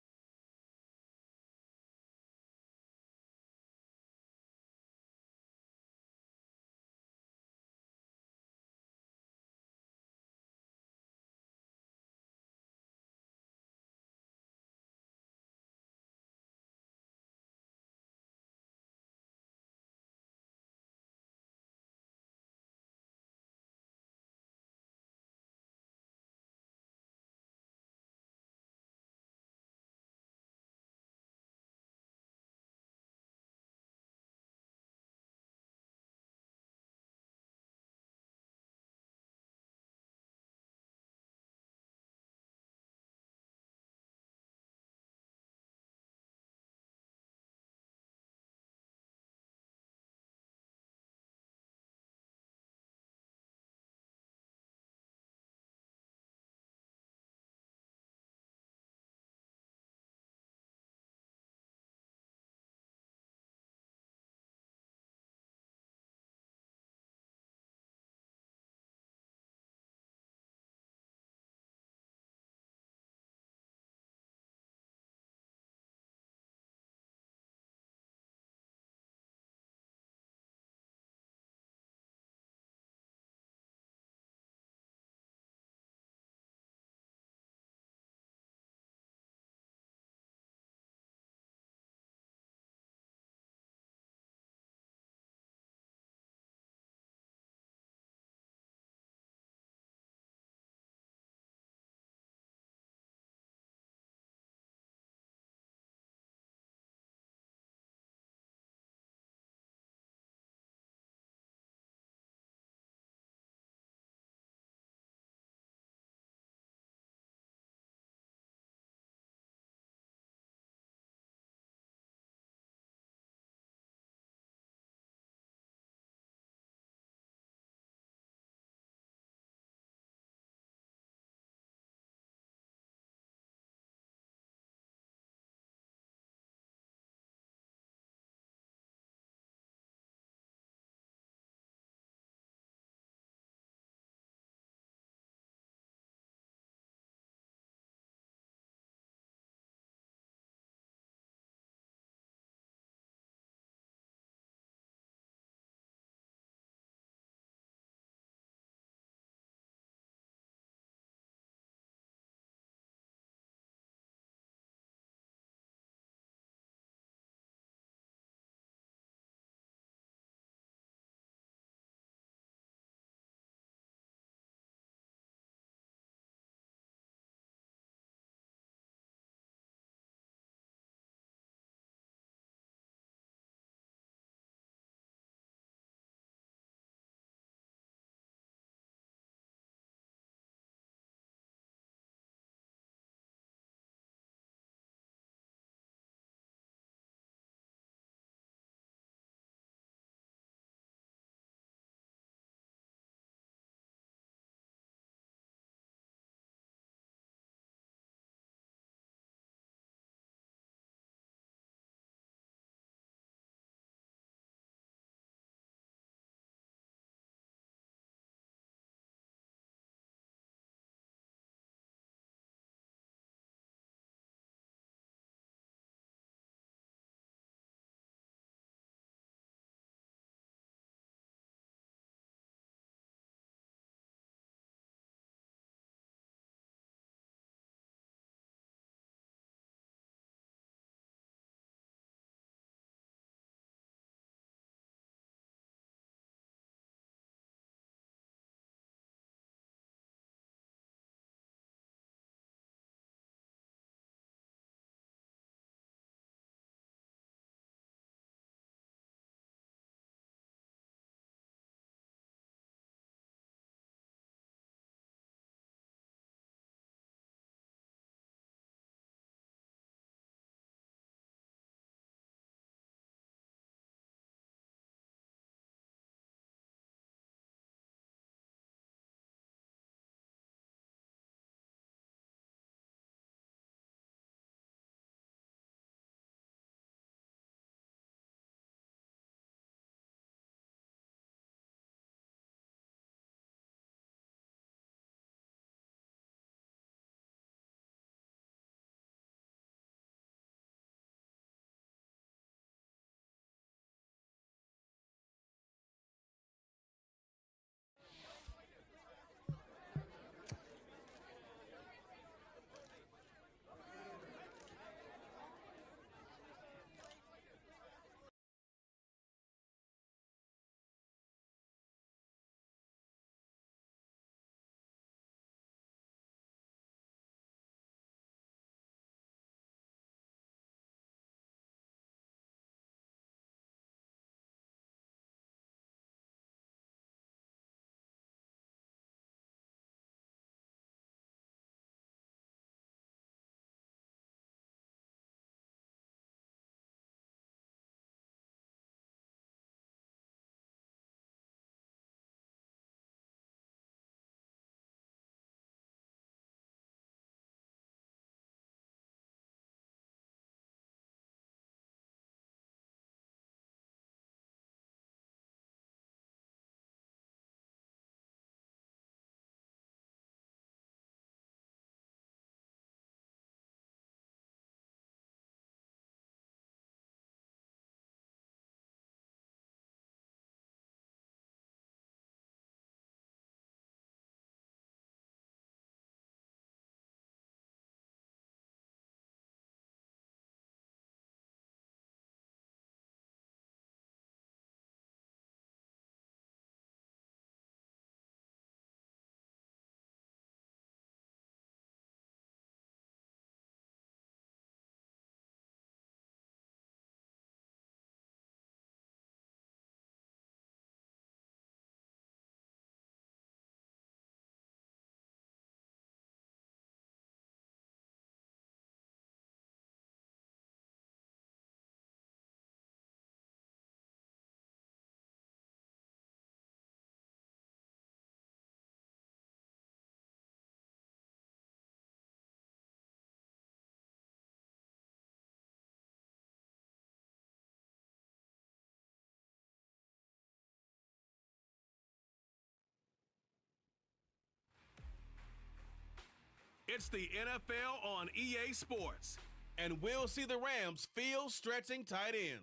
It's the NFL on EA Sports, and we'll see the Rams' field-stretching tight end.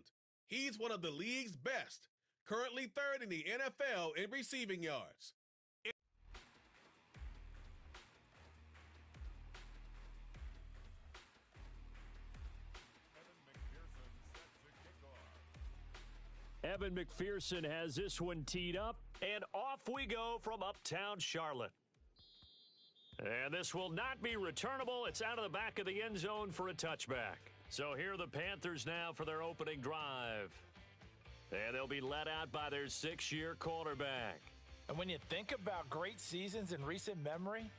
He's one of the league's best, currently third in the NFL in receiving yards. Evan McPherson has this one teed up. And off we go from uptown Charlotte. And this will not be returnable. It's out of the back of the end zone for a touchback. So here are the Panthers now for their opening drive. And they'll be led out by their 6-year quarterback. And when you think about great seasons in recent memory,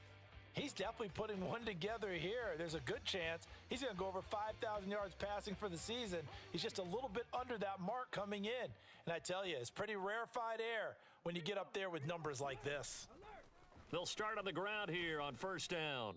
he's definitely putting one together here. There's a good chance he's going to go over 5,000 yards passing for the season. He's just a little bit under that mark coming in. And I tell you, it's pretty rarefied air when you get up there with numbers like this. They'll start on the ground here on first down.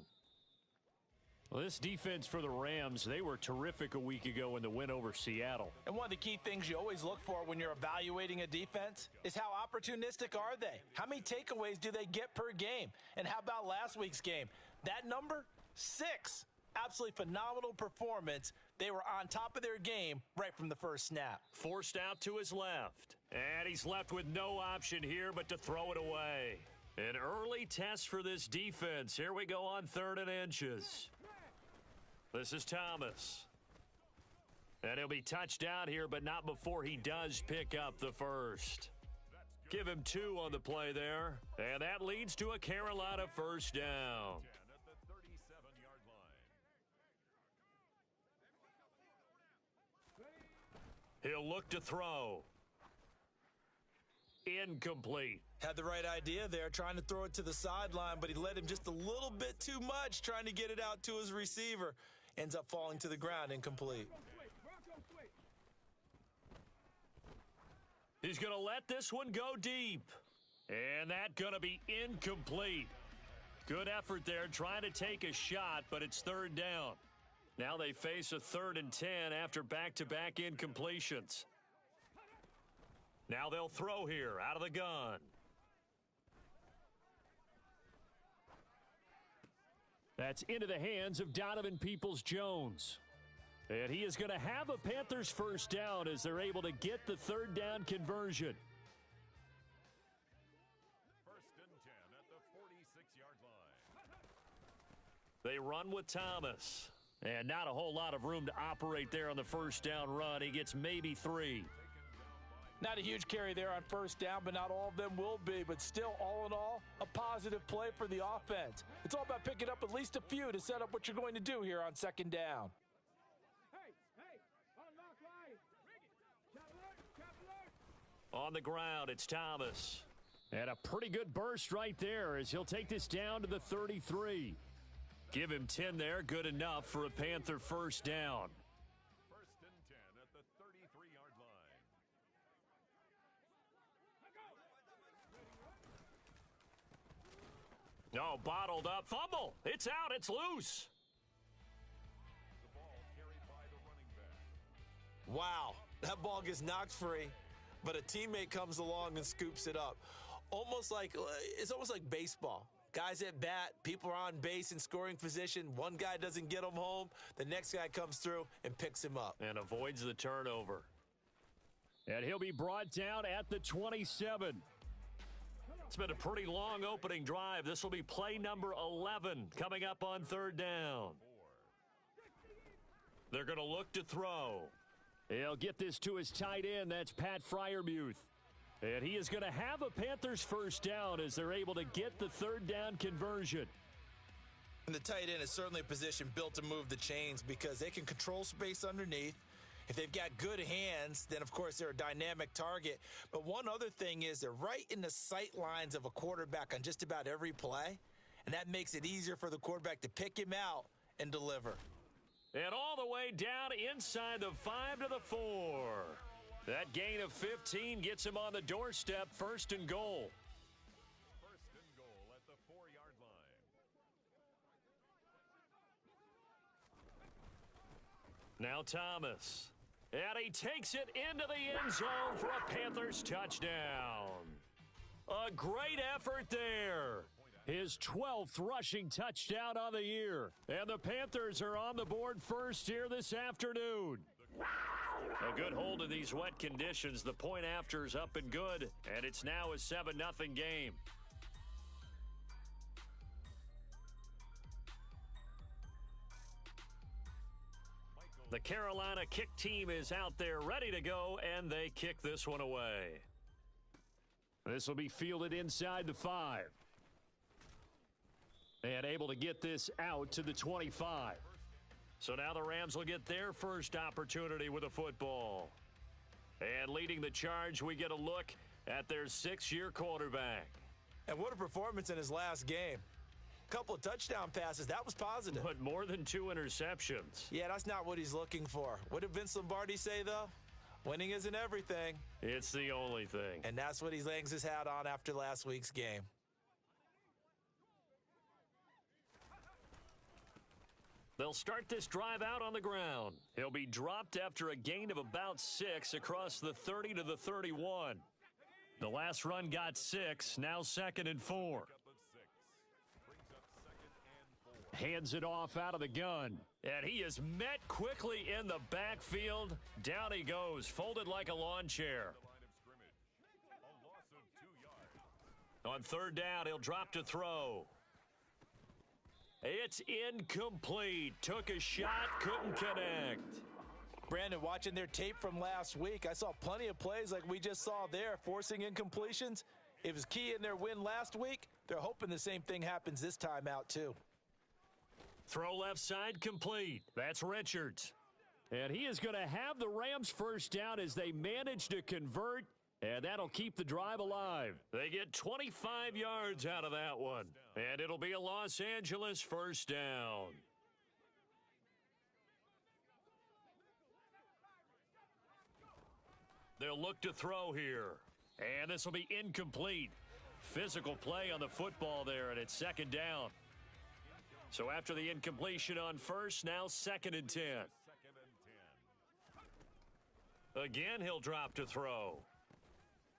Well, this defense for the Rams, they were terrific a week ago in the win over Seattle. And one of the key things you always look for when you're evaluating a defense is how opportunistic are they? How many takeaways do they get per game? And how about last week's game? That number, 6. Absolutely phenomenal performance. They were on top of their game right from the first snap. Forced out to his left. And he's left with no option here but to throw it away. An early test for this defense. Here we go on 3rd and inches. This is Thomas. And he'll be touched down here, but not before he does pick up the first. Give him 2 on the play there. And that leads to a Carolina first down. He'll look to throw. Incomplete. Had the right idea there, trying to throw it to the sideline, but he led him just a little bit too much, trying to get it out to his receiver. Ends up falling to the ground, incomplete. He's going to let this one go deep. And that's going to be incomplete. Good effort there, trying to take a shot, but it's 3rd down. Now they face a 3rd and 10 after back-to-back incompletions. Now they'll throw here out of the gun. That's into the hands of Donovan Peoples-Jones. And he is going to have a Panthers first down as they're able to get the 3rd down conversion. 1st and 10 at the 46-yard line. They run with Thomas. And not a whole lot of room to operate there on the first down run. He gets maybe 3. Not a huge carry there on first down, but not all of them will be. But still, all in all, a positive play for the offense. It's all about picking up at least a few to set up what you're going to do here on 2nd down. On the ground, it's Thomas. And a pretty good burst right there as he'll take this down to the 33. Give him 10 there, good enough for a Panther first down. 1st and 10 at the 33-yard line. Oh, bottled up. Fumble. It's out. It's loose. The ball carried by the running back. Wow, that ball gets knocked free, but a teammate comes along and scoops it up. It's almost like baseball. Guys at bat, people are on base in scoring position. One guy doesn't get him home. The next guy comes through and picks him up. And avoids the turnover. And he'll be brought down at the 27. It's been a pretty long opening drive. This will be play number 11 coming up on 3rd down. They're going to look to throw. He'll get this to his tight end. That's Pat Freiermuth. And he is going to have a Panthers first down as they're able to get the 3rd down conversion. And the tight end is certainly a position built to move the chains because they can control space underneath. If they've got good hands, then, of course, they're a dynamic target. But one other thing is they're right in the sight lines of a quarterback on just about every play, and that makes it easier for the quarterback to pick him out and deliver. And all the way down inside the 5 to the 4. That gain of 15 gets him on the doorstep, 1st and goal. 1st and goal at the 4-yard line. Now Thomas. And he takes it into the end zone for a Panthers touchdown. A great effort there. his 12th rushing touchdown on the year. And the Panthers are on the board first here this afternoon. A good hold in these wet conditions. The point after is up and good, and it's now a 7-0 game. The Carolina kick team is out there ready to go, and they kick this one away. This will be fielded inside the 5. And able to get this out to the 25. So now the Rams will get their first opportunity with a football. And leading the charge, we get a look at their 6-year quarterback. And what a performance in his last game. Couple of touchdown passes. That was positive. But more than 2 interceptions. Yeah, that's not what he's looking for. What did Vince Lombardi say, though? Winning isn't everything. It's the only thing. And that's what he hangs his hat on after last week's game. They'll start this drive out on the ground. He'll be dropped after a gain of about 6 across the 30 to the 31. The last run got 6, now 2nd and 4. Hands it off out of the gun. And he is met quickly in the backfield. Down he goes, folded like a lawn chair. On 3rd down, he'll drop to throw. It's incomplete. Took a shot, couldn't connect. Brandon, watching their tape from last week, I saw plenty of plays like we just saw there, forcing incompletions. It was key in their win last week. They're hoping the same thing happens this time out, too. Throw left side complete. That's Richards. And he is going to have the Rams first down as they manage to convert, and that'll keep the drive alive. They get 25 yards out of that one, and it'll be a Los Angeles first down. They'll look to throw here, and this will be incomplete. Physical play on the football there, and it's 2nd down. So after the incompletion on 1st, now 2nd and 10. Again, he'll drop to throw.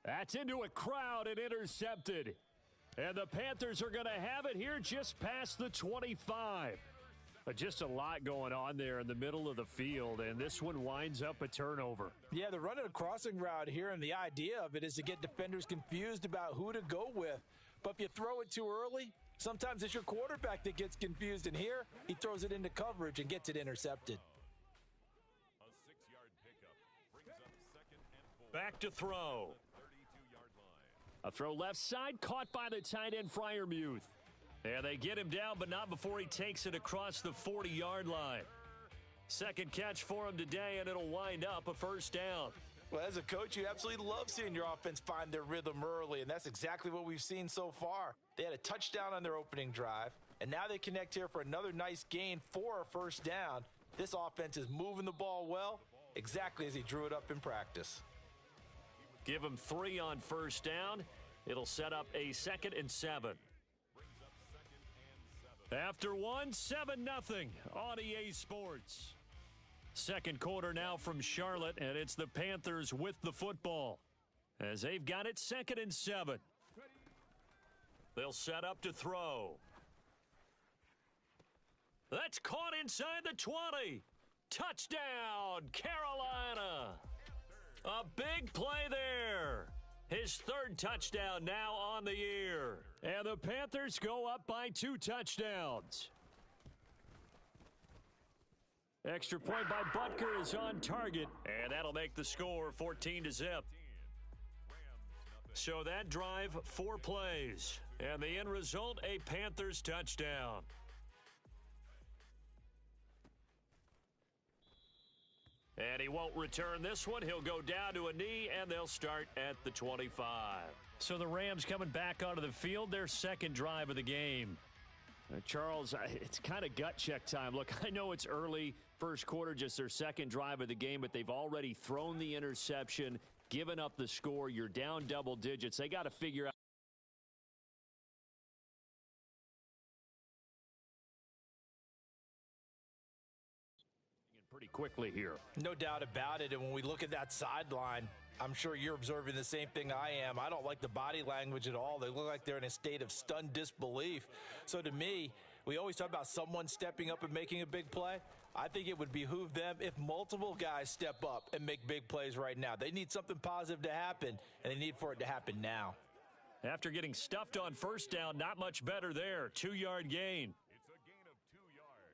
That's into a crowd and intercepted. And the Panthers are going to have it here just past the 25. Just a lot going on there in the middle of the field, and this one winds up a turnover. Yeah, they're running a crossing route here, and the idea of it is to get defenders confused about who to go with. But if you throw it too early, sometimes it's your quarterback that gets confused, and here he throws it into coverage and gets it intercepted. A 6-yard pickup brings up 2nd and 4. Back to throw. 32-yard line. A throw left side, caught by the tight end Freiermuth. And they get him down, but not before he takes it across the 40-yard line. 2nd catch for him today, and it'll wind up a first down. Well, as a coach, you absolutely love seeing your offense find their rhythm early, and that's exactly what we've seen so far. They had a touchdown on their opening drive, and now they connect here for another nice gain for a first down. This offense is moving the ball well, exactly as he drew it up in practice. Give him 3 on first down. It'll set up a 2nd and 7. After 1, 7-0 on EA Sports. 2nd quarter now from Charlotte, and it's the Panthers with the football as they've got it 2nd and 7. They'll set up to throw. That's caught inside the 20. Touchdown, Carolina. A big play there. His 3rd touchdown now on the year. And the Panthers go up by 2 touchdowns. Extra point by Butker is on target. And that'll make the score 14-0. So that drive, 4 plays. And the end result, a Panthers touchdown. And he won't return this one. He'll go down to a knee, and they'll start at the 25. So the Rams coming back onto the field, their 2nd drive of the game. Charles, it's kind of gut check time. Look, I know it's early, 1st quarter, just their 2nd drive of the game, but they've already thrown the interception, given up the score. You're down double digits. They got to figure out. Pretty quickly here. No doubt about it. And when we look at that sideline, I'm sure you're observing the same thing I am. I don't like the body language at all. They look like they're in a state of stunned disbelief. So to me, we always talk about someone stepping up and making a big play. I think it would behoove them if multiple guys step up and make big plays right now. They need something positive to happen, and they need for it to happen now. After getting stuffed on first down, not much better there. 2-yard gain. It's a gain of 2 yards.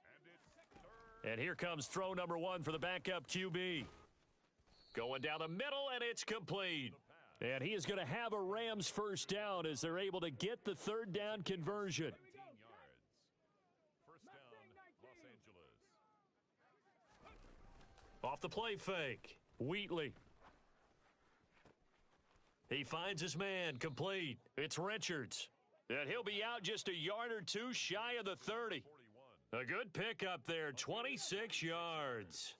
And it's third. And here comes throw number 1 for the backup QB. Going down the middle, and it's complete. And he is going to have a Rams first down as they're able to get the third down conversion. 18 yards. First down, Los Angeles. Off the play fake, Wheatley. He finds his man, complete. It's Richards. And he'll be out just a yard or two shy of the 30. 41. A good pickup there, 26 yards.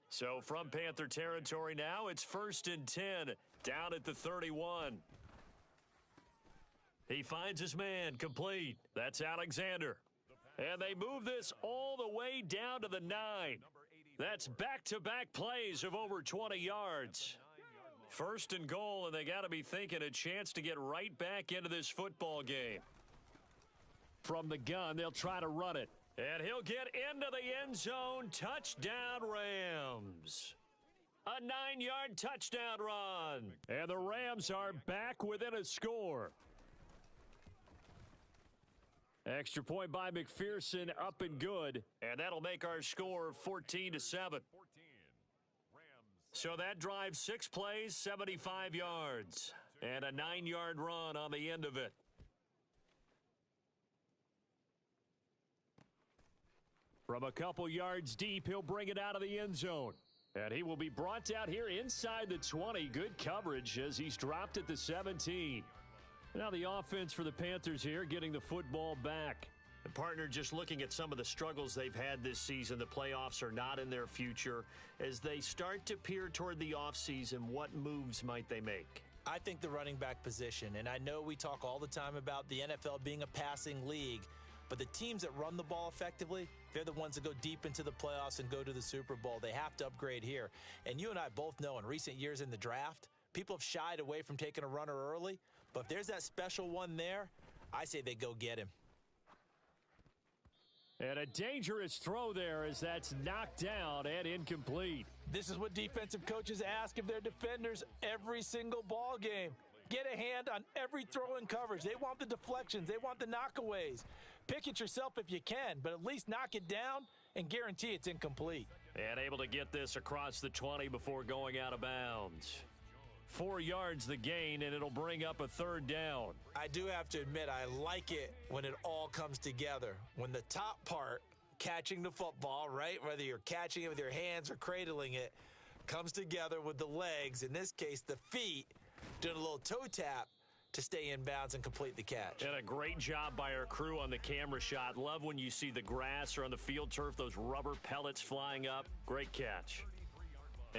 So from Panther territory now, it's 1st and 10, down at the 31. He finds his man, complete. That's Alexander. And they move this all the way down to the 9. That's back-to-back plays of over 20 yards. 1st and goal, and they got to be thinking a chance to get right back into this football game. From the gun, they'll try to run it. And he'll get into the end zone. Touchdown, Rams. A 9-yard touchdown run. And the Rams are back within a score. Extra point by McPherson, up and good. And that'll make our score 14-7. 14. Rams. So that drive, 6 plays, 75 yards. And a 9-yard run on the end of it. From a couple yards deep, he'll bring it out of the end zone. And he will be brought down here inside the 20. Good coverage as he's dropped at the 17. Now the offense for the Panthers here, getting the football back. The partner, just looking at some of the struggles they've had this season, the playoffs are not in their future. As they start to peer toward the offseason, what moves might they make? I think the running back position, and I know we talk all the time about the NFL being a passing league, but the teams that run the ball effectively, they're the ones that go deep into the playoffs and go to the Super Bowl. They have to upgrade here. And you and I both know in recent years in the draft, people have shied away from taking a runner early. But if there's that special one there, I say they go get him. And a dangerous throw there as that's knocked down and incomplete. This is what defensive coaches ask of their defenders every single ball game. Get a hand on every throw in coverage. They want the deflections. They want the knockaways. Pick it yourself if you can, but at least knock it down and guarantee it's incomplete. And able to get this across the 20 before going out of bounds. 4 yards the gain, and it'll bring up a third down. I do have to admit, I like it when it all comes together. When the top part, catching the football, right, whether you're catching it with your hands or cradling it, comes together with the legs, in this case the feet, doing a little toe tap to stay in bounds and complete the catch. And a great job by our crew on the camera shot. Love when you see the grass or on the field turf, those rubber pellets flying up. Great catch.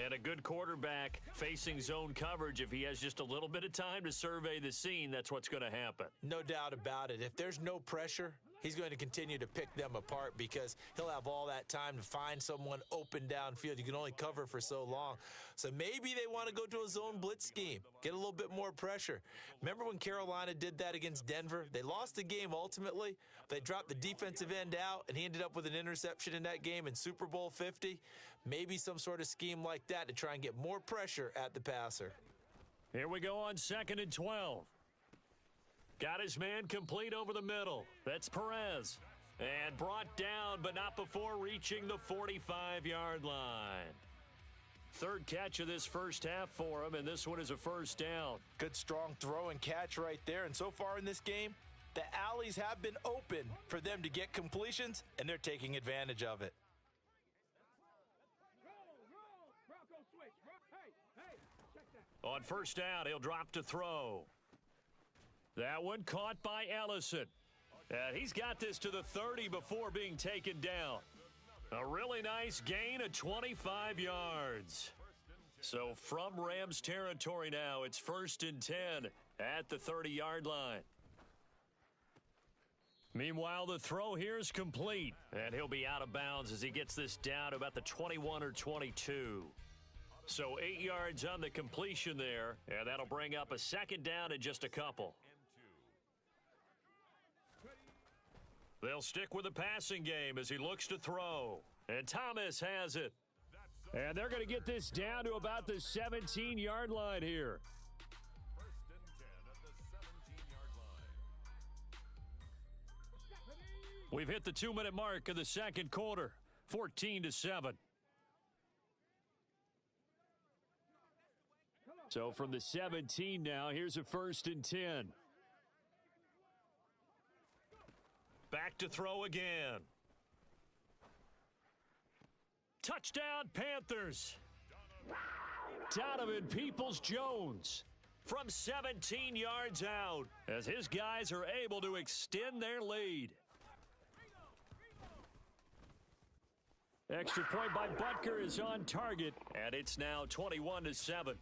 And a good quarterback facing zone coverage. If he has just a little bit of time to survey the scene, that's what's going to happen. No doubt about it. If there's no pressure, he's going to continue to pick them apart because he'll have all that time to find someone open downfield. You can only cover for so long. So maybe they want to go to a zone blitz scheme, get a little bit more pressure. Remember when Carolina did that against Denver? They lost the game ultimately. They dropped the defensive end out, and he ended up with an interception in that game in Super Bowl 50. Maybe some sort of scheme like that to try and get more pressure at the passer. Here we go on 2nd and 12. Got his man complete over the middle. That's Perez. And brought down, but not before reaching the 45-yard line. Third catch of this first half for him, and this one is a first down. Good strong throw and catch right there. And so far in this game, the alleys have been open for them to get completions, and they're taking advantage of it. Bronco switch. Hey, check that. On first down, he'll drop to throw. That one caught by Ellison. And he's got this to the 30 before being taken down. A really nice gain of 25 yards. So from Rams territory now, it's 1st and 10 at the 30-yard line. Meanwhile, the throw here is complete, and he'll be out of bounds as he gets this down to about the 21 or 22. So 8 yards on the completion there, and that'll bring up a second down in just a couple. They'll stick with the passing game as he looks to throw, and Thomas has it. And they're going to get this down to about the 17-yard line here. First and 10 at the 17-yard line. We've hit the 2-minute mark of the second quarter, 14-7. So from the 17 now, here's a 1st and 10. Back to throw again. Touchdown, Panthers. Donovan Peoples-Jones From 17 yards out as his guys are able to extend their lead. Extra point by Butker is on target. And it's now 21-7.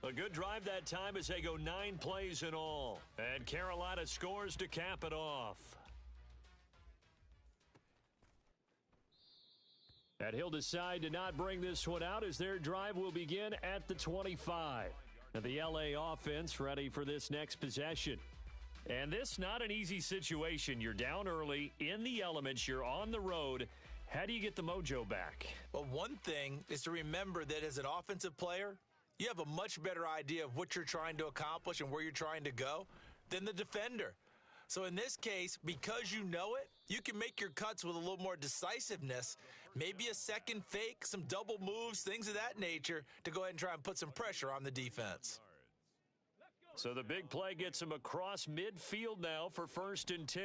A good drive that time as they go 9 plays in all. And Carolina scores to cap it off. And he'll decide to not bring this one out as their drive will begin at the 25. And the LA offense ready for this next possession. And this not an easy situation. You're down early, in the elements, you're on the road. How do you get the mojo back? Well, one thing is to remember that as an offensive player, you have a much better idea of what you're trying to accomplish and where you're trying to go than the defender. So in this case, because you know it, you can make your cuts with a little more decisiveness, maybe a second fake, some double moves, things of that nature to go ahead and try and put some pressure on the defense. So the big play gets him across midfield now for 1st and 10.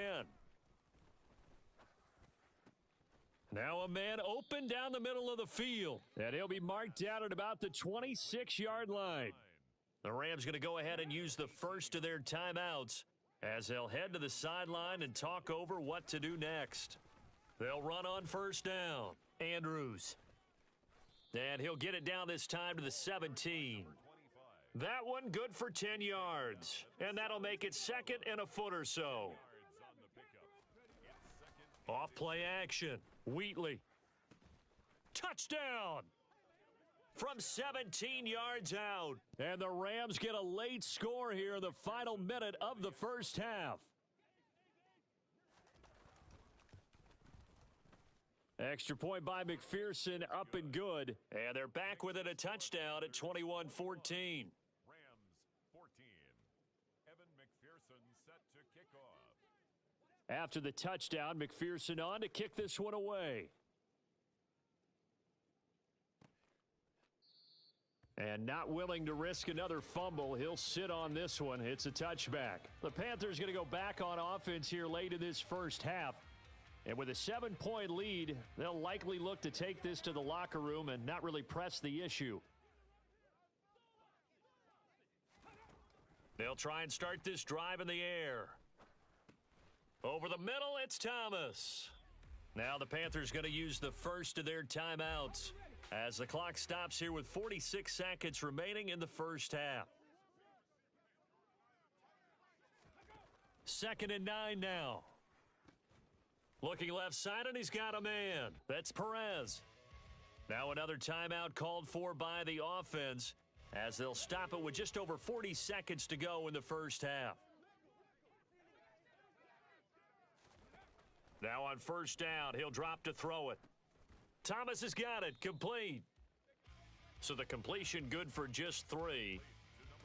Now a man open down the middle of the field. And he'll be marked down at about the 26-yard line. The Rams going to go ahead and use the first of their timeouts as they'll head to the sideline and talk over what to do next. They'll run on 1st down. Andrews. And he'll get it down this time to the 17. That one good for 10 yards. And that'll make it 2nd and a foot or so. Off play action. Wheatley. Touchdown! From 17 yards out. And the Rams get a late score here in the final minute of the first half. Extra point by McPherson, up and good. And they're back within a touchdown at 21-14. Rams 14. Evan McPherson set to kick off. After the touchdown, McPherson on to kick this one away. And not willing to risk another fumble, he'll sit on this one. It's a touchback. The Panthers going to go back on offense here late in this first half. And with a 7-point lead, they'll likely look to take this to the locker room and not really press the issue. They'll try and start this drive in the air. Over the middle, it's Thomas. Now the Panthers going to use the first of their timeouts as the clock stops here with 46 seconds remaining in the first half. 2nd and 9 now. Looking left side, and he's got a man. That's Perez. Now another timeout called for by the offense as they'll stop it with just over 40 seconds to go in the first half. Now on 1st down, he'll drop to throw it. Thomas has got it, complete. So the completion good for just 3.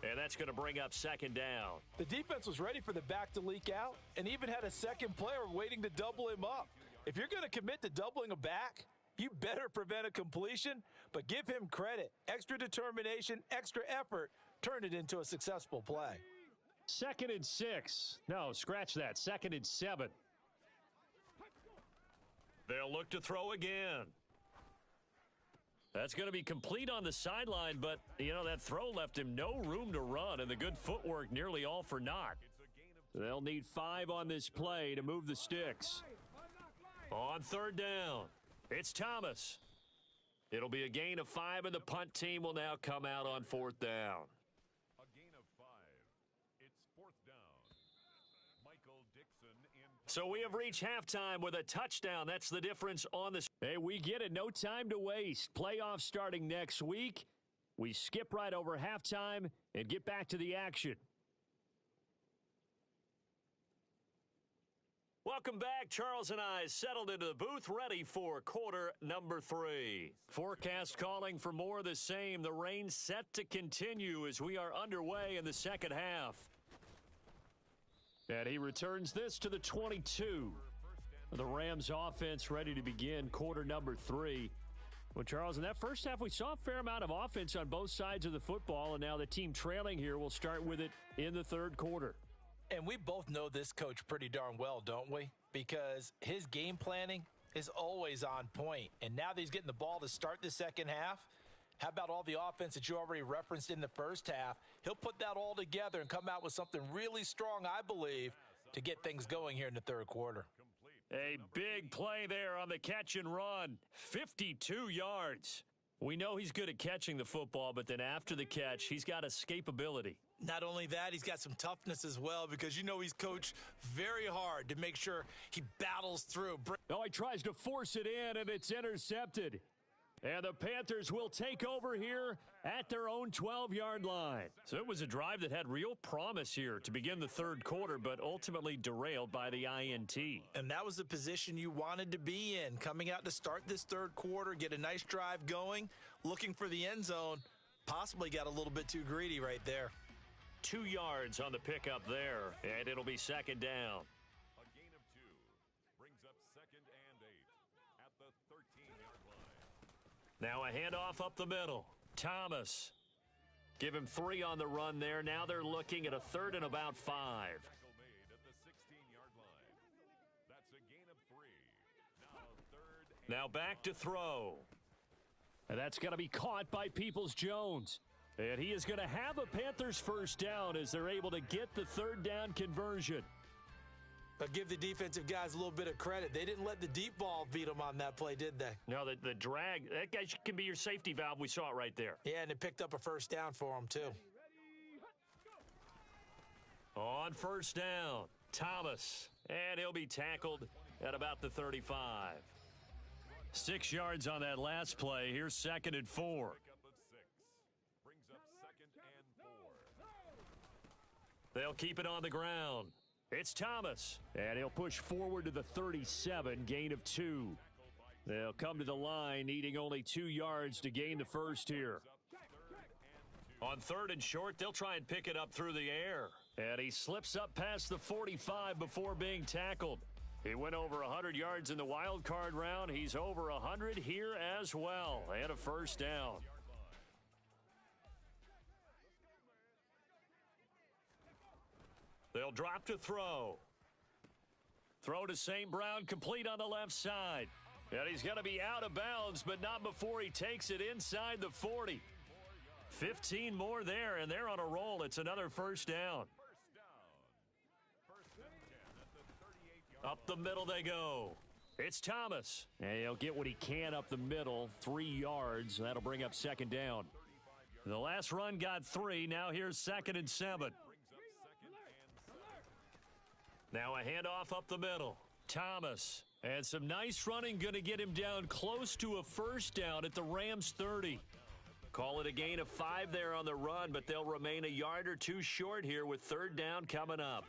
And that's going to bring up 2nd down. The defense was ready for the back to leak out and even had a second player waiting to double him up. If you're going to commit to doubling a back, you better prevent a completion, but give him credit. Extra determination, extra effort, turn it into a successful play. 2nd and 6. No, scratch that. 2nd and 7. They'll look to throw again. That's going to be complete on the sideline, but, that throw left him no room to run, and the good footwork nearly all for naught. They'll need 5 on this play to move the sticks. On 3rd down, it's Thomas. It'll be a gain of 5, and the punt team will now come out on 4th down. A gain of 5. It's 4th down. Michael Dixon So we have reached halftime with a touchdown. That's the difference on this. Hey, we get it. No time to waste. Playoffs starting next week. We skip right over halftime and get back to the action. Welcome back. Charles and I settled into the booth, ready for quarter number 3. Forecast calling for more of the same. The rain set to continue as we are underway in the second half. And he returns this to the 22. The Rams offense ready to begin quarter number 3. Well, Charles, in that first half, we saw a fair amount of offense on both sides of the football, and now the team trailing here will start with it in the third quarter. And we both know this coach pretty darn well, don't we? Because his game planning is always on point. And now that he's getting the ball to start the second half, how about all the offense that you already referenced in the first half? He'll put that all together and come out with something really strong, I believe, to get things going here in the third quarter. A big play there on the catch and run. 52 yards. We know he's good at catching the football, but then after the catch, he's got escapability. Not only that, he's got some toughness as well because you know he's coached very hard to make sure he battles through. Oh, he tries to force it in, and it's intercepted. And the Panthers will take over here at their own 12-yard line. So it was a drive that had real promise here to begin the third quarter, but ultimately derailed by the INT. And that was the position you wanted to be in, coming out to start this third quarter, get a nice drive going, looking for the end zone. Possibly got a little bit too greedy right there. 2 yards on the pickup there, and it'll be second down. A gain of 2 brings up 2nd and 8 at the 13-yard line. Now a handoff up the middle. Thomas. Give him 3 on the run there. Now they're looking at a third and about 5. Tackle made at the 16-yard line. That's a gain of 3. Now 3rd and Now back to throw. And that's going to be caught by Peoples-Jones. And he is going to have a Panthers first down as they're able to get the third down conversion. But give the defensive guys a little bit of credit. They didn't let the deep ball beat them on that play, did they? No, the drag, that guy can be your safety valve. We saw it right there. Yeah, and it picked up a first down for them, too. On first down, Thomas. And he'll be tackled at about the 35. 6 yards on that last play. Here's 2nd and 4. up at 6. Brings up 2nd and 4. They'll keep it on the ground. It's Thomas. And he'll push forward to the 37, gain of 2. They'll come to the line, needing only 2 yards to gain the first here. On 3rd and short, they'll try and pick it up through the air. And he slips up past the 45 before being tackled. He went over 100 yards in the wild card round. He's over 100 here as well. And a first down. They'll drop to throw. Throw to St. Brown, complete on the left side. And he's going to be out of bounds, but not before he takes it inside the 40. 15 more there, and they're on a roll. It's another first down. Up the middle they go. It's Thomas. And he'll get what he can up the middle, 3 yards. That'll bring up second down. The last run got 3. Now here's 2nd and 7. Now a handoff up the middle. Thomas. And some nice running going to get him down close to a first down at the Rams 30. Call it a gain of 5 there on the run, but they'll remain a yard or 2 short here with third down coming up.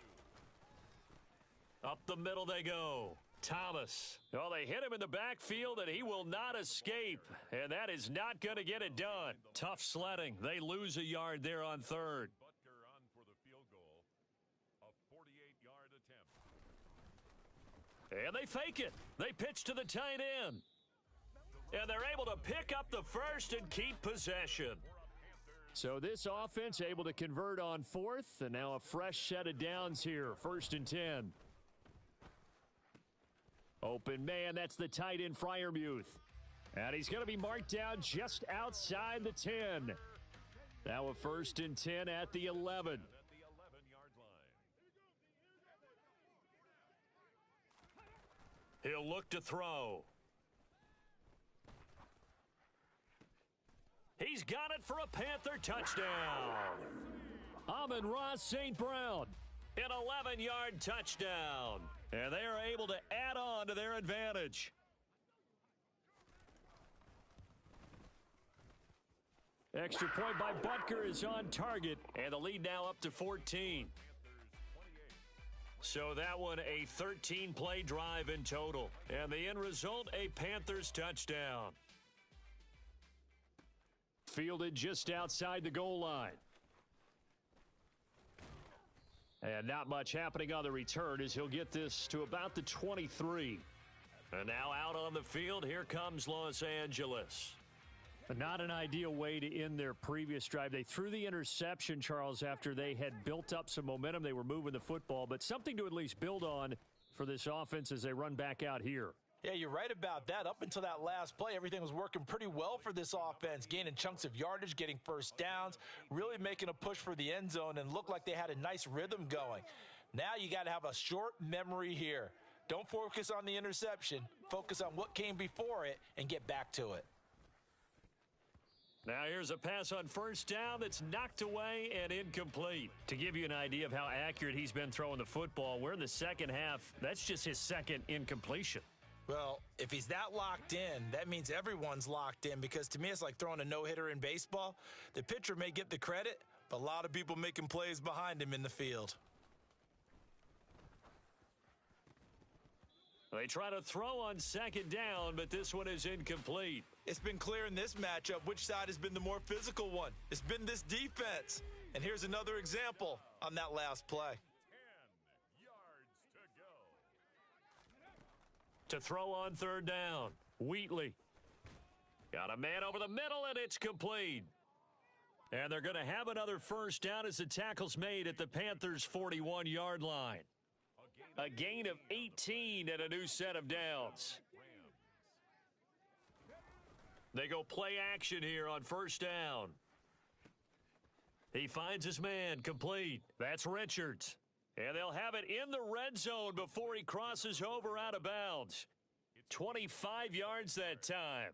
Up the middle they go. Thomas. Well, they hit him in the backfield, and he will not escape. And that is not going to get it done. Tough sledding. They lose a yard there on 3rd. Butker on for the field goal. A 48-yard attempt. And they fake it. They pitch to the tight end. And they're able to pick up the first and keep possession. So this offense able to convert on 4th, and now a fresh set of downs here. 1st and 10. Open man, that's the tight end Freiermuth. And he's going to be marked down just outside the 10. Now a 1st and 10 at the 11. At the 11-yard line. He'll look to throw. He's got it for a Panther touchdown. Amon-Ra St. Brown. An 11-yard touchdown. And they are able to add on to their advantage. Extra point by Butker is on target, and the lead now up to 14. So that one a 13-play drive in total. And the end result, a Panthers touchdown. Fielded just outside the goal line. And not much happening on the return as he'll get this to about the 23. And now out on the field, here comes Los Angeles. Not an ideal way to end their previous drive. They threw the interception, Charles, after they had built up some momentum. They were moving the football, but something to at least build on for this offense as they run back out here. Yeah, you're right about that. Up until that last play, everything was working pretty well for this offense, gaining chunks of yardage, getting first downs, really making a push for the end zone, and looked like they had a nice rhythm going. Now you got to have a short memory here. Don't focus on the interception. Focus on what came before it and get back to it. Now here's a pass on first down that's knocked away and incomplete. To give you an idea of how accurate he's been throwing the football, we're in the second half. That's just his second incompletion. Well, if he's that locked in, that means everyone's locked in, because to me it's like throwing a no-hitter in baseball. The pitcher may get the credit, but a lot of people making plays behind him in the field. They try to throw on second down, but this one is incomplete. It's been clear in this matchup which side has been the more physical one. It's been this defense. And here's another example on that last play. 10 yards to go. To throw on third down, Wheatley. Got a man over the middle, and it's complete. And they're going to have another first down as the tackle's made at the Panthers' 41-yard line. A gain of 18 and a new set of downs. They go play action here on first down. He finds his man, complete. That's Richards. And they'll have it in the red zone before he crosses over out of bounds. 25 yards that time.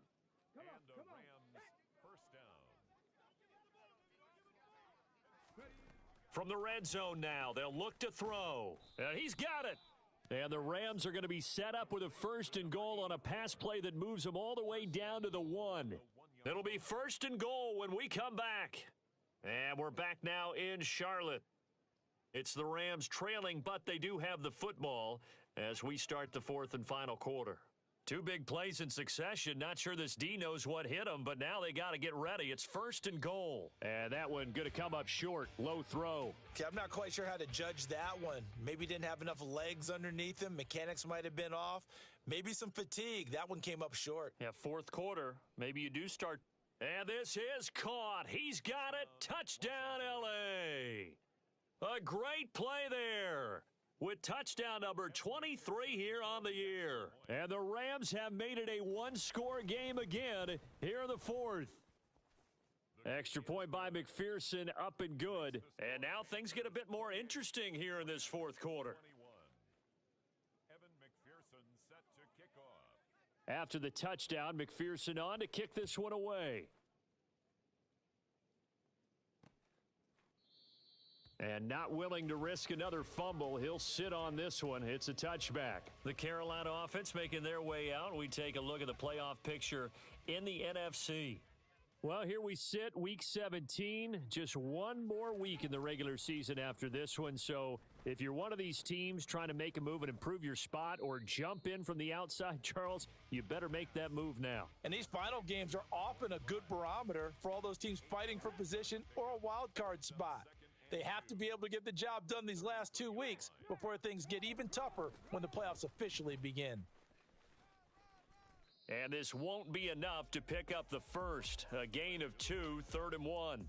And the Rams first down. From the red zone now, they'll look to throw. And he's got it. And the Rams are going to be set up with a first and goal on a pass play that moves them all the way down to the 1. It'll be first and goal when we come back. And we're back now in Charlotte. It's the Rams trailing, but they do have the football as we start the fourth and final quarter. Two big plays in succession. Not sure this D knows what hit them, but now they got to get ready. It's first and goal. And that one going to come up short. Low throw. Okay, I'm not quite sure how to judge that one. Maybe didn't have enough legs underneath him. Mechanics might have been off. Maybe some fatigue. That one came up short. Yeah, fourth quarter. Maybe you do start. And this is caught. He's got it. Touchdown, L.A. A great play there. With touchdown number 23 here on the year. And the Rams have made it a one-score game again here in the fourth. Extra point by McPherson, up and good. And now things get a bit more interesting here in this fourth quarter. 21. Evan McPherson set to kick off. After the touchdown, McPherson on to kick this one away. And not willing to risk another fumble. He'll sit on this one. It's a touchback. The Carolina offense making their way out. We take a look at the playoff picture in the NFC. Well, here we sit, week 17. Just one more week in the regular season after this one. So if you're one of these teams trying to make a move and improve your spot or jump in from the outside, Charles, you better make that move now. And these final games are often a good barometer for all those teams fighting for position or a wild card spot. They have to be able to get the job done these last 2 weeks before things get even tougher when the playoffs officially begin. And this won't be enough to pick up the first. A gain of 2, 3rd and 1.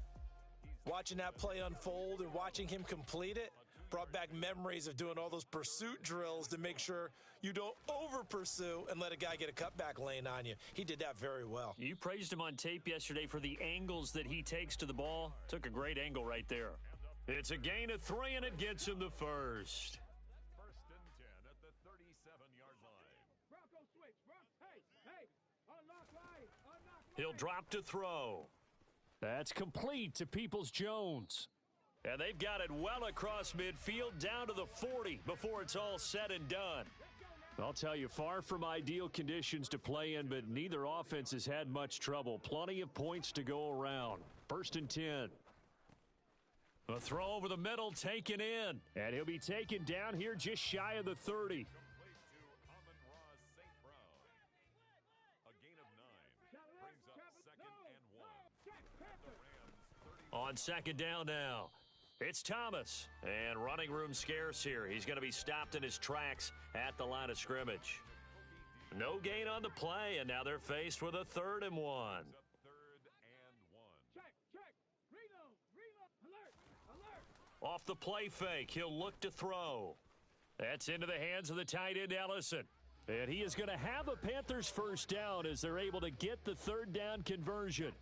Watching that play unfold and watching him complete it brought back memories of doing all those pursuit drills to make sure you don't over-pursue and let a guy get a cutback lane on you. He did that very well. You praised him on tape yesterday for the angles that he takes to the ball. Took a great angle right there. It's a gain of 3, and it gets him the first. First and 10 at the 37-yard line. Bronco switch, hey, unlock line, unlock line. He'll drop to throw. That's complete to Peoples-Jones. And they've got it well across midfield down to the 40 before it's all said and done. I'll tell you, far from ideal conditions to play in, but neither offense has had much trouble. Plenty of points to go around. 1st and 10. A throw over the middle taken in. And he'll be taken down here just shy of the 30. On 2nd down now, it's Thomas. And running room scarce here. He's going to be stopped in his tracks at the line of scrimmage. No gain on the play, and now they're faced with a 3rd and 1. Off the play fake, he'll look to throw. That's into the hands of the tight end, Ellison. And he is going to have a Panthers 1st down as they're able to get the 3rd down conversion.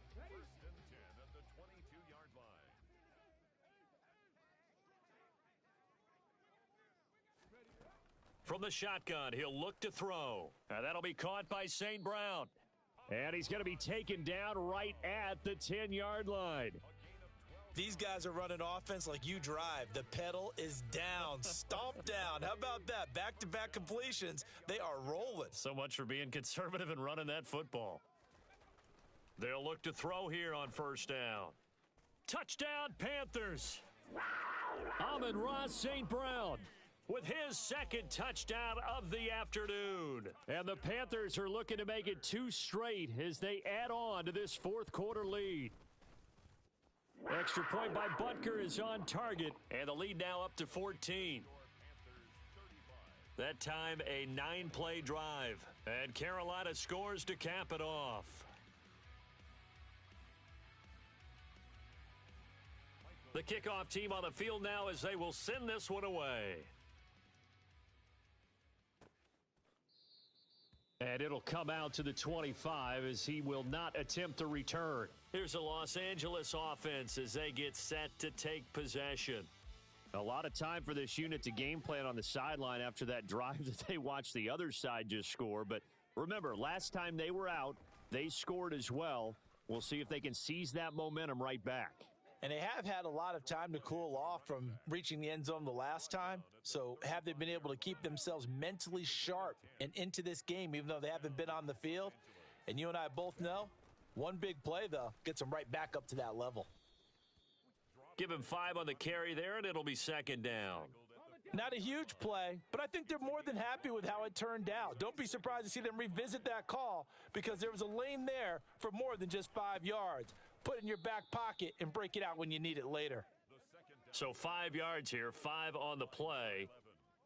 From the shotgun, he'll look to throw. And that'll be caught by St. Brown. And he's going to be taken down right at the 10-yard line. These guys are running offense like you drive. The pedal is down, stomp down. How about that? Back-to-back completions. They are rolling. So much for being conservative and running that football. They'll look to throw here on 1st down. Touchdown, Panthers. Amon-Ra St. Brown with his 2nd touchdown of the afternoon. And the Panthers are looking to make it 2 straight as they add on to this 4th quarter lead. Extra point by Butker is on target, and the lead now up to 14. That time a 9-play drive, and Carolina scores to cap it off. The kickoff team on the field now as they will send this one away. And it'll come out to the 25 as he will not attempt a return. Here's the Los Angeles offense as they get set to take possession. A lot of time for this unit to game plan on the sideline after that drive that they watched the other side just score. But remember, last time they were out, they scored as well. We'll see if they can seize that momentum right back. And they have had a lot of time to cool off from reaching the end zone the last time. So have they been able to keep themselves mentally sharp and into this game, even though they haven't been on the field? And you and I both know, one big play, though, gets them right back up to that level. Give him 5 on the carry there, and it'll be 2nd down. Not a huge play, but I think they're more than happy with how it turned out. Don't be surprised to see them revisit that call because there was a lane there for more than just 5 yards. Put it in your back pocket and break it out when you need it later. So 5 yards here, 5 on the play.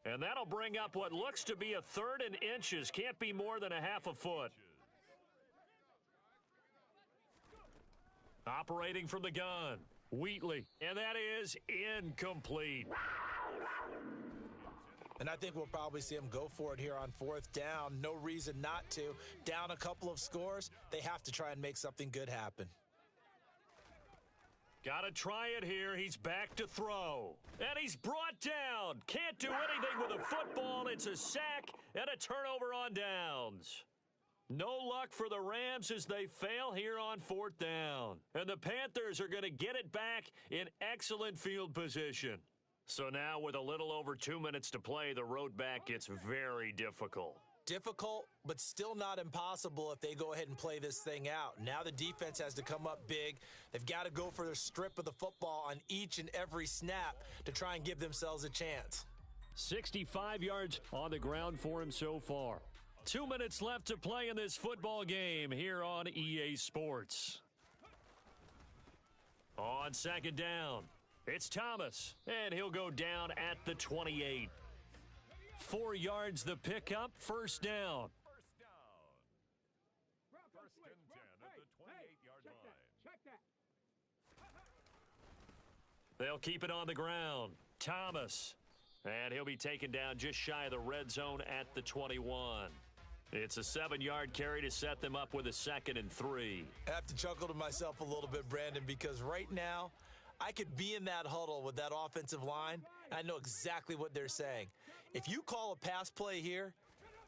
And that'll bring up what looks to be a 3rd and inches. Can't be more than a half a foot. Operating from the gun, Wheatley. And that is incomplete. And I think we'll probably see them go for it here on 4th down. No reason not to. Down a couple of scores, they have to try and make something good happen. Got to try it here. He's back to throw. And he's brought down. Can't do anything with a football. It's a sack and a turnover on downs. No luck for the Rams as they fail here on 4th down. And the Panthers are going to get it back in excellent field position. So now with a little over 2 minutes to play, the road back gets very difficult. Difficult, but still not impossible if they go ahead and play this thing out. Now the defense has to come up big. They've got to go for their strip of the football on each and every snap to try and give themselves a chance. 65 yards on the ground for him so far. 2 minutes left to play in this football game here on EA Sports. On 2nd down, it's Thomas, and he'll go down at the 28. 4 yards the pickup, 1st down. 1st and 10 at the 28-yard line. Check that. They'll keep it on the ground. Thomas, and he'll be taken down just shy of the red zone at the 21. It's a 7-yard carry to set them up with a 2nd and 3. I have to chuckle to myself a little bit, Brandon, because right now I could be in that huddle with that offensive line, and I know exactly what they're saying. If you call a pass play here,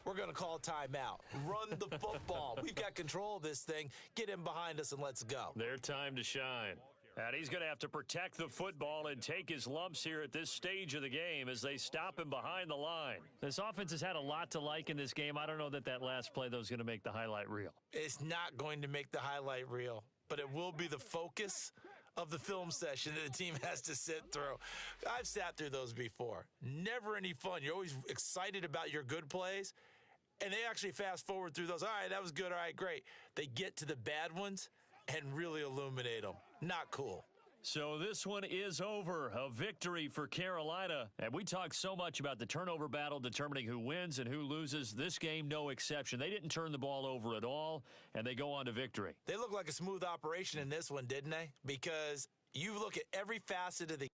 we're going to call a timeout. Run the football. We've got control of this thing. Get in behind us and let's go. Their time to shine. And he's going to have to protect the football and take his lumps here at this stage of the game as they stop him behind the line. This offense has had a lot to like in this game. I don't know that last play, though, is going to make the highlight reel. It's not going to make the highlight reel, but it will be the focus of the film session that the team has to sit through. I've sat through those before. Never any fun. You're always excited about your good plays, and they actually fast forward through those. All right, that was good. All right, great. They get to the bad ones and really illuminate them. Not cool. So this one is over. A victory for Carolina. And we talk so much about the turnover battle determining who wins and who loses. This game, no exception. They didn't turn the ball over at all, and they go on to victory. They look like a smooth operation in this one, didn't they? Because you look at every facet of the